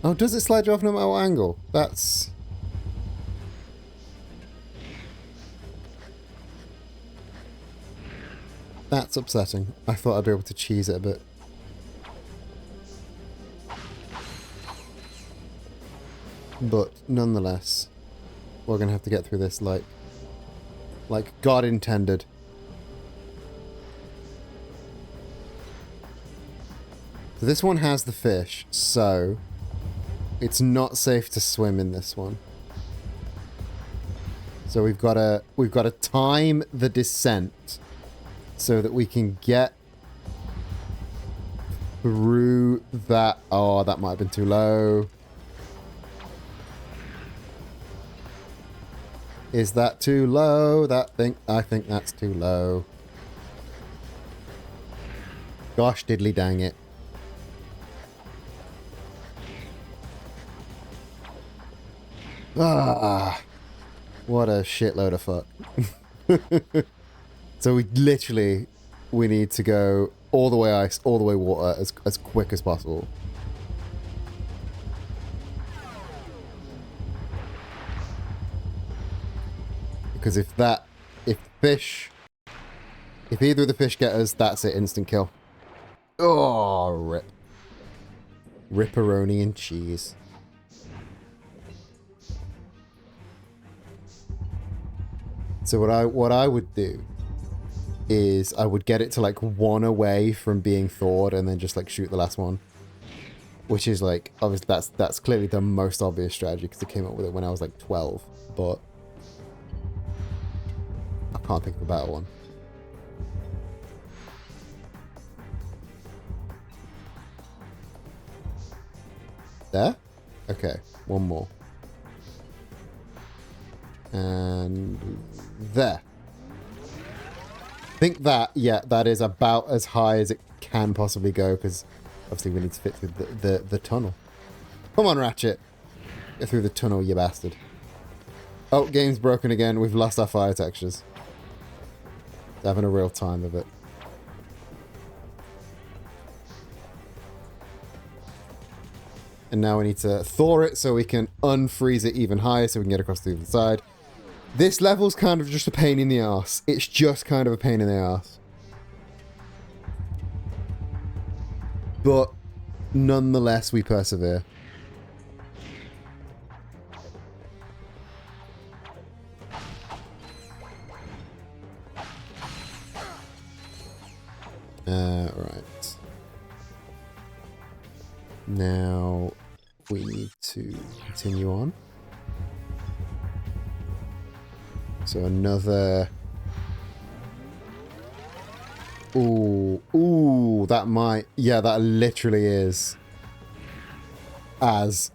Oh, does it slide you off no matter what angle? That's upsetting. I thought I'd be able to cheese it a bit. But nonetheless, we're gonna have to get through this like God intended. So this one has the fish, so it's not safe to swim in this one. So we've got to time the descent so that we can get through that. Oh, that might have been too low. Is that too low? I think that's too low. Gosh diddly dang it. Ah, what a shitload of fuck. So we need to go all the way ice, all the way water as quick as possible. Because if either of the fish get us, that's it, instant kill. Oh, rip. Ripperoni and cheese. So what I would do is I would get it to like one away from being thawed and then just like shoot the last one. Which is like, obviously that's clearly the most obvious strategy because I came up with it when I was like 12, but I can't think of a better one. There? Okay, one more. And there. I think that, yeah, that is about as high as it can possibly go because obviously we need to fit through the tunnel. Come on, Ratchet. Get through the tunnel, you bastard. Oh, game's broken again. We've lost our fire textures. It's having a real time of it. And now we need to thaw it so we can unfreeze it even higher so we can get across to the other side. This level's kind of just a pain in the arse. It's just kind of a pain in the arse. But nonetheless, we persevere. Right. Now we need to continue on. So another... Ooh, that might... Yeah, that literally is as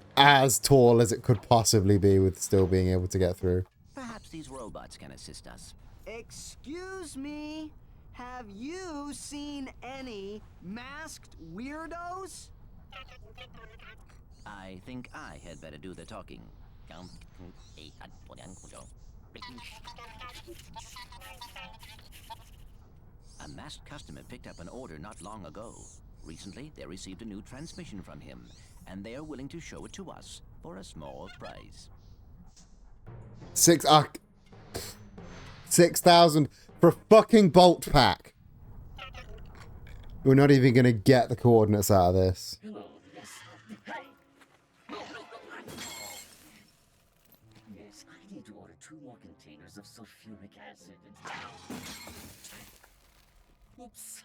tall as it could possibly be with still being able to get through. Perhaps these robots can assist us. Excuse me? Have you seen any masked weirdos? I think I had better do the talking. A masked customer picked up an order not long ago. Recently, they received a new transmission from him, and they are willing to show it to us for a small price. 6,000 for a fucking bolt pack. We're not even going to get the coordinates out of this. Yes, I need to order 2 more containers of sulfuric acid. Oops.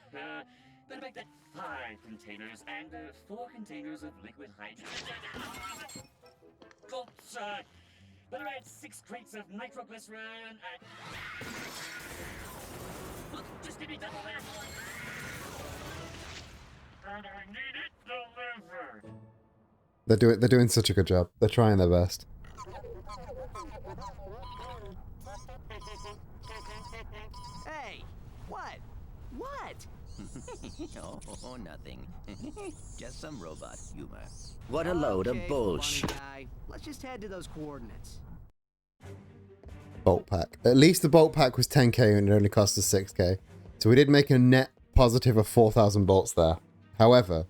Better make that 5 containers and 4 containers of liquid hydrogen. Oops. Better add 6 crates of nitroglycerin and... Just give me double that. And I need it delivered. They're doing such a good job. They're trying their best. Hey, what? What? Oh, nothing. Just some robot humor. What a load of Okay, bullshit. funny guy. Let's just head to those coordinates. Bolt pack. At least the bolt pack was 10k and it only cost us 6k. So we did make a net positive of 4,000 bolts there. However,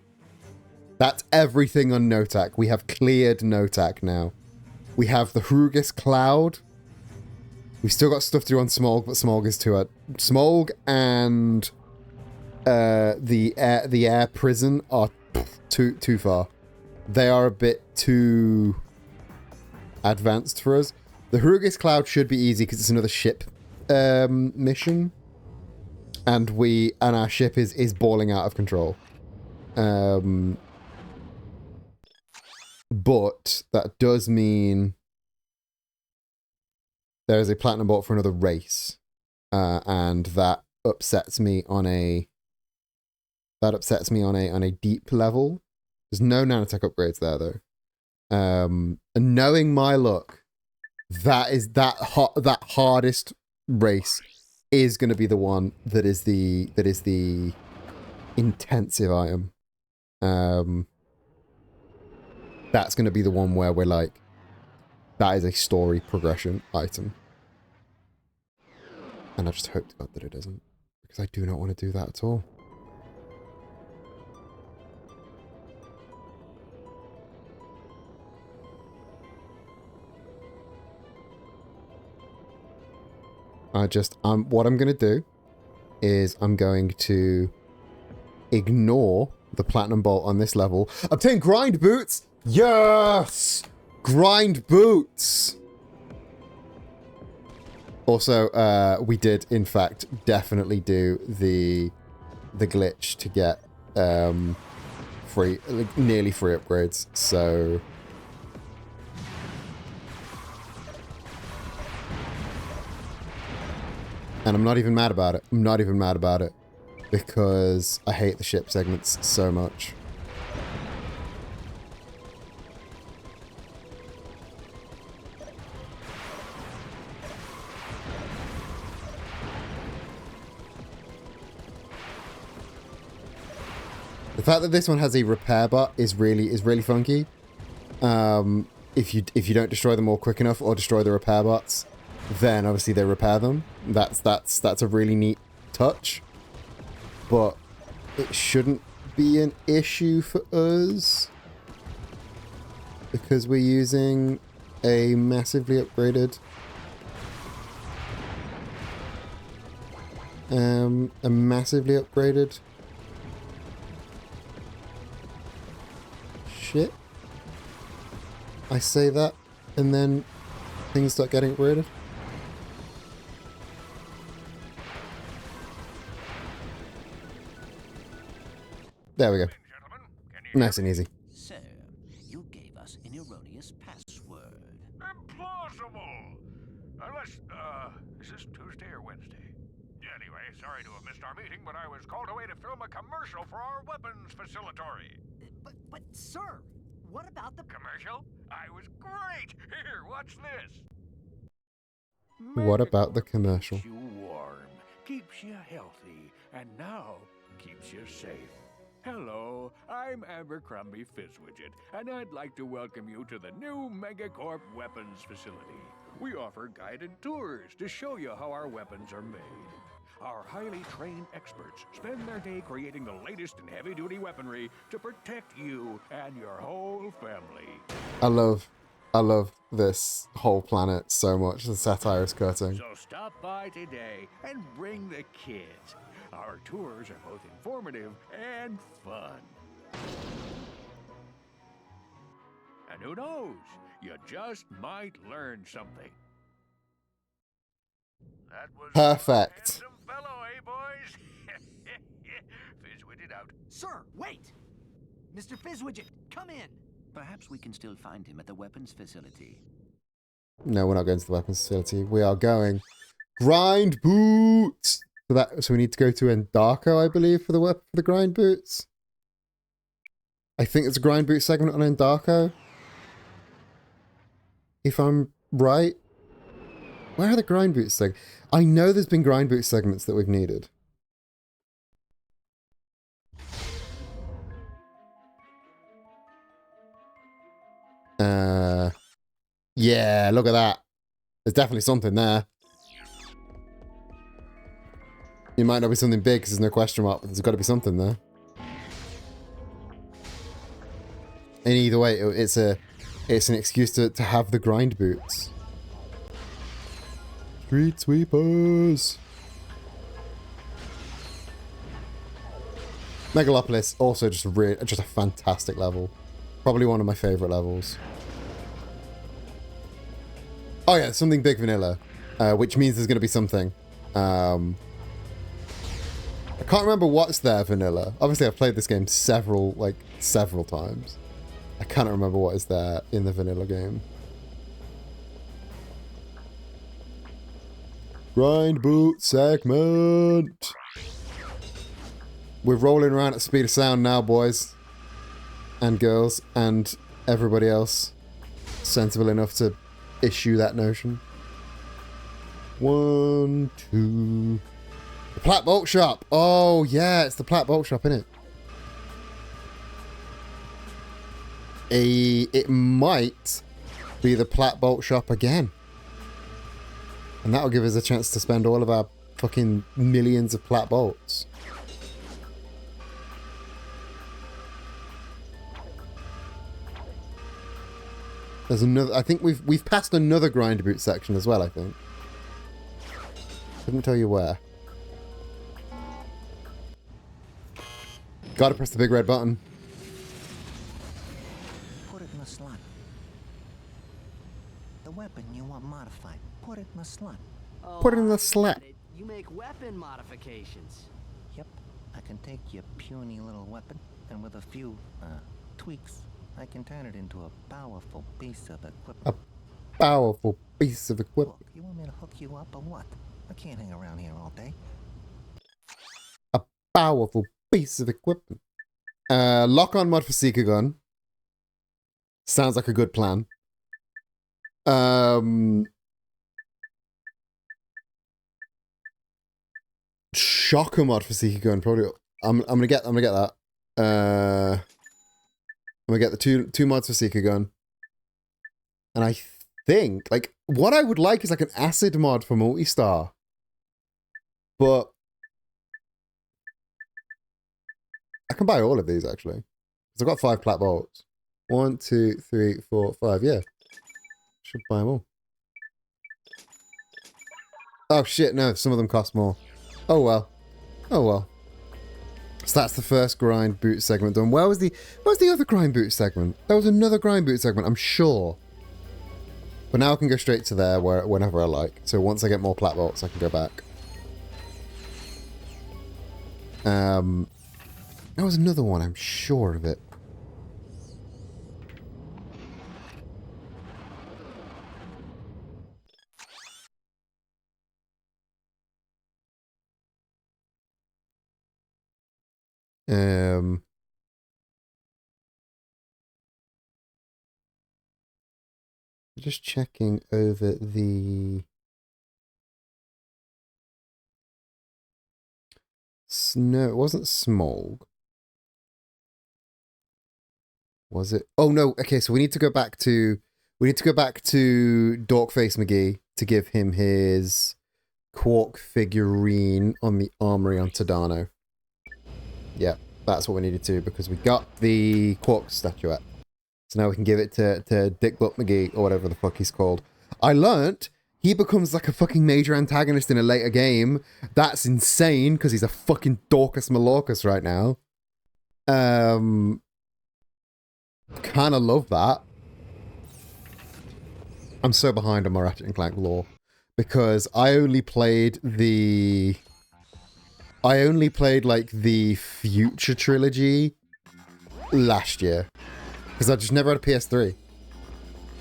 that's everything on Notak. We have cleared Notak now. We have the Hrugis Cloud. We've still got stuff to do on Smolg, but Smolg is too... Smolg and the air prison are too far. They are a bit too advanced for us. The Hrugis Cloud should be easy because it's another ship mission. And our ship is balling out of control. But that does mean there is a platinum bolt for another race, and that upsets me on a deep level. There's no nanotech upgrades there though. And knowing my luck, that hardest race is going to be the one that is the intensive item. That's going to be the one where we're like, that is a story progression item. And I just hope to God that it isn't, because I do not want to do that at all. What I'm going to do is I'm going to ignore the platinum bolt on this level. Obtain grind boots! Yes! Grind boots! Also, we did, in fact, definitely do the glitch to get nearly free upgrades, so... And I'm not even mad about it. I'm not even mad about it. Because I hate the ship segments so much. The fact that this one has a repair bot is really funky. If you don't destroy them all quick enough or destroy the repair bots, then obviously they repair them. That's a really neat touch. But it shouldn't be an issue for us because we're using a massively upgraded shit. I say that and then things start getting upgraded. There we go. Nice and easy. Sir, you gave us an erroneous password. Implausible! Unless, is this Tuesday or Wednesday? Anyway, sorry to have missed our meeting, but I was called away to film a commercial for our weapons facility. But, sir, what about the... Commercial? I was great! Here, watch this! What about the commercial? Keeps you warm, keeps you healthy, and now keeps you safe. Hello, I'm Abercrombie Fizzwidget, and I'd like to welcome you to the new Megacorp Weapons Facility. We offer guided tours to show you how our weapons are made. Our highly trained experts spend their day creating the latest in heavy-duty weaponry to protect you and your whole family. I love this whole planet so much. The satire is cutting. So stop by today and bring the kids. Our tours are both informative and fun. And who knows? You just might learn something. That was Perfect. a fellow, eh, boys? Fizzwidget out. Sir, wait! Mr. Fizzwidget, come in! Perhaps we can still find him at the weapons facility. No, we're not going to the weapons facility. We are going grind boots. So we need to go to Endarko, I believe, for the grind boots. I think it's a grind boot segment on Endarko. If I'm right. Where are the grind boots segments? I know there's been grind boot segments that we've needed. Yeah, look at that. There's definitely something there. It might not be something big because there's no question mark, but there's got to be something there. And either way, it's an excuse to have the grind boots. Street sweepers. Megalopolis, also just a fantastic level. Probably one of my favorite levels. Oh yeah, something big vanilla, which means there's going to be something. I can't remember what's there vanilla. Obviously, I've played this game several times. I cannot remember what is there in the vanilla game. Grind boot segment. We're rolling around at speed of sound now, boys and girls, and everybody else sensible enough to issue that notion. 1, 2. The Plat Bolt Shop. Oh, yeah, it's the Plat Bolt Shop, isn't it? It might be the Plat Bolt Shop again. And that'll give us a chance to spend all of our fucking millions of Plat Bolts. There's another. I think we've passed another grind boot section as well, I think. Couldn't tell you where. Gotta press the big red button. Put it in the slot. The weapon you want modified. Put it in the slot. Oh, Put it in the slot. You make weapon modifications. Yep. I can take your puny little weapon, and with a few, tweaks, I can turn it into a powerful piece of equipment. A powerful piece of equipment. Look, you want me to hook you up or what? I can't hang around here all day. A powerful piece of equipment. Lock-on mod for Seeker Gun. Sounds like a good plan. Shocker mod for Seeker Gun. Probably. I'm gonna get that. I'm gonna get the two mods for Seeker Gun. And I think, like, what I would like is like an acid mod for Multistar. But I can buy all of these actually. Because I've got 5 Plat Bolts. 1, 2, 3, 4, 5. Yeah. Should buy them all. Oh shit, no, some of them cost more. Oh well. Oh well. So that's the first grind boot segment done. Where was the other grind boot segment? There was another grind boot segment, I'm sure. But now I can go straight to there whenever I like. So once I get more Plat Bolts, I can go back. There was another one, I'm sure of it. Just checking over the no, it wasn't Smolg. Was it? Oh no, okay, so we need to go back to Dorkface McGee to give him his Quark figurine on the armory on Tadano. Yeah, that's what we needed to, because we got the Quark statuette. So now we can give it to Dick Butt McGee, or whatever the fuck he's called. I learnt he becomes like a fucking major antagonist in a later game. That's insane, because he's a fucking Dorcas Malorcas right now. Kind of love that. I'm so behind on my Ratchet and Clank lore, because I only played like the Future trilogy last year, because I just never had a PS3.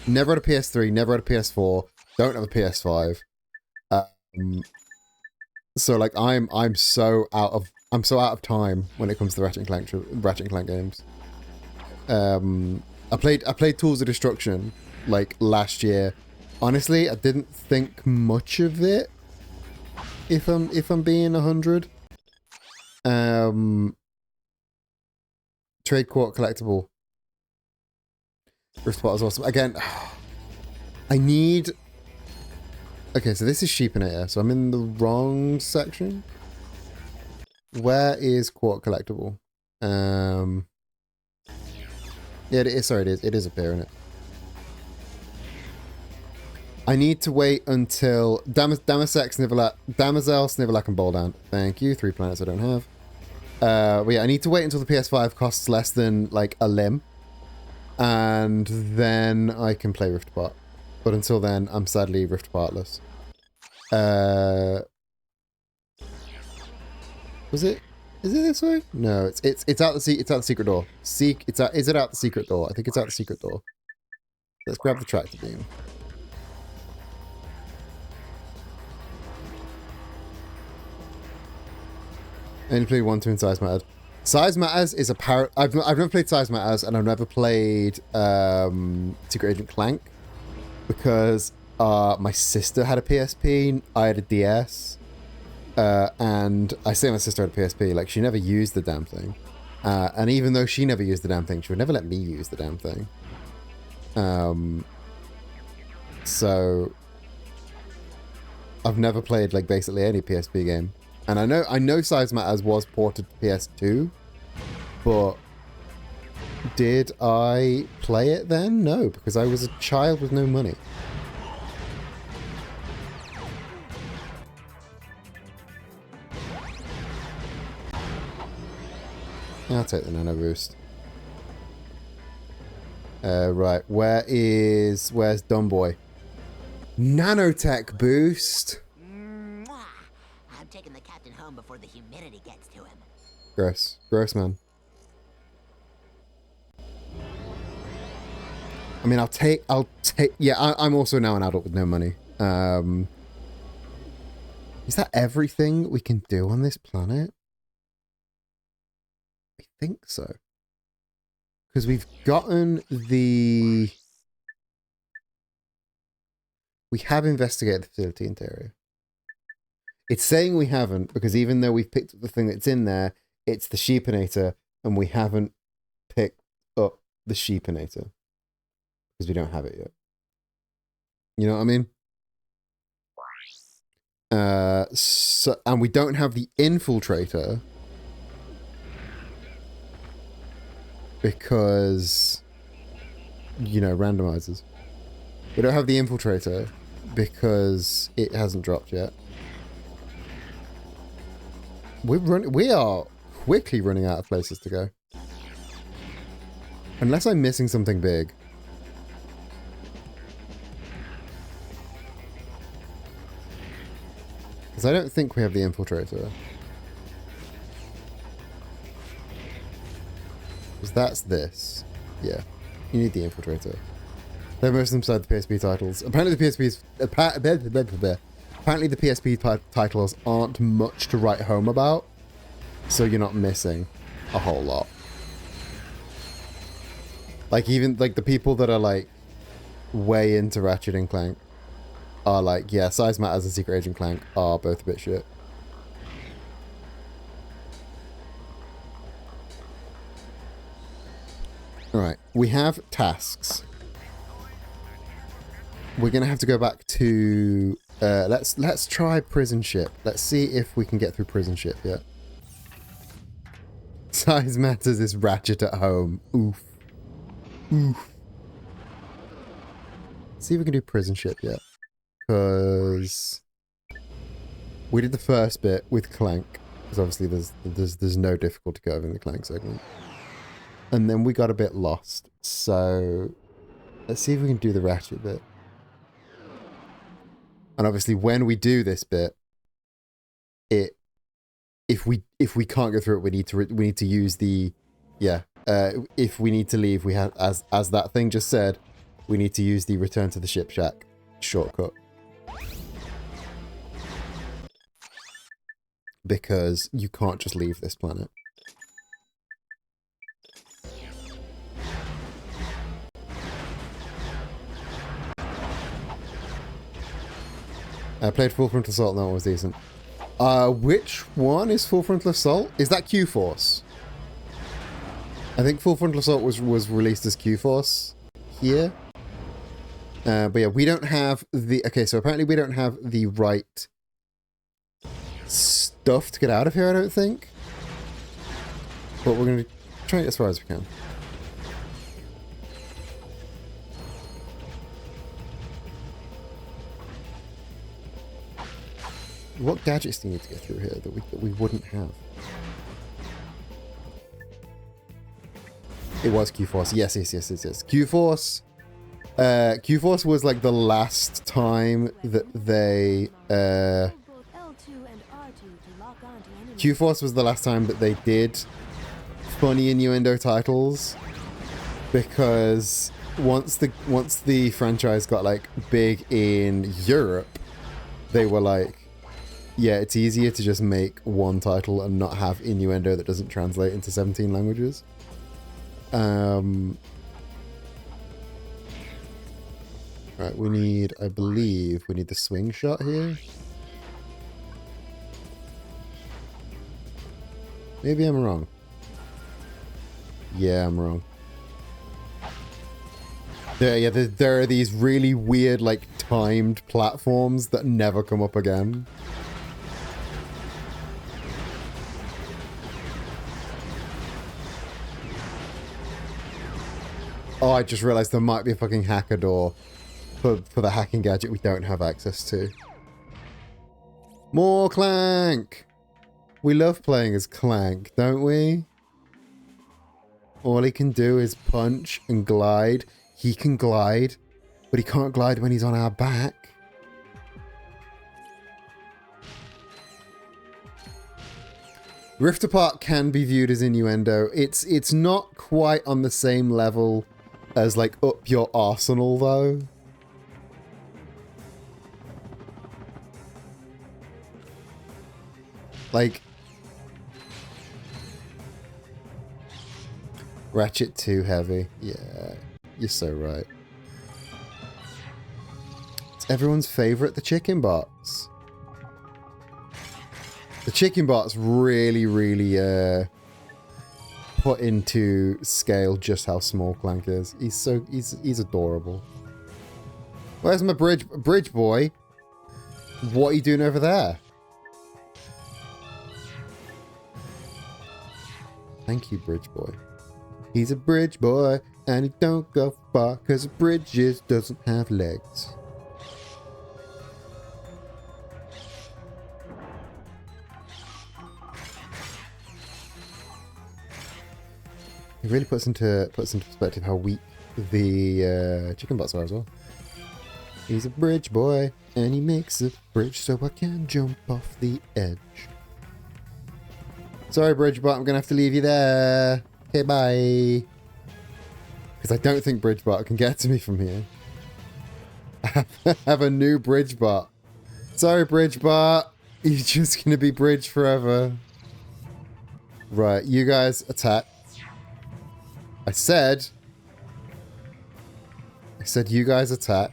Never had a PS3, never had a PS4, don't have a PS5. So like I'm so out of time when it comes to Ratchet and Clank games. I played Tools of Destruction like last year. Honestly, I didn't think much of it. If I'm being 100. Trade Quark collectible. Rift Spot is awesome. Again, I need... Okay, so this is Sheepinator, so I'm in the wrong section. Where is Quark collectible? Yeah, it is. Sorry, it is. It is up here, isn't it? I need to wait until Damasek, Damosel, Snivelak, and Boldan. Thank you. 3 planets I don't have. Well, yeah, I need to wait until the PS5 costs less than like a limb, and then I can play Rift Apart. But until then, I'm sadly Rift Apartless. Was it? Is it this way? No, it's out the secret door. Is it out the secret door? I think it's out the secret door. Let's grab the tractor beam. I only played 1, 2, and Size Matters. Size Matters is a I've never played Size Matters, and I've never played Secret Agent Clank. because my sister had a PSP, I had a DS, and I say my sister had a PSP, like she never used the damn thing. And even though she never used the damn thing, she would never let me use the damn thing. So I've never played like basically any PSP game. And I know Size Matters was ported to PS2, but did I play it then? No, because I was a child with no money. I'll take the nano boost. Right, where's Dumboy? Nanotech boost. I'm taking the captain home before the humidity gets to him. Gross, man. I mean, I'll take. Yeah, I'm also now an adult with no money. Is that everything we can do on this planet? I think so. Because we've gotten the... We have investigated the facility interior. It's saying we haven't, because even though we've picked up the thing that's in there, it's the sheepinator, and we haven't picked up the sheepinator. Because we don't have it yet. You know what I mean? And we don't have the infiltrator, because, you know, randomizers. We don't have the infiltrator because it hasn't dropped yet. We are quickly running out of places to go. Unless I'm missing something big. Because I don't think we have the infiltrator. Because that's this. Yeah. You need the infiltrator. They're most of them side the PSP titles. Apparently the PSP's... Apparently the PSP titles aren't much to write home about. So you're not missing a whole lot. Like even like the people that are like way into Ratchet and Clank are like, yeah, Size Matters and Secret Agent Clank are both a bit shit. Alright, we have tasks. We're gonna have to go back to let's try prison ship. Let's see if we can get through prison ship yet. Size Matters is Ratchet at home. Oof. Oof. See if we can do prison ship yet. Because we did the first bit with Clank. Because obviously there's no difficulty curve in the Clank segment. And then we got a bit lost. So let's see if we can do the Ratchet bit. And obviously when we do this bit, if we can't go through it, we need to use the if we need to leave, we have as that thing just said, we need to use the return to the ship shack shortcut. Because you can't just leave this planet. I played Full Frontal Assault and that one was decent. Which one is Full Frontal Assault? Is that Q-Force? I think Full Frontal Assault was released as Q-Force here. But yeah, we don't have the... Okay, so apparently we don't have the right stuff to get out of here, I don't think. But we're going to try it as far as we can. What gadgets do you need to get through here that we wouldn't have? It was Q-Force. Yes. Q-Force. Q-Force was like the last time that they... Q-Force was the last time that they did funny innuendo titles. Because once the franchise got like big in Europe, they were like, yeah, it's easier to just make one title and not have innuendo that doesn't translate into 17 languages. Right, we need, I believe, we need the swing shot here. Maybe I'm wrong. Yeah, I'm wrong. There are these really weird, like, timed platforms that never come up again. Oh, I just realized there might be a fucking hacker door for the hacking gadget we don't have access to. More Clank! We love playing as Clank, don't we? All he can do is punch and glide. He can glide, but he can't glide when he's on our back. Rift Apart can be viewed as innuendo. It's not quite on the same level as, like, Up Your Arsenal, though. Like, Ratchet too heavy. Yeah, you're so right. It's everyone's favorite, the chicken bots. The chicken bots really, really put into scale just how small Clank is. He's adorable. Where's my bridge boy? What are you doing over there? Thank you, bridge boy. He's a bridge boy, and he don't go far, cause a bridge just doesn't have legs. It really puts into perspective how weak the chicken bots are as well. He's a bridge boy, and he makes a bridge so I can jump off the edge. Sorry, Bridgebot, I'm going to have to leave you there. Okay, bye. Because I don't think Bridgebot can get to me from here. I have a new Bridgebot. Sorry, Bridgebot. You're just going to be Bridge forever. Right, you guys attack. I said you guys attack.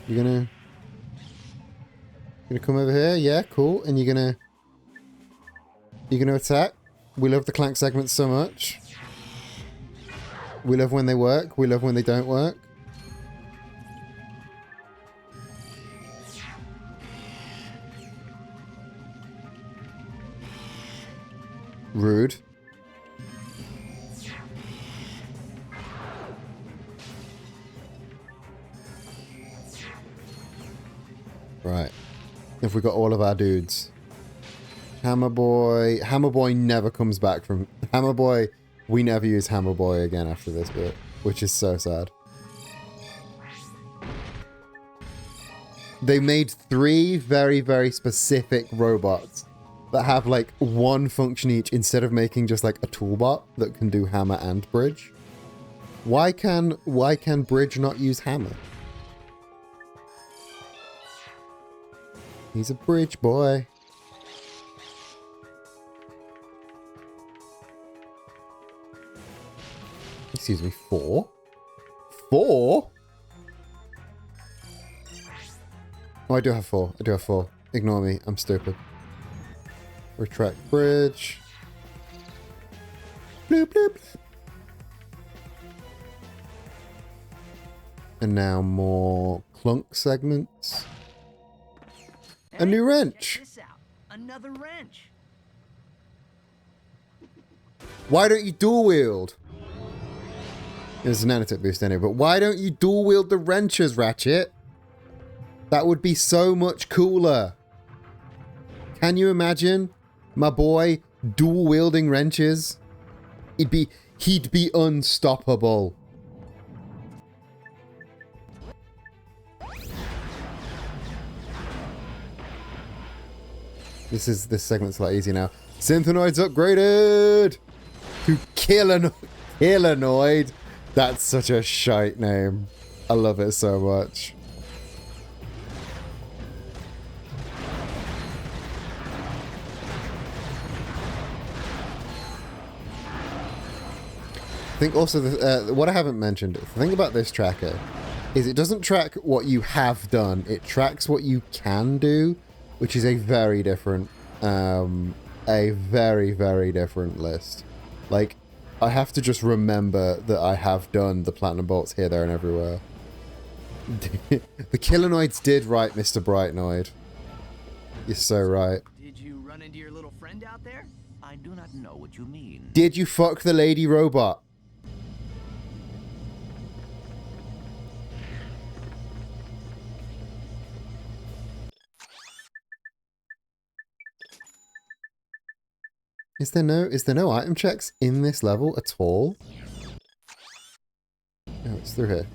You're gonna come over here? Yeah, cool. And you're gonna attack. We love the Clank segments so much. We love when they work. We love when they don't work. Rude. Right. If we got all of our dudes. Hammer Boy never comes back from... Hammer Boy, we never use Hammer Boy again after this bit, which is so sad. They made 3 very, very specific robots that have like one function each instead of making just like a toolbot that can do hammer and bridge. Why can bridge not use hammer? He's a bridge boy. Excuse me, 4? 4? Oh, I do have 4. I do have 4. Ignore me. I'm stupid. Retract bridge. Bloop, bloop, bloop. And now more clunk segments. A new wrench. Check this out. Another wrench. Why don't you dual wield? There's a nanotech boost anyway, but why don't you dual wield the wrenches, Ratchet? That would be so much cooler. Can you imagine my boy dual wielding wrenches? He'd be unstoppable. This segment's a lot easier now. Synthanoid's upgraded to Killanoid. That's such a shite name. I love it so much. I think also what I haven't mentioned, the thing about this tracker is it doesn't track what you have done. It tracks what you can do, which is a very different, a very, very different list. Like, I have to just remember that I have done the platinum bolts here, there, and everywhere. The Killanoids did right, Mr. Brightnoid. You're so right. Did you run into your little friend out there? I do not know what you mean. Did you fuck the lady robot? Is there no item checks in this level at all? No, it's through here.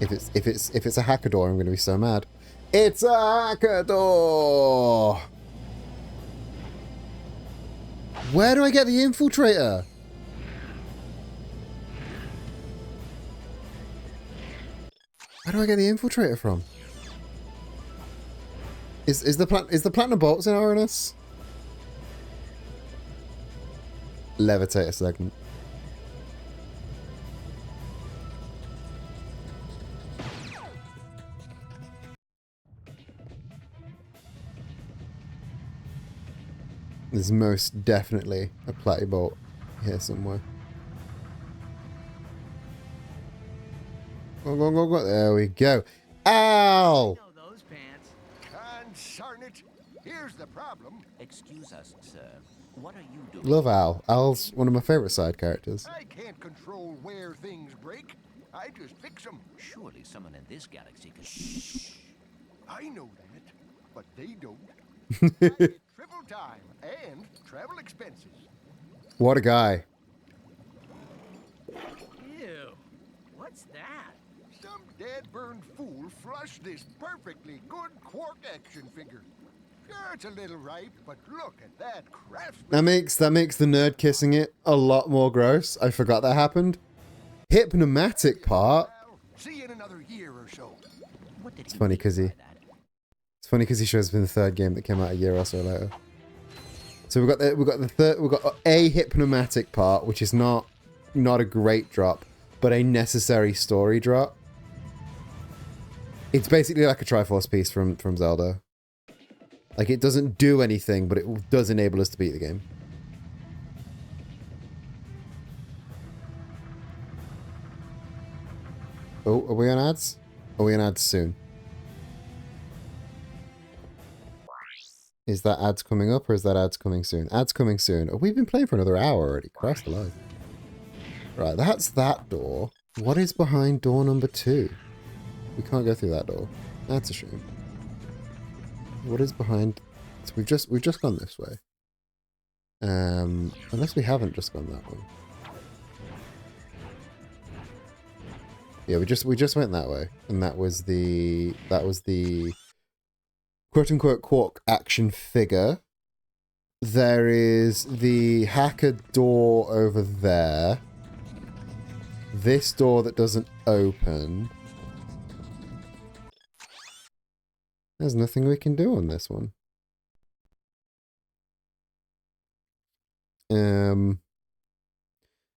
If it's a hacker door, I'm gonna be so mad. It's a hacker door! Where do I get the infiltrator? Where do I get the infiltrator from? Is the platinum bolts in RNS? Levitate a segment. There's most definitely a platy bolt here somewhere. Go, go, go, go. There we go. Ow! Consarn it! Here's the problem. Excuse us, sir. What are you doing? Love Al. Al's one of my favorite side characters. I can't control where things break. I just fix them. Surely someone in this galaxy can... Shh. I know that, but they don't. I get triple time and travel expenses. What a guy. Ew. What's that? Some dead-burned fool flushed this perfectly good Quark action figure. Sure, it's a little ripe, but look at that craftsmanship. That makes the nerd kissing it a lot more gross. I forgot that happened. Hypnomatic part. See you in another year or so. It's funny because he shows up in the third game that came out a year or so later. So we've got a hypnomatic part, which is not a great drop, but a necessary story drop. It's basically like a Triforce piece from Zelda. Like, it doesn't do anything, but it does enable us to beat the game. Oh, are we on ads? Are we on ads soon? Is that ads coming up or is that ads coming soon? Ads coming soon. Oh, we've been playing for another hour already. Christ alive. Right, that's that door. What is behind door number 2? We can't go through that door. That's a shame. What is behind? So we've just gone this way. Unless we haven't just gone that way. Yeah, we just went that way, and that was the quote unquote Quark action figure. There is the hacker door over there. This door that doesn't open. There's nothing we can do on this one.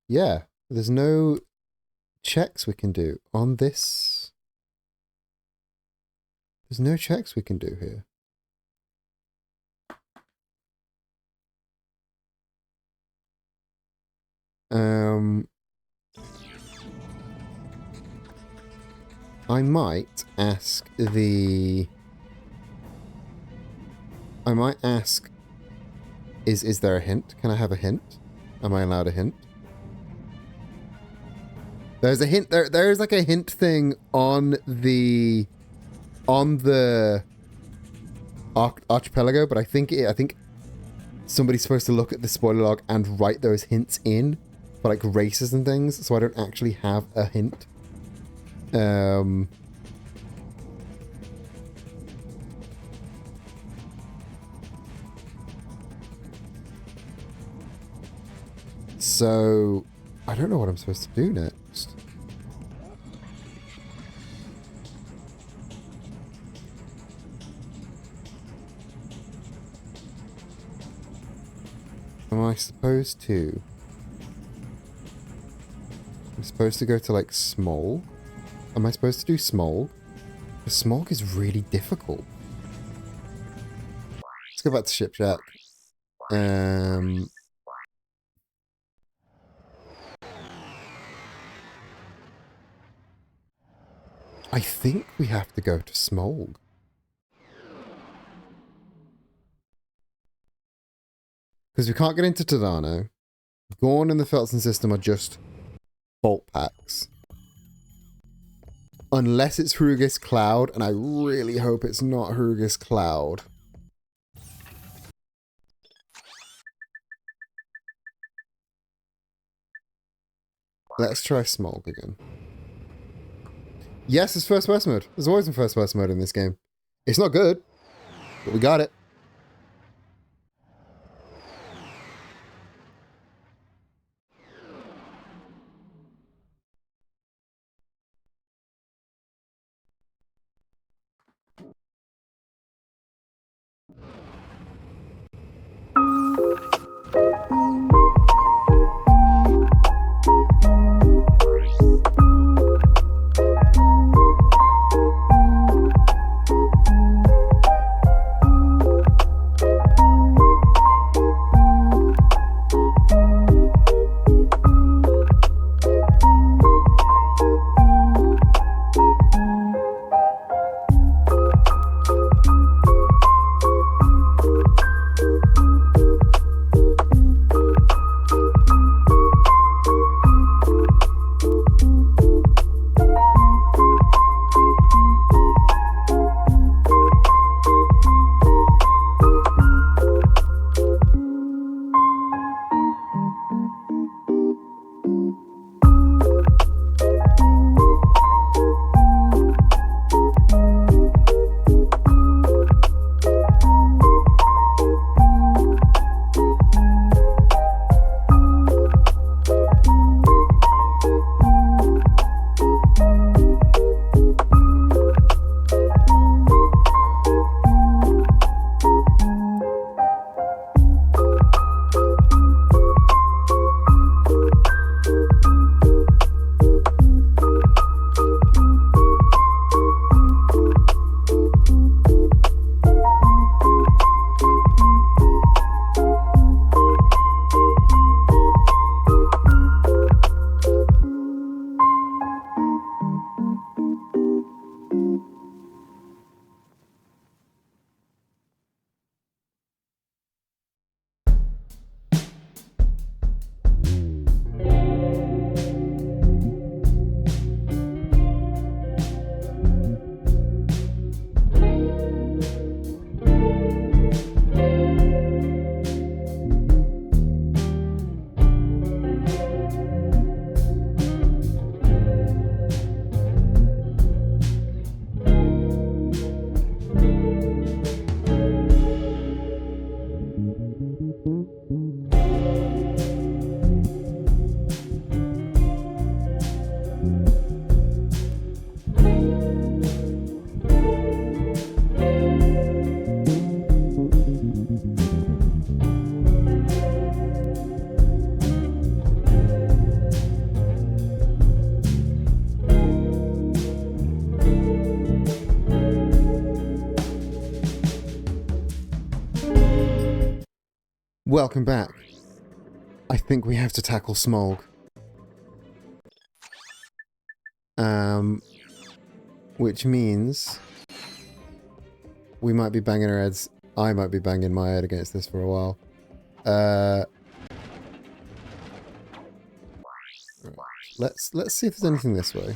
Yeah, there's no checks we can do on this. There's no checks we can do here. I might ask the... I might ask, is there a hint? Can I have a hint? Am I allowed a hint? There's a hint, there is like a hint thing on the archipelago, but I think somebody's supposed to look at the spoiler log and write those hints in for like races and things, so I don't actually have a hint. So, I don't know what I'm supposed to do next. Am I supposed to? I'm supposed to go to like Smog? Am I supposed to do Smog? The Smog is really difficult. Let's go back to Ship Shack. I think we have to go to Smog. Because we can't get into Tadano. Gorn and the Felton system are just bolt packs. Unless it's Hrugus Cloud, and I really hope it's not Hrugus Cloud. Let's try Smog again. Yes, it's first person mode. There's always been first person mode in this game. It's not good, but we got it. Welcome back. I think we have to tackle Smog. Which means we might be banging our heads. I might be banging my head against this for a while. Let's see if there's anything this way.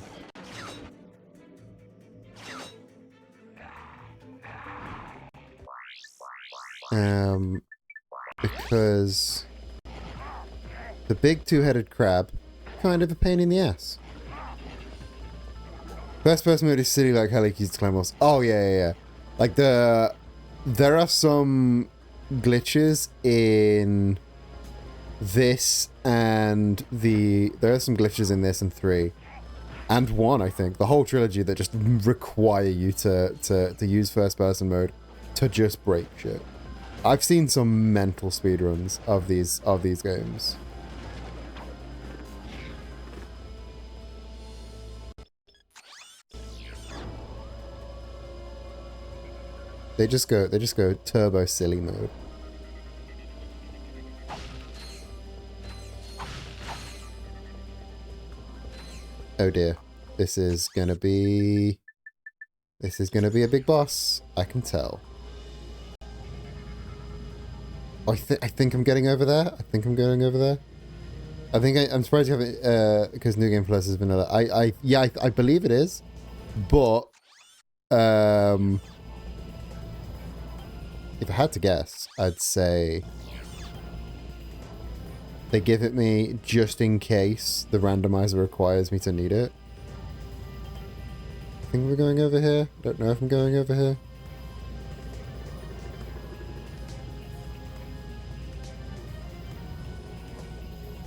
Because the big two-headed crab, kind of a pain in the ass. First person mode is silly like hell, keys to climb walls. Oh yeah. Like there are some glitches in this and there are some glitches in this and 3 and 1, I think, the whole trilogy that just require you to use first person mode to just break shit. I've seen some mental speedruns of these games. They just go turbo silly mode. Oh dear. This is gonna be a big boss. I can tell. I think I'm getting over there. I think I'm going over there. I'm surprised you haven't, because New Game Plus is vanilla. I believe it is, but if I had to guess, I'd say they give it me just in case the randomizer requires me to need it. I think we're going over here. Don't know if I'm going over here.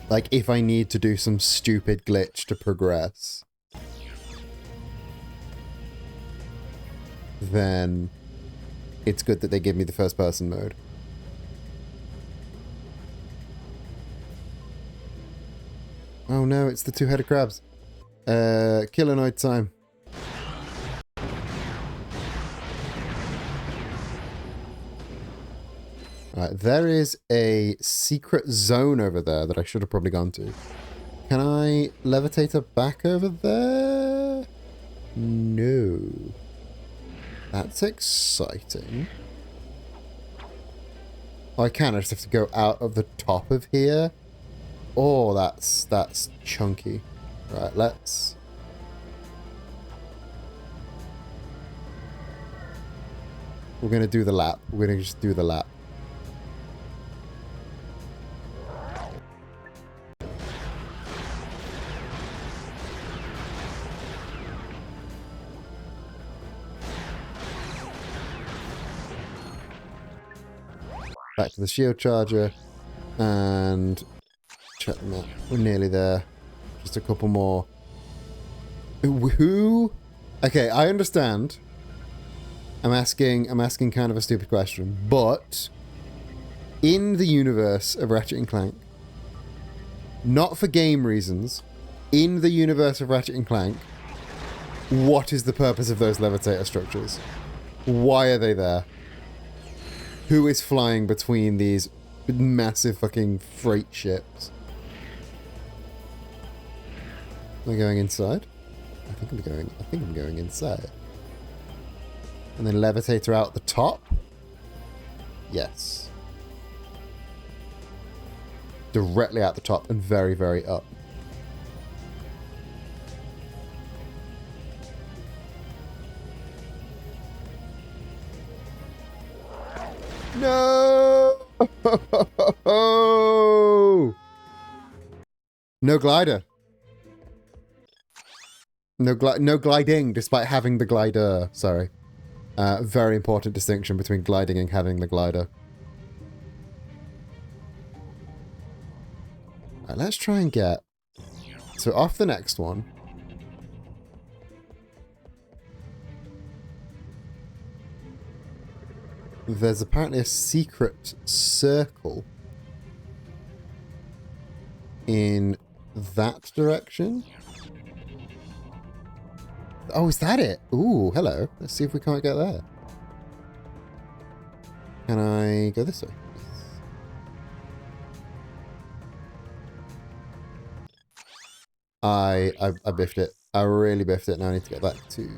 Like, if I need to do some stupid glitch to progress, then it's good that they give me the first person mode. Oh no, it's the two-headed crabs. Killanoid time. Right, there is a secret zone over there that I should have probably gone to. Can I levitate her back over there? No. That's exciting. Oh, I can. I just have to go out of the top of here. Oh, that's chunky. Right, let's... We're going to do the lap. We're going to just do the lap. Back to the shield charger and check them out. We're nearly there. Just a couple more. Who? Okay, I understand. I'm asking kind of a stupid question, but in the universe of Ratchet and Clank, not for game reasons, in the universe of Ratchet and Clank, what is the purpose of those levitator structures? Why are they there? Who is flying between these massive fucking freight ships? Am I going inside? I think I'm going inside. And then levitator out the top? Yes. Directly out the top and very, very up. No! No glider. No gliding, despite having the glider. Sorry. Very important distinction between gliding and having the glider. Right, let's try and get... So off the next one. There's apparently a secret circle in that direction. Oh, is that it? Ooh, hello. Let's see if we can't get there. Can I go this way? I biffed it. I really biffed it. Now I need to get back to...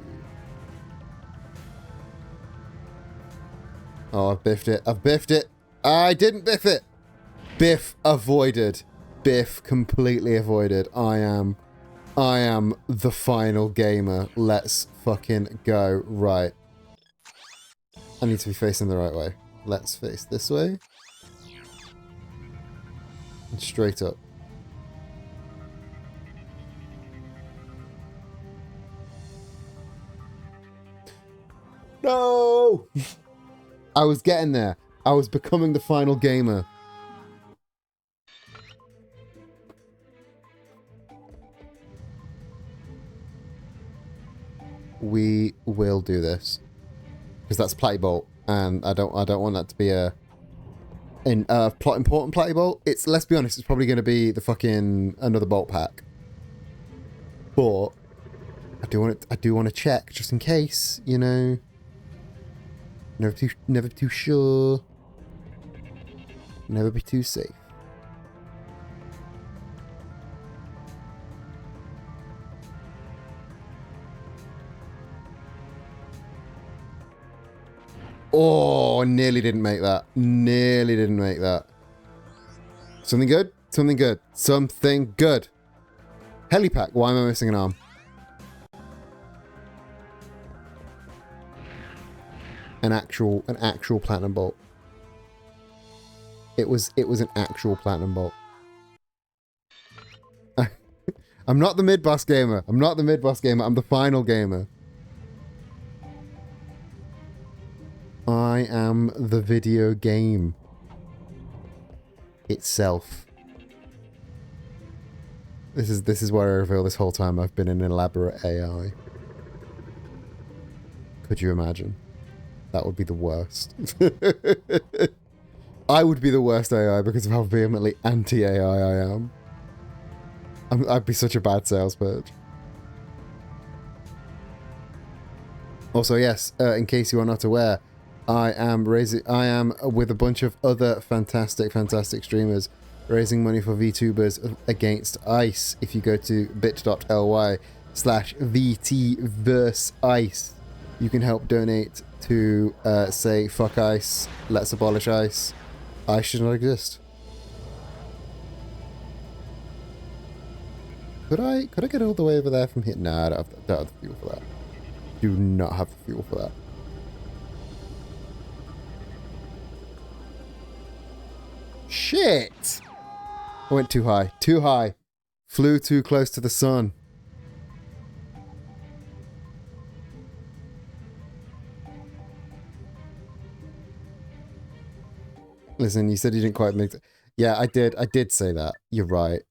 Oh, I've biffed it. I've biffed it. I didn't biff it. Biff avoided. Biff completely avoided. I am the final gamer. Let's fucking go. Right. I need to be facing the right way. Let's face this way. And straight up. No! I was getting there. I was becoming the final gamer. We will do this. Because that's Platybolt. And I don't want that to be a in plot important Platy Bolt, it's, let's be honest, it's probably going to be the fucking another bolt pack. But I do want to check just in case, you know. Never too sure. Never be too safe. Oh, nearly didn't make that. Nearly didn't make that. Something good? Something good. Something good. Helipack. Why am I missing an arm? An actual platinum bolt. It was an actual platinum bolt. I'm not the mid-boss gamer. I'm not the mid-boss gamer. I'm the final gamer. I am the video game itself. This is where I reveal this whole time I've been an elaborate AI. Could you imagine? That would be the worst. I would be the worst AI because of how vehemently anti-AI I am. I'd be such a bad sales pitch. Also, yes, in case you are not aware, I am with a bunch of other fantastic streamers raising money for VTubers against ICE. If you go to bit.ly/VTverse ICE, you can help donate to say fuck ICE, let's abolish ICE. ICE should not exist. Could I get all the way over there from here? Nah, I don't have the fuel for that. Do not have the fuel for that. Shit! I went too high. Too high. Flew too close to the sun. Listen, you said you didn't quite make it. Yeah, I did. I did say that. You're right.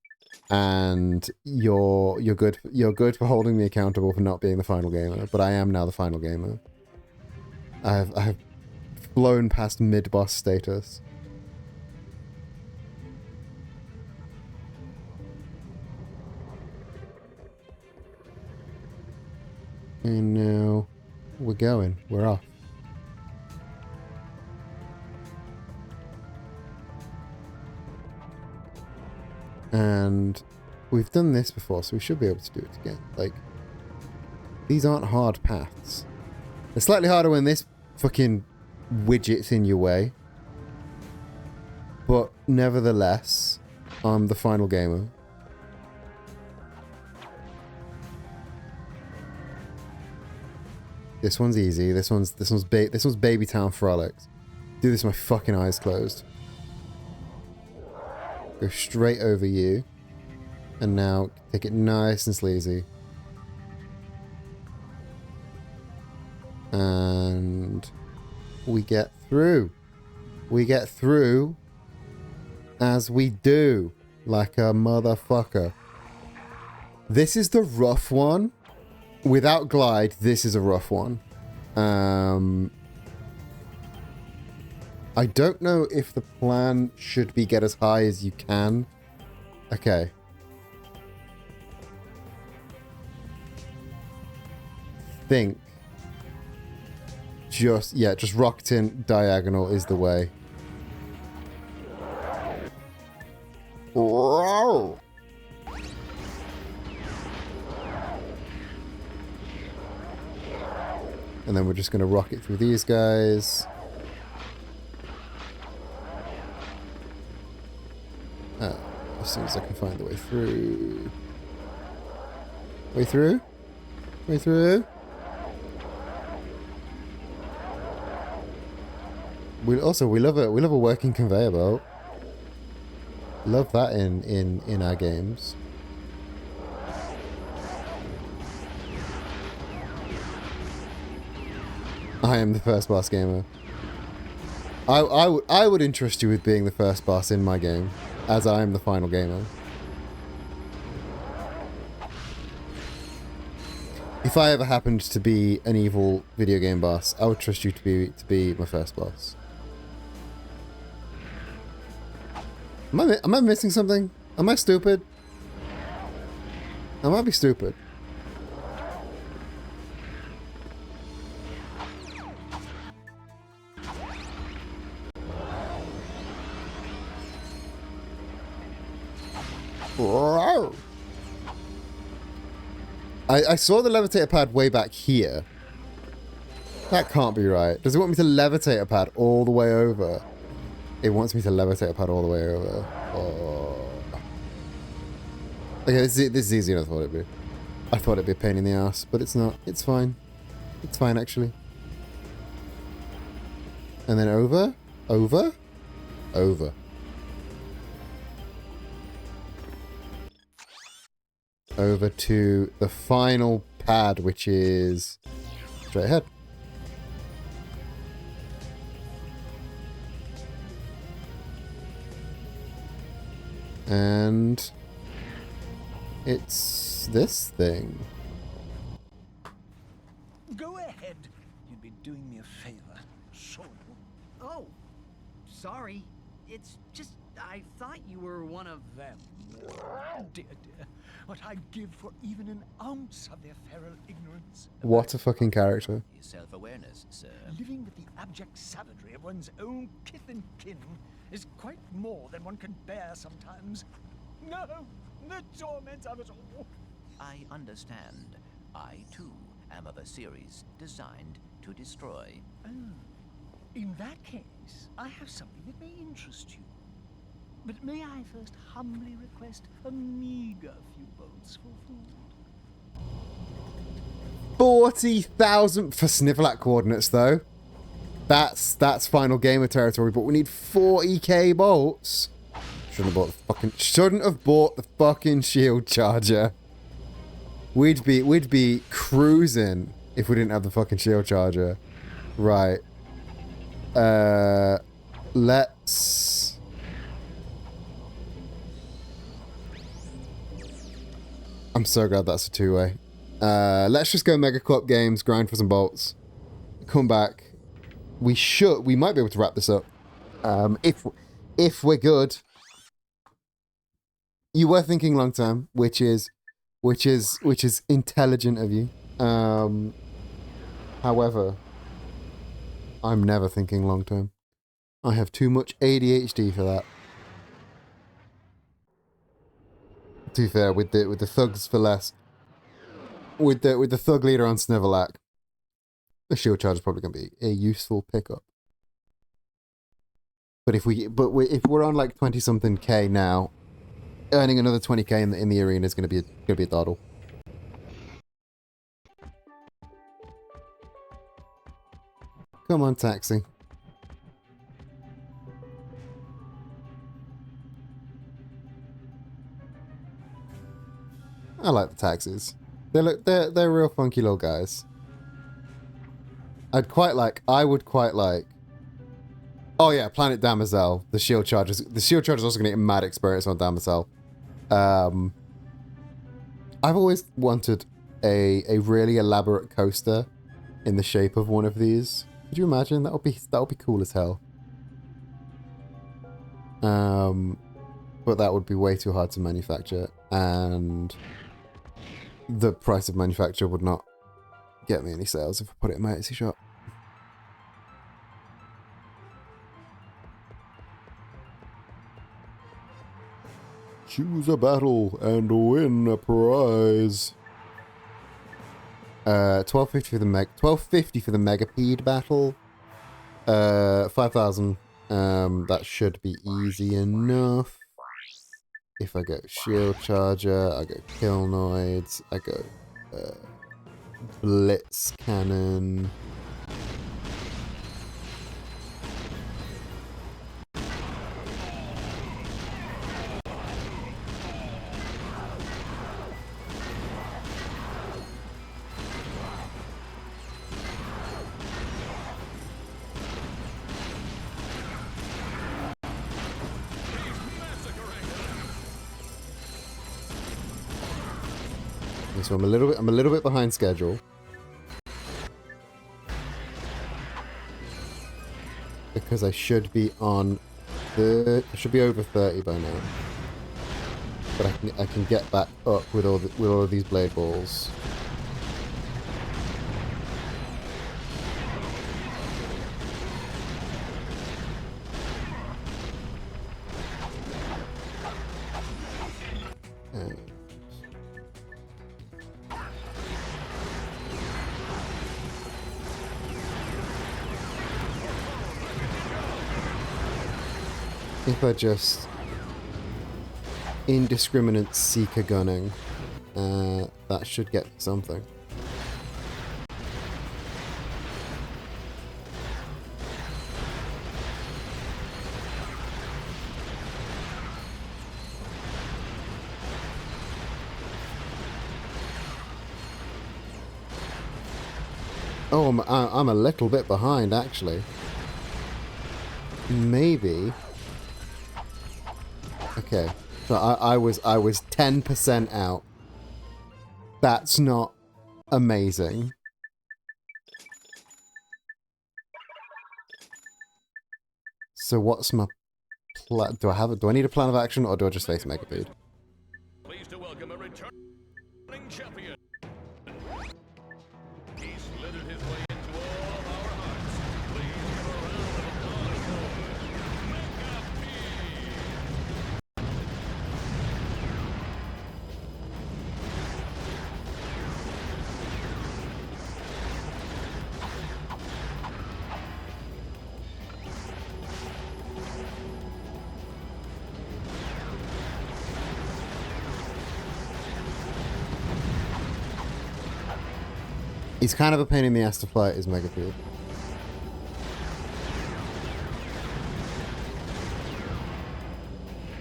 And you're good. You're good for holding me accountable for not being the final gamer. But I am now the final gamer. I have flown past mid-boss status. And now we're going. We're off. And we've done this before, so we should be able to do it again. Like, these aren't hard paths. They're slightly harder when this fucking widget's in your way. But nevertheless, I'm the final gamer. This one's easy. This one's Baby Town Frolics. Do this with my fucking eyes closed. Go straight over you. And now take it nice and sleazy. And we get through. We get through as we do. Like a motherfucker. This is the rough one. Without glide, this is a rough one. I don't know if the plan should be get as high as you can. Okay. Think. Just Rocketing diagonal is the way. Whoa. And then we're just going to rocket through these guys. As soon as I can find the way through. Way through? Way through? We love a working conveyor belt. Love that in our games. I am the first boss gamer. I would entrust you with being the first boss in my game, as I am the final gamer. If I ever happened to be an evil video game boss, I would trust you to be my first boss. Am I missing something? Am I stupid? I might be stupid. I saw the levitator pad way back here. That can't be right. Does it want me to levitate a pad all the way over? It wants me to levitate a pad all the way over. Oh. Okay, this is easier than I thought it'd be. I thought it'd be a pain in the ass, but it's not. It's fine. It's fine, actually. And then over. Over. Over. Over to the final pad, which is straight ahead. And it's this thing. Go ahead. You'd be doing me a favor. Sure. Oh, sorry. It's just I thought you were one of Them. Dear, dear. What I'd give for even an ounce of their feral ignorance. What a fucking character. Self-awareness, sir. Living with the abject savagery of one's own kith and kin is quite more than one can bear sometimes. No, the torment of it all. I understand. I, too, am of a series designed to destroy. Oh, in that case, I have something that may interest you. But may I first humbly request a meager few bolts for food? 40,000 for Snivelak coordinates, though. That's final gamer territory, but we need 40k bolts. Shouldn't have bought the fucking shield charger. We'd be cruising if we didn't have the fucking shield charger. Right. Let's. I'm so glad that's a two-way. Let's just go Mega Co-op games, grind for some bolts, come back. We might be able to wrap this up. If we're good. You were thinking long term, which is intelligent of you. However, I'm never thinking long term. I have too much ADHD for that. To be fair, with the thugs for less, with the thug leader on Snivelak, the shield charge is probably going to be a useful pickup. But if we're on like 20 something K now, earning another 20k in the arena is going to be a doddle. Come on, taxi. I like the taxis. They're real funky little guys. I would quite like. Oh yeah, Planet Damosel. The shield chargers. The shield chargers also going to get mad experience on Damosel. I've always wanted a really elaborate coaster in the shape of one of these. Could you imagine? That would be cool as hell. But that would be way too hard to manufacture, and the price of manufacture would not get me any sales if I put it in my Etsy shop. Choose a battle and win a prize. 1250 for the 1250 for the Megapede battle. 5,000. That should be easy enough. If I go shield charger, I go Killnoids, I go Blitz cannon. So I'm a little bit behind schedule. Because I should be on I should be over 30 by now. But I can get back up with all of these blade balls. If I just indiscriminate seeker gunning, that should get something. Oh, I'm a little bit behind actually. Maybe. Okay, so I was 10% out. That's not amazing. So what's my plan? Do I need a plan of action, or do I just face Megapede? Pleased to welcome a returning champion. He slithered his way into all of our hearts. Please give a round of applause for Megapede. He's kind of a pain in the ass to fight, is Megapede.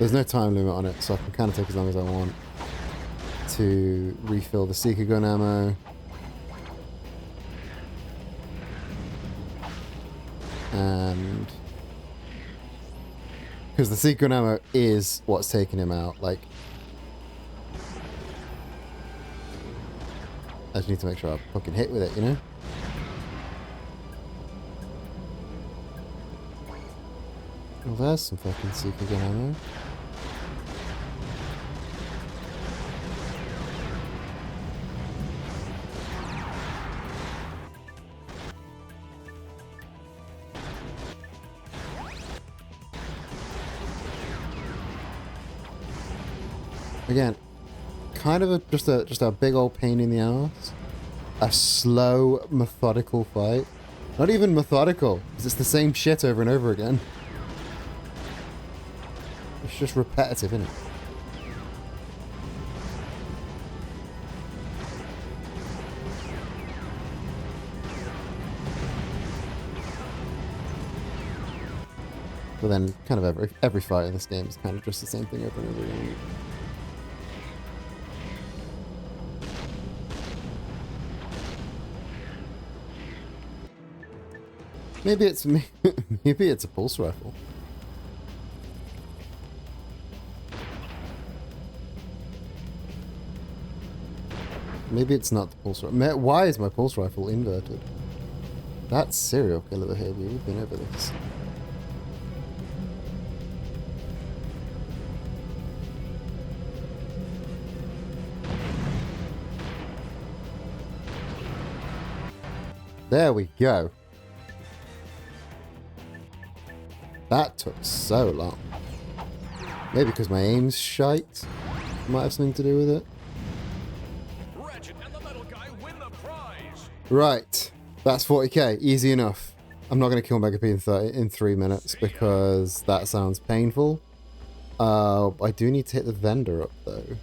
There's no time limit on it, so I can kind of take as long as I want to refill the Seeker Gun ammo. And because the Seeker Gun ammo is what's taking him out, like, I just need to make sure I fucking hit with it, you know? Well, there's some fucking Seeker Gun ammo. Again, kind of just a big old pain in the ass. A slow, methodical fight. Not even methodical, because it's the same shit over and over again. It's just repetitive, isn't it? But then, kind of every fight in this game is kind of just the same thing over and over again. Maybe it's me. Maybe it's a pulse rifle. Maybe it's not the pulse rifle. Why is my pulse rifle inverted? That's serial killer behavior. We've been over this. There we go. That took so long. Maybe because my aim's shite. Might have something to do with it. Ratchet and the metal guy win the prize. Right. That's 40k. Easy enough. I'm not going to kill Megapede in 3 minutes because that sounds painful. I do need to hit the vendor up though.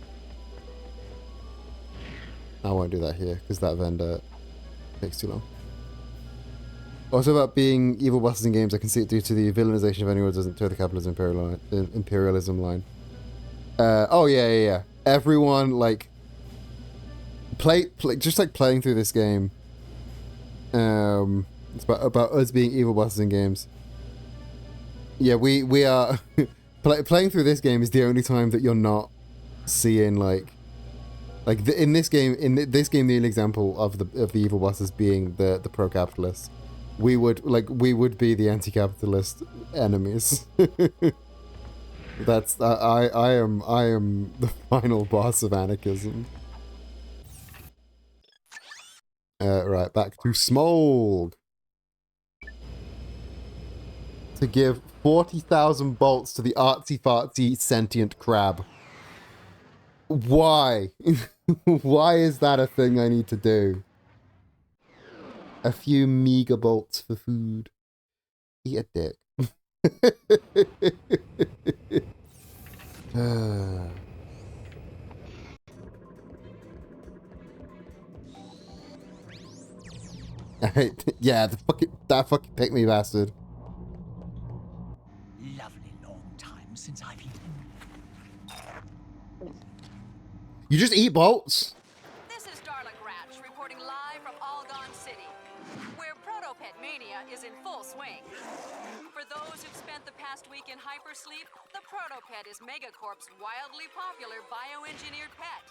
I won't do that here because that vendor takes too long. Also about being evil bosses in games, I can see it due to the villainization of anyone who doesn't toe the capitalism imperialism line. Oh yeah. Everyone, like, play just like playing through this game. It's about us being evil bosses in games. Yeah, we are playing through this game is the only time that you're not seeing in this game the only example of the evil bosses being the pro-capitalists. we would be the anti-capitalist enemies. That's I am the final boss of anarchism. Right, back to Smolg. To give 40,000 bolts to the artsy-fartsy sentient crab. Why? Why is that a thing I need to do? A few meager bolts for food. Eat a dick. Yeah, that fucking pick me bastard. Lovely long time since I've eaten. You just eat bolts? This is Ratchet reporting live from BOGON City, where Protopet Mania is in full swing. For those who've spent the past week in hypersleep, the Protopet is Megacorp's wildly popular bioengineered pet.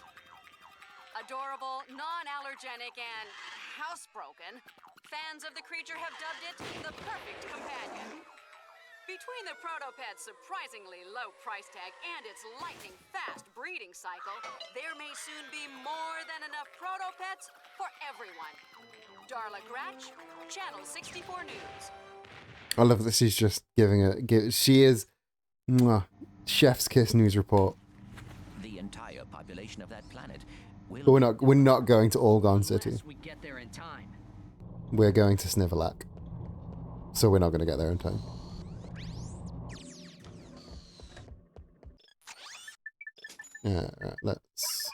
Adorable, non-allergenic, and housebroken, fans of the creature have dubbed it the perfect companion. Between the Protopet's surprisingly low price tag and its lightning-fast breeding cycle, there may soon be more than enough Protopets for everyone. Darla Gratch, Channel 64 News. I love that she's just giving it. She is mwah, chef's kiss news report. The entire population of that planet will. But we're not going to Orgon City. We get there in time. We're going to Snivelac. So we're not going to get there in time. Right, let's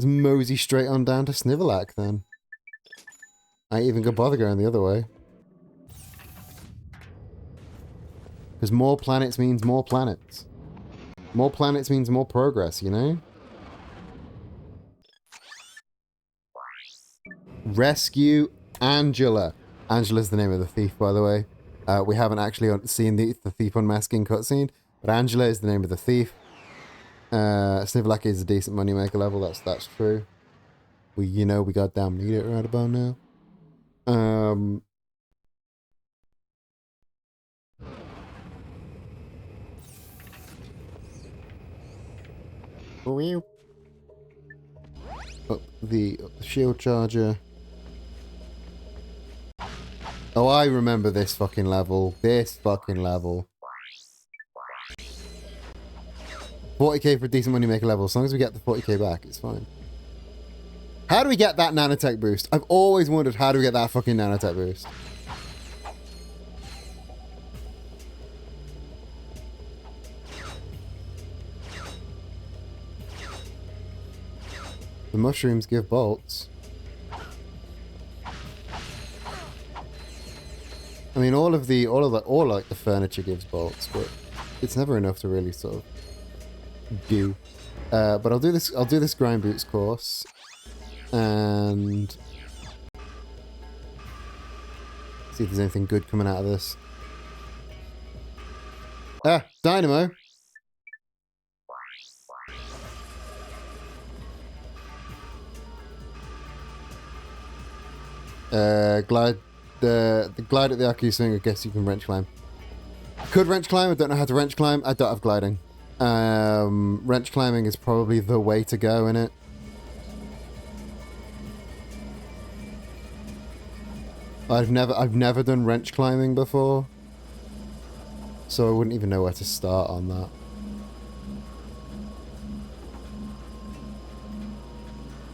mosey straight on down to Snivelac then. I ain't even gonna bother going the other way. Because more planets means more planets. More planets means more progress, you know? Rescue Angela. Angela's the name of the thief, by the way. We haven't actually seen the thief unmasking cutscene, but Angela is the name of the thief. Snivelac is a decent moneymaker level, that's true. We goddamn need it right about now. Up the shield charger. Oh, I remember this fucking level. 40k for a decent moneymaker level. As long as we get the 40k back, it's fine. How do we get that nanotech boost? I've always wondered, how do we get that fucking nanotech boost? The mushrooms give bolts. I mean, all like the furniture gives bolts, but it's never enough to really sort of do. But I'll do this grind boots course, and see if there's anything good coming out of this. Ah, dynamo. Glide. The glide at the arc swing, I guess you can wrench climb. Could wrench climb, I don't know how to wrench climb. I don't have gliding. Wrench climbing is probably the way to go in it. I've never done wrench climbing before, so I wouldn't even know where to start on that.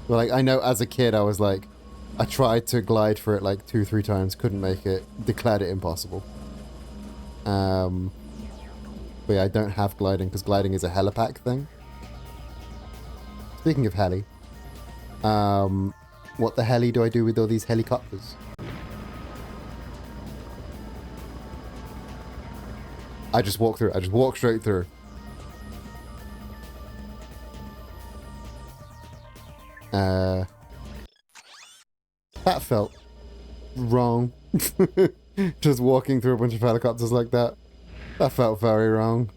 But like, I know as a kid I was like, I tried to glide for it like 2-3 times, couldn't make it, declared it impossible. But yeah, I don't have gliding because gliding is a helipack thing. Speaking of heli, what the heli do I do with all these helicopters? I just walk through. I just walk straight through. That felt wrong. Just walking through a bunch of helicopters like that. That felt very wrong.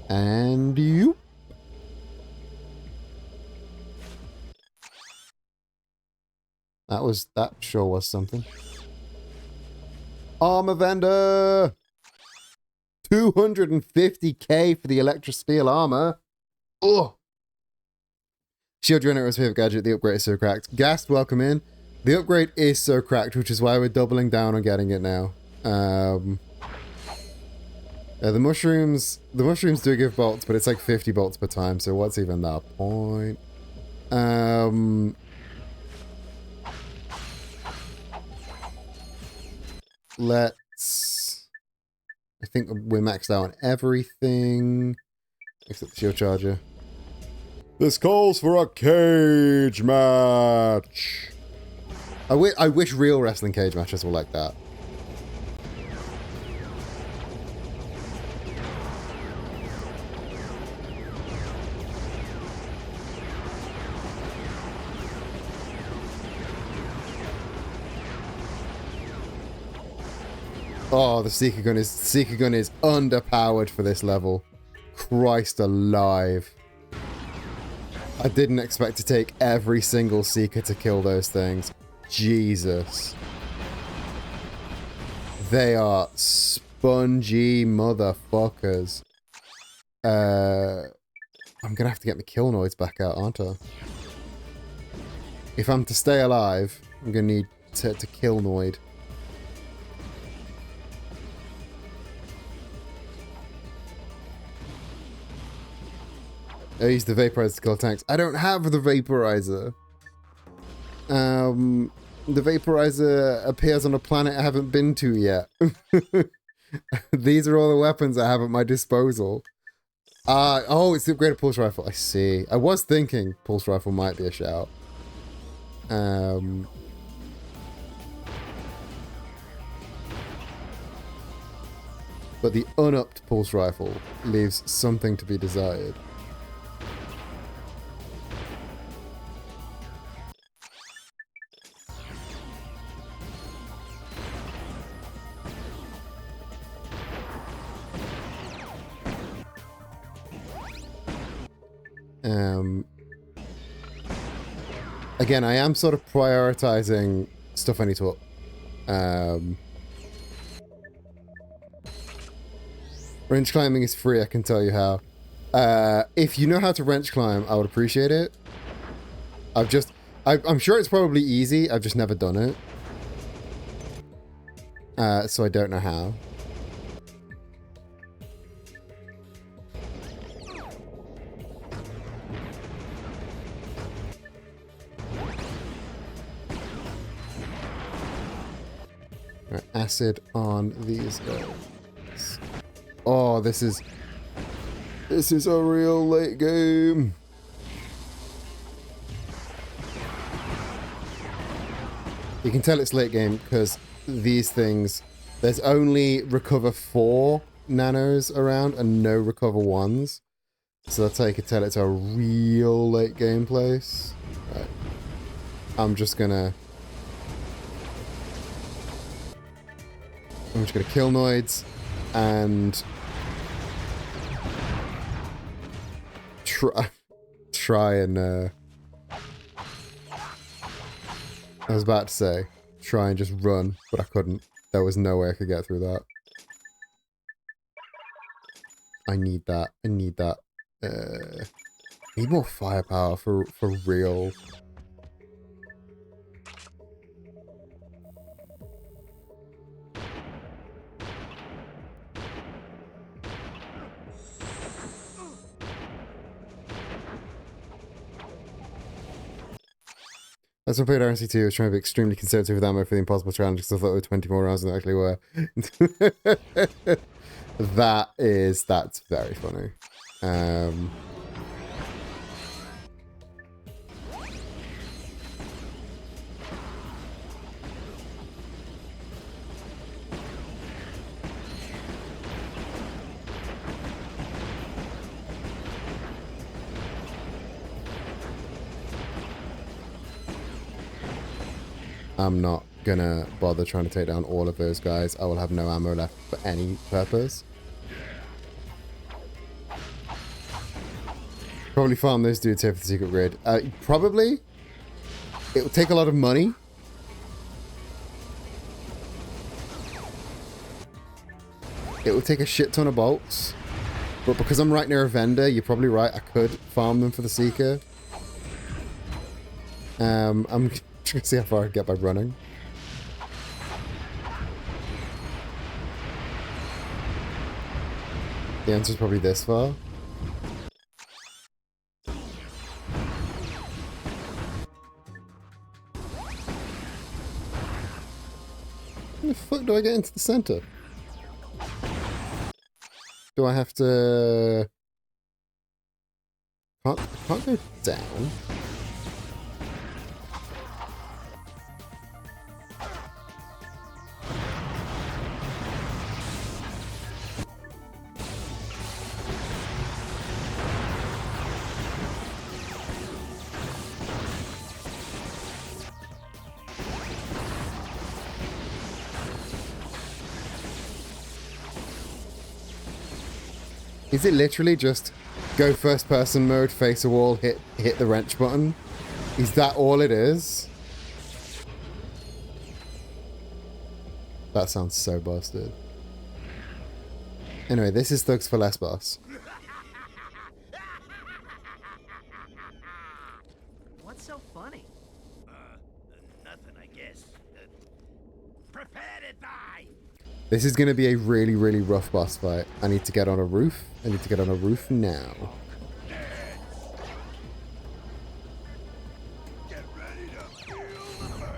And you. That sure was something. Armor vendor! 250k for the Electra Steel armor. Ugh! Shield generator was favorite gadget. The upgrade is so cracked. Gast, welcome in. The upgrade is so cracked, which is why we're doubling down on getting it now. The mushrooms do give bolts, but it's like 50 bolts per time, so what's even that point? Let's... I think we're maxed out on everything except the shield charger. This calls for a cage match. I wish real wrestling cage matches were like that. Oh, the Seeker Gun is underpowered for this level. Christ alive. I didn't expect to take every single Seeker to kill those things. Jesus. They are spongy motherfuckers. I'm gonna have to get my kill noise back out, aren't I? If I'm to stay alive, I'm gonna need to kill Noid. I use the vaporizer to kill tanks. I don't have the vaporizer. The vaporizer appears on a planet I haven't been to yet. These are all the weapons I have at my disposal. Oh, it's the upgraded pulse rifle. I see. I was thinking pulse rifle might be a shout. But the unupped pulse rifle leaves something to be desired. Again, I am sort of prioritizing stuff I need to up. Wrench climbing is free, I can tell you how. If you know how to wrench climb, I would appreciate it. I'm sure it's probably easy, I've just never done it. So I don't know how. Acid on these guys. Oh, this is a real late game. You can tell it's late game because these things, there's only recover 4 nanos around and no recover 1s. So that's how you can tell it's a real late game place. Right. I'm just gonna kill Noids and try and I was about to say try and just run, but I couldn't. There was no way I could get through that. I need that. I need that. Need more firepower for real. As I played RNC2, I was trying to be extremely conservative with ammo for the impossible challenge because I thought there were 20 more rounds than there actually were. That's very funny. I'm not gonna bother trying to take down all of those guys. I will have no ammo left for any purpose. Probably farm those dudes here for the secret grid. Probably. It will take a lot of money, it would take a shit ton of bolts. But because I'm right near a vendor, you're probably right. I could farm them for the Seeker. I'm trying to see how far I can get by running. The answer is probably this far. How the fuck do I get into the center? Do I have to... I can't go down. Is it literally just go first person mode, face a wall, hit the wrench button? Is that all it is? That sounds so busted. Anyway, this is Thugs for Less boss. What's so funny? Nothing, I guess. Prepare to die! This is going to be a really, really rough boss fight. I need to get on a roof. I need to get on a roof now. Get ready to feel the burn!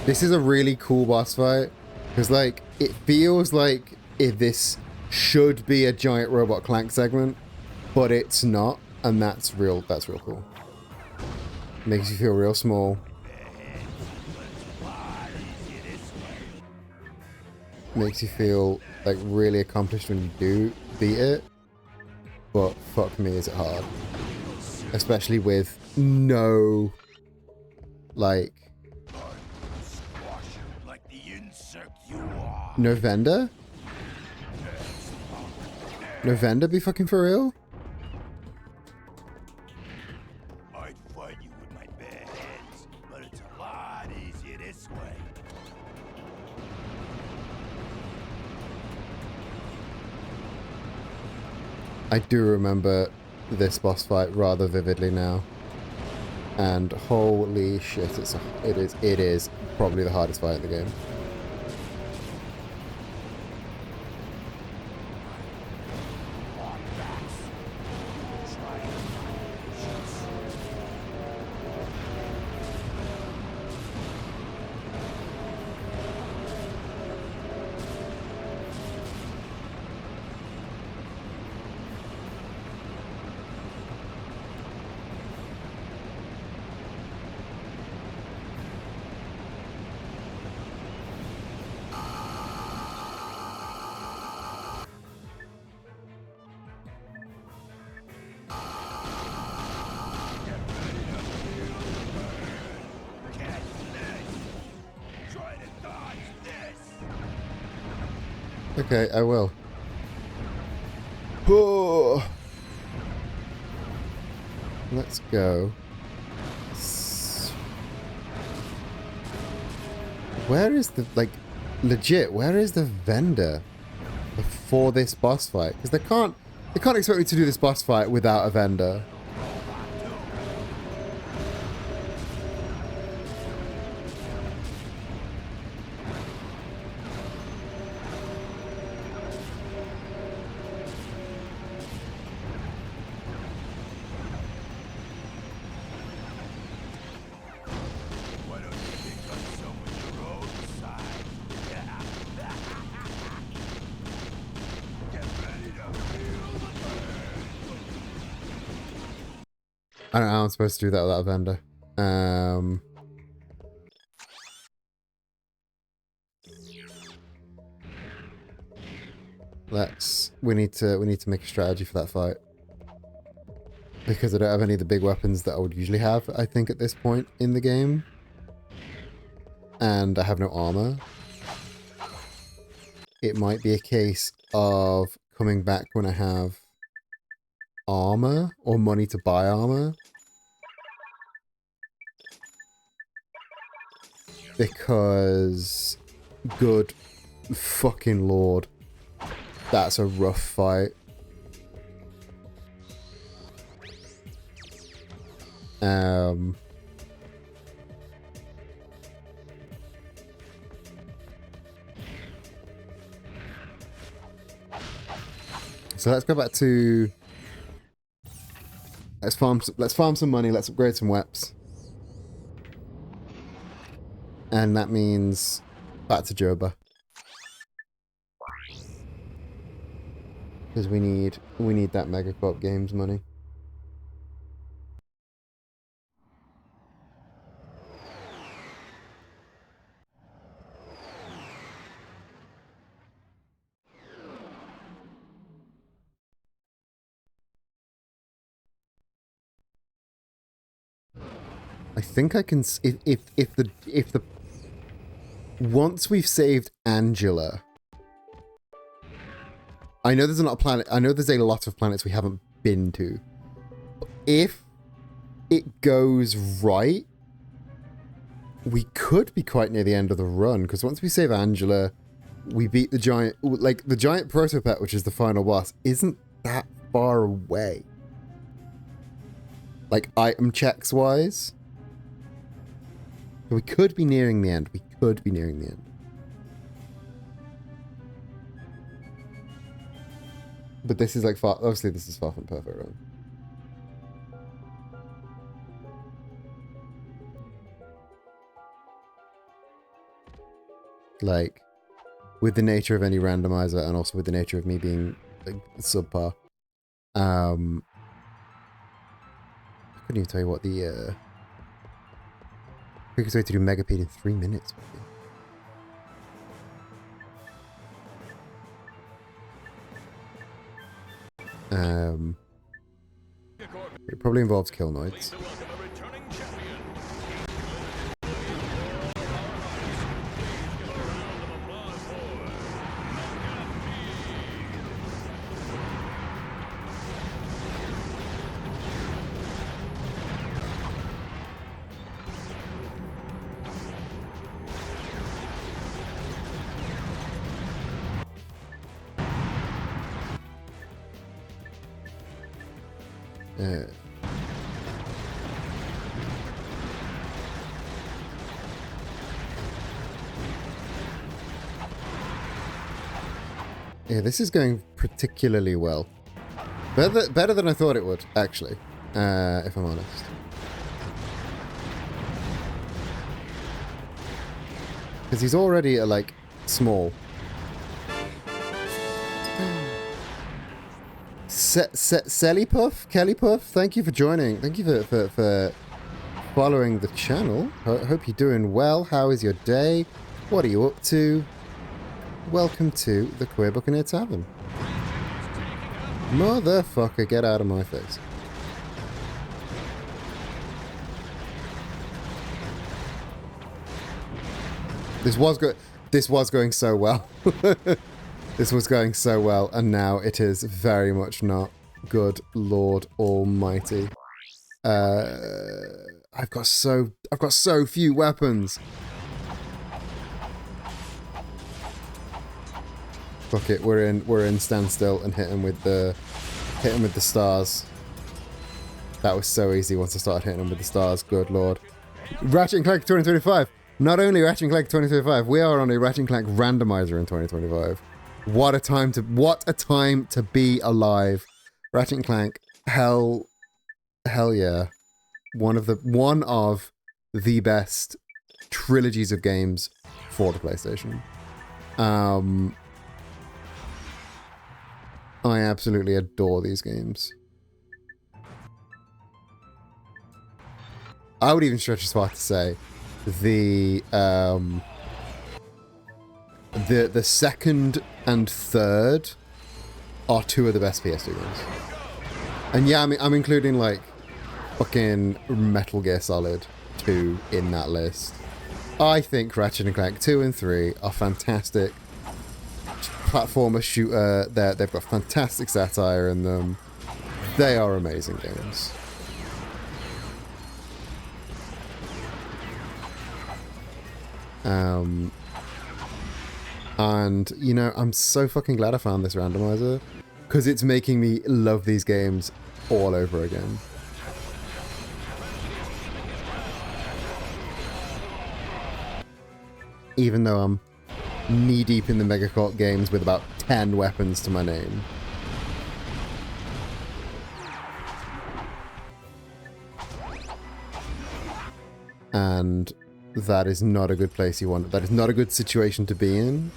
This is a really cool boss fight. Because, like, it feels like if this should be a giant robot Clank segment, but it's not. And that's real cool. Makes you feel real small. Makes you feel, like, really accomplished when you do beat it. But fuck me, is it hard. Especially with no, like... No vendor? No vendor, be fucking for real? I'd fight you with my bare hands, but it's a lot easier this way. I do remember this boss fight rather vividly now. And holy shit, it is probably the hardest fight in the game. Okay, I will. Oh. Let's go. Where is the, like, legit, where is the vendor before this boss fight? Because they can't expect me to do this boss fight without a vendor. I don't know how I'm supposed to do that without a vendor. We need to make a strategy for that fight. because I don't have any of the big weapons that I would usually have, I think, at this point in the game. And I have no armor. It might be a case of coming back when I have armor or money to buy armor. Because, good fucking lord, that's a rough fight. So let's go back to let's farm some money, let's upgrade some weps. And that means back to Joba. Because we need that Megacorp Games money. I think I can if the once we've saved Angela. I know there's a lot of planet. I know there's a lot of planets we haven't been to. If it goes right, we could be quite near the end of the run, because once we save Angela, we beat the giant. Like the giant protopet, which is the final boss, isn't that far away. Like item checks wise. We could be nearing the end. We could be nearing the end. But this is like far... Obviously, this is far from perfect, right? Like, with the nature of any randomizer and also with the nature of me being like, subpar. I couldn't even tell you what the... quickest way to do Megapede in 3 minutes would be. It probably involves Killnoids. Yeah, this is going particularly well. Better than I thought it would, actually, if I'm honest. Because he's already, like, small. Kellypuff, thank you for joining. Thank you for following the channel. Hope you're doing well. How is your day? What are you up to? Welcome to the Queer Buccaneer Tavern. Motherfucker, get out of my face. This was going so well. This was going so well, and now it is very much not. Good Lord Almighty. I've got so few weapons. Fuck it, we're in standstill and hit him with the stars. That was so easy once I started hitting him with the stars. Good Lord. Ratchet and Clank 2025. Not only Ratchet and Clank 2025, we are on a Ratchet and Clank randomizer in 2025. What a time to be alive. Ratchet and Clank, hell yeah. One of the best trilogies of games for the PlayStation. I absolutely adore these games. I would even stretch as far to say the second and third are two of the best PS2 games. And yeah, I'm including like fucking Metal Gear Solid 2 in that list. I think Ratchet and Clank 2 and 3 are fantastic platformer shooter. They've got fantastic satire in them. They are amazing games. And you know, I'm so fucking glad I found this randomizer because it's making me love these games all over again. Even though I'm knee deep in the Megacort games with about 10 weapons to my name. And that is not a good place you want. That is not a good situation to be in.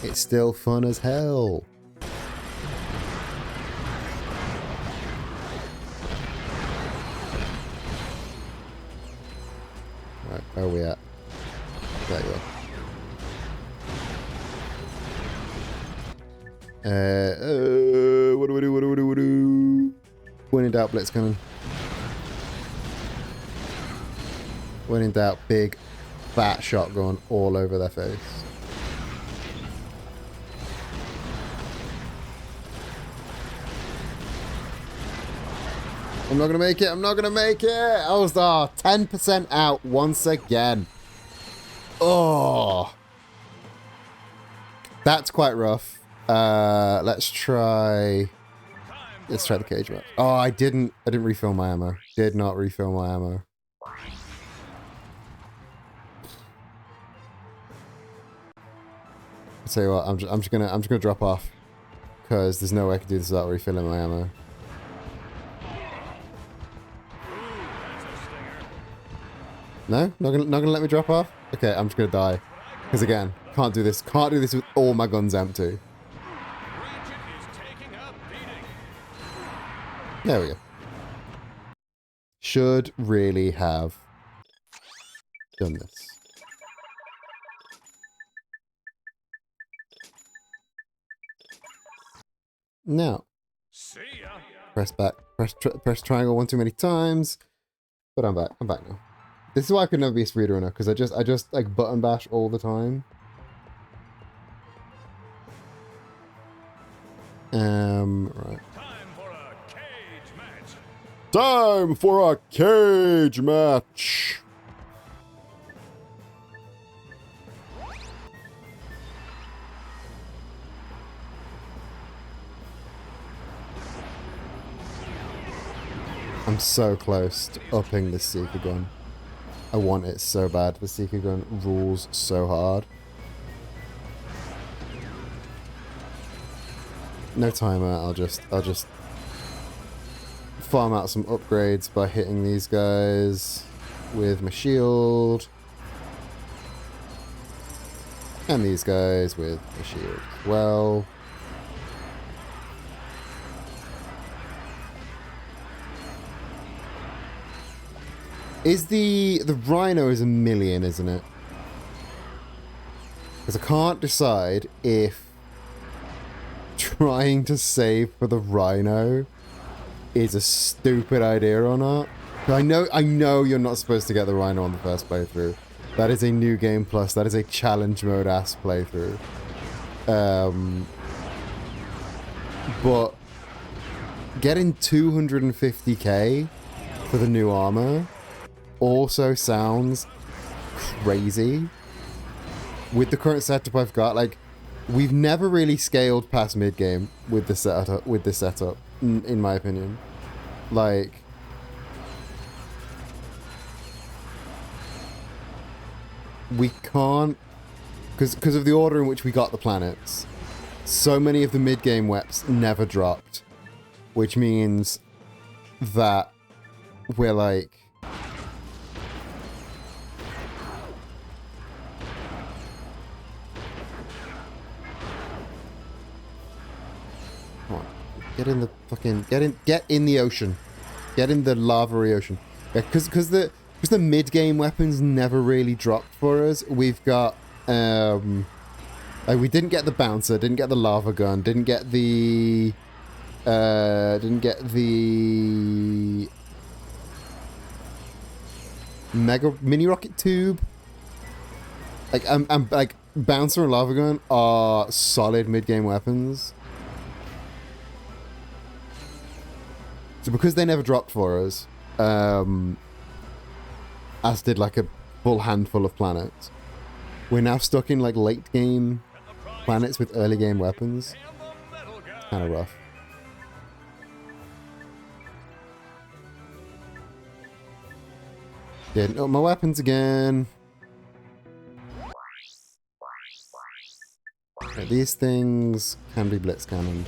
It's still fun as hell. Right, where are we at? There you are. What do we do? What do we do? What do we do? When in doubt, Blitz coming. When in doubt, big fat shotgun all over their face. I'm not gonna make it. I'm not gonna make it. I was 10% out once again. Oh, that's quite rough. Let's try the cage match. Oh, I didn't refill my ammo. Did not refill my ammo. I'll tell you what, I'm just gonna drop off because there's no way I can do this without refilling my ammo. No, not gonna let me drop off. Okay, I'm just gonna die because again, can't do this with all my guns empty. There we go. Should really have done this. Now, press back, press triangle one too many times, but I'm back now. This is why I could never be a speedrunner, because I just like button bash all the time. Right. Time for a cage match. I'm so close to upping the Seeker gun. I want it so bad. The Seeker gun rules so hard. No timer. I'll just farm out some upgrades by hitting these guys with my shield. And these guys with my shield as well. Is the Rhino is 1 million, isn't it? Because I can't decide if trying to save for the Rhino is a stupid idea or not. I know you're not supposed to get the Rhino on the first playthrough. That is a new game plus. That is a challenge mode ass playthrough. But getting 250k for the new armor also sounds crazy. With the current setup I've got, like, we've never really scaled past mid game with this setup, in my opinion. Like, we can't, because of the order in which we got the planets. So many of the mid game weps never dropped, which means that we're like, get in the fucking get in the ocean, get in the lava-y ocean. Yeah, because the mid game weapons never really dropped for us. We've got like, we didn't get the bouncer, didn't get the lava gun, didn't get the Didn't get the mega mini rocket tube. Like I'm like bouncer and lava gun are solid mid-game weapons. So because they never dropped for us, as did like a full handful of planets, we're now stuck in like late game planets with early game weapons. Kind of rough. Didn't up my weapons again. Okay, these things can be blitz cannoned.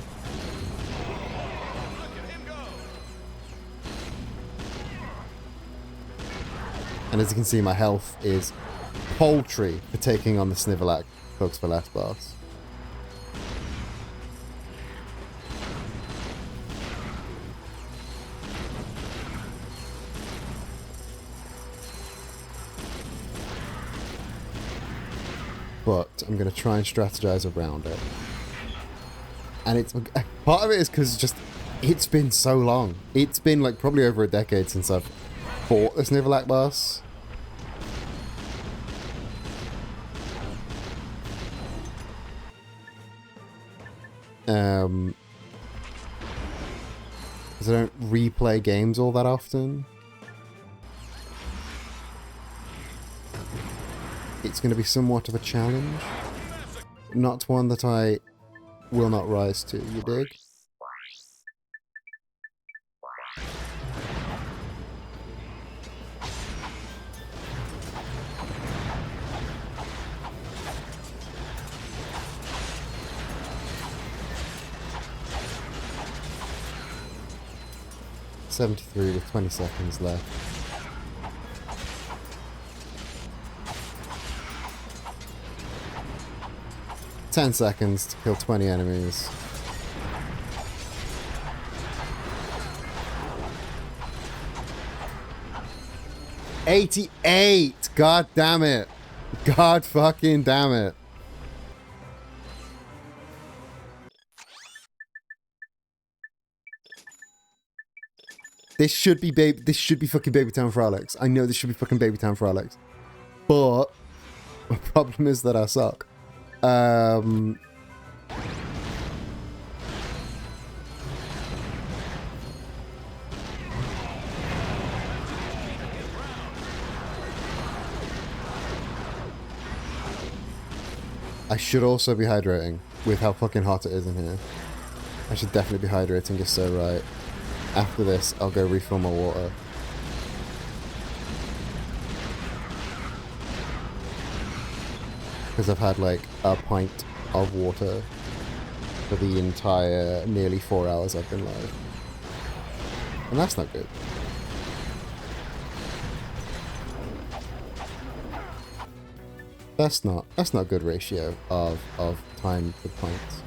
And as you can see, my health is paltry for taking on the Snivelak Thugs for Less boss. But I'm going to try and strategize around it. And it's part of it is because just it's been so long. It's been like probably over a decade since I've fought this Snivelak boss. Because I don't replay games all that often. It's going to be somewhat of a challenge. Not one that I will not rise to, you dig? .73 with 20 seconds left. $10 seconds to kill 20 enemies. $88! God damn it! God fucking damn it! This should be fucking Baby Town Frolics. I know this should be fucking Baby Town Frolics. But my problem is that I suck. I should also be hydrating with how fucking hot it is in here. I should definitely be hydrating, you're so right. After this, I'll go refill my water. Because I've had like a pint of water for the entire nearly 4 hours I've been live. And that's not good. That's not a good ratio of time to pints.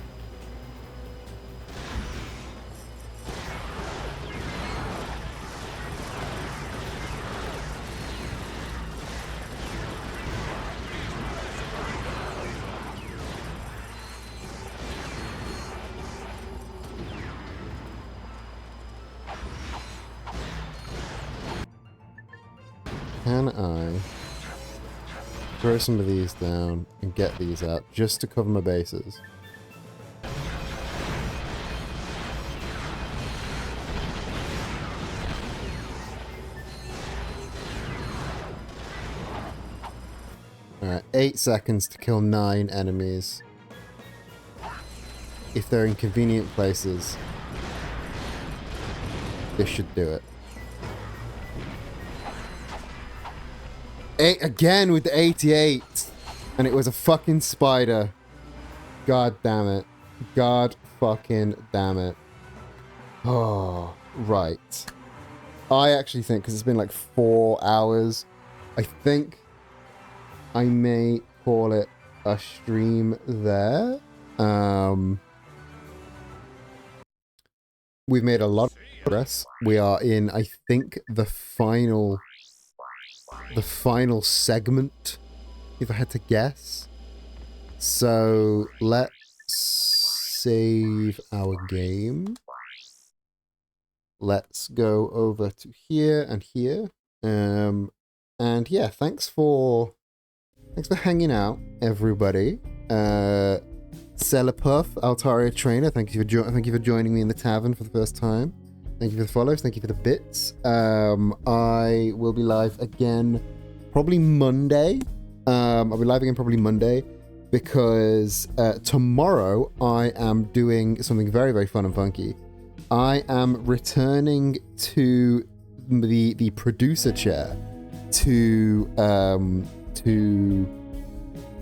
Can I throw some of these down and get these out just to cover my bases? Alright, 8 seconds to kill 9 enemies. If they're in convenient places, this should do it. Again with the 88, and it was a fucking spider. God damn it. God fucking damn it. Oh, right. I actually think, because it's been like 4 hours, I think I may call it a stream there. We've made a lot of progress. We are in, I think, the final segment, if I had to guess. So let's save our game. let's go over to here and here. And yeah, thanks for hanging out, everybody. Celepuff, Altaria Trainer, thank you for joining me in the tavern for the first time. Thank you for the follows, thank you for the bits. I will be live again probably Monday. I'll be live again probably Monday because tomorrow I am doing something very, very fun and funky. I am returning to the producer chair to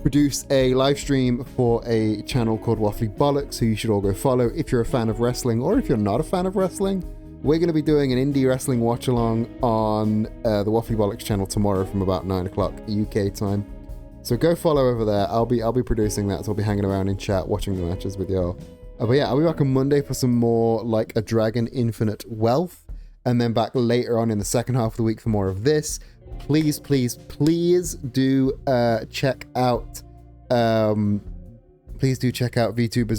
produce a live stream for a channel called Waffly Bollocks, who you should all go follow if you're a fan of wrestling, or if you're not a fan of wrestling. We're going to be doing an indie wrestling watch along on the Waffly Bollocks channel tomorrow from about 9 o'clock UK time. So go follow over there. I'll be producing that, so I'll be hanging around in chat watching the matches with y'all. But yeah, I'll be back on Monday for some more like a Dragon Infinite Wealth, and then back later on in the second half of the week for more of this. Please do check out VTubers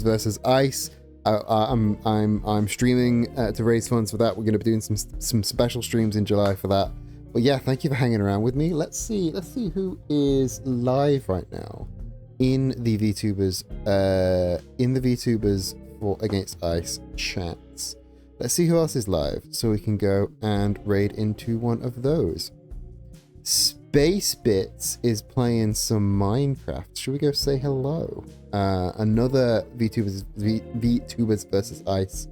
versus Ice. I'm streaming to raise funds for that. We're going to be doing some special streams in July for that. But yeah, thank you for hanging around with me. Let's see who is live right now in the VTubers for Against Ice chats. Let's see who else is live so we can go and raid into one of those. Space Bits is playing some Minecraft. Should we go say hello? Another VTubers versus Ice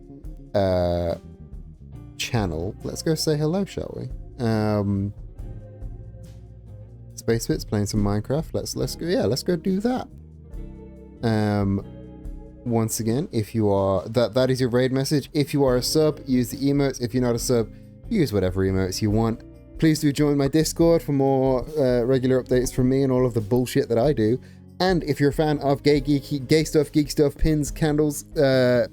channel. Let's go say hello, shall we? Space Bits playing some Minecraft. Let's go. Yeah, let's go do that. Once again, if you are that is your raid message. If you are a sub, use the emotes. If you're not a sub, use whatever emotes you want. Please do join my Discord for more regular updates from me and all of the bullshit that I do. And if you're a fan of gay stuff, geek stuff, pins, candles,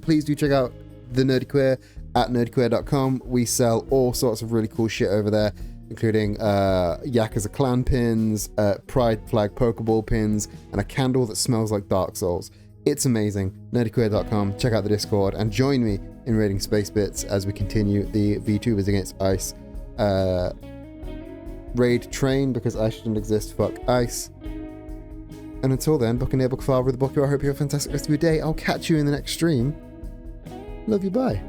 please do check out the Nerdy Queer at nerdyqueer.com. We sell all sorts of really cool shit over there, including Yakuza Clan pins, Pride Flag Pokeball pins, and a candle that smells like Dark Souls. It's amazing. nerdyqueer.com. Check out the Discord and join me in raiding Space Bits as we continue the VTubers Against Ice raid train, because Ice shouldn't exist. Fuck Ice. And until then, book a near, book far with the book. I hope you have a fantastic rest of your day. I'll catch you in the next stream. Love you, bye.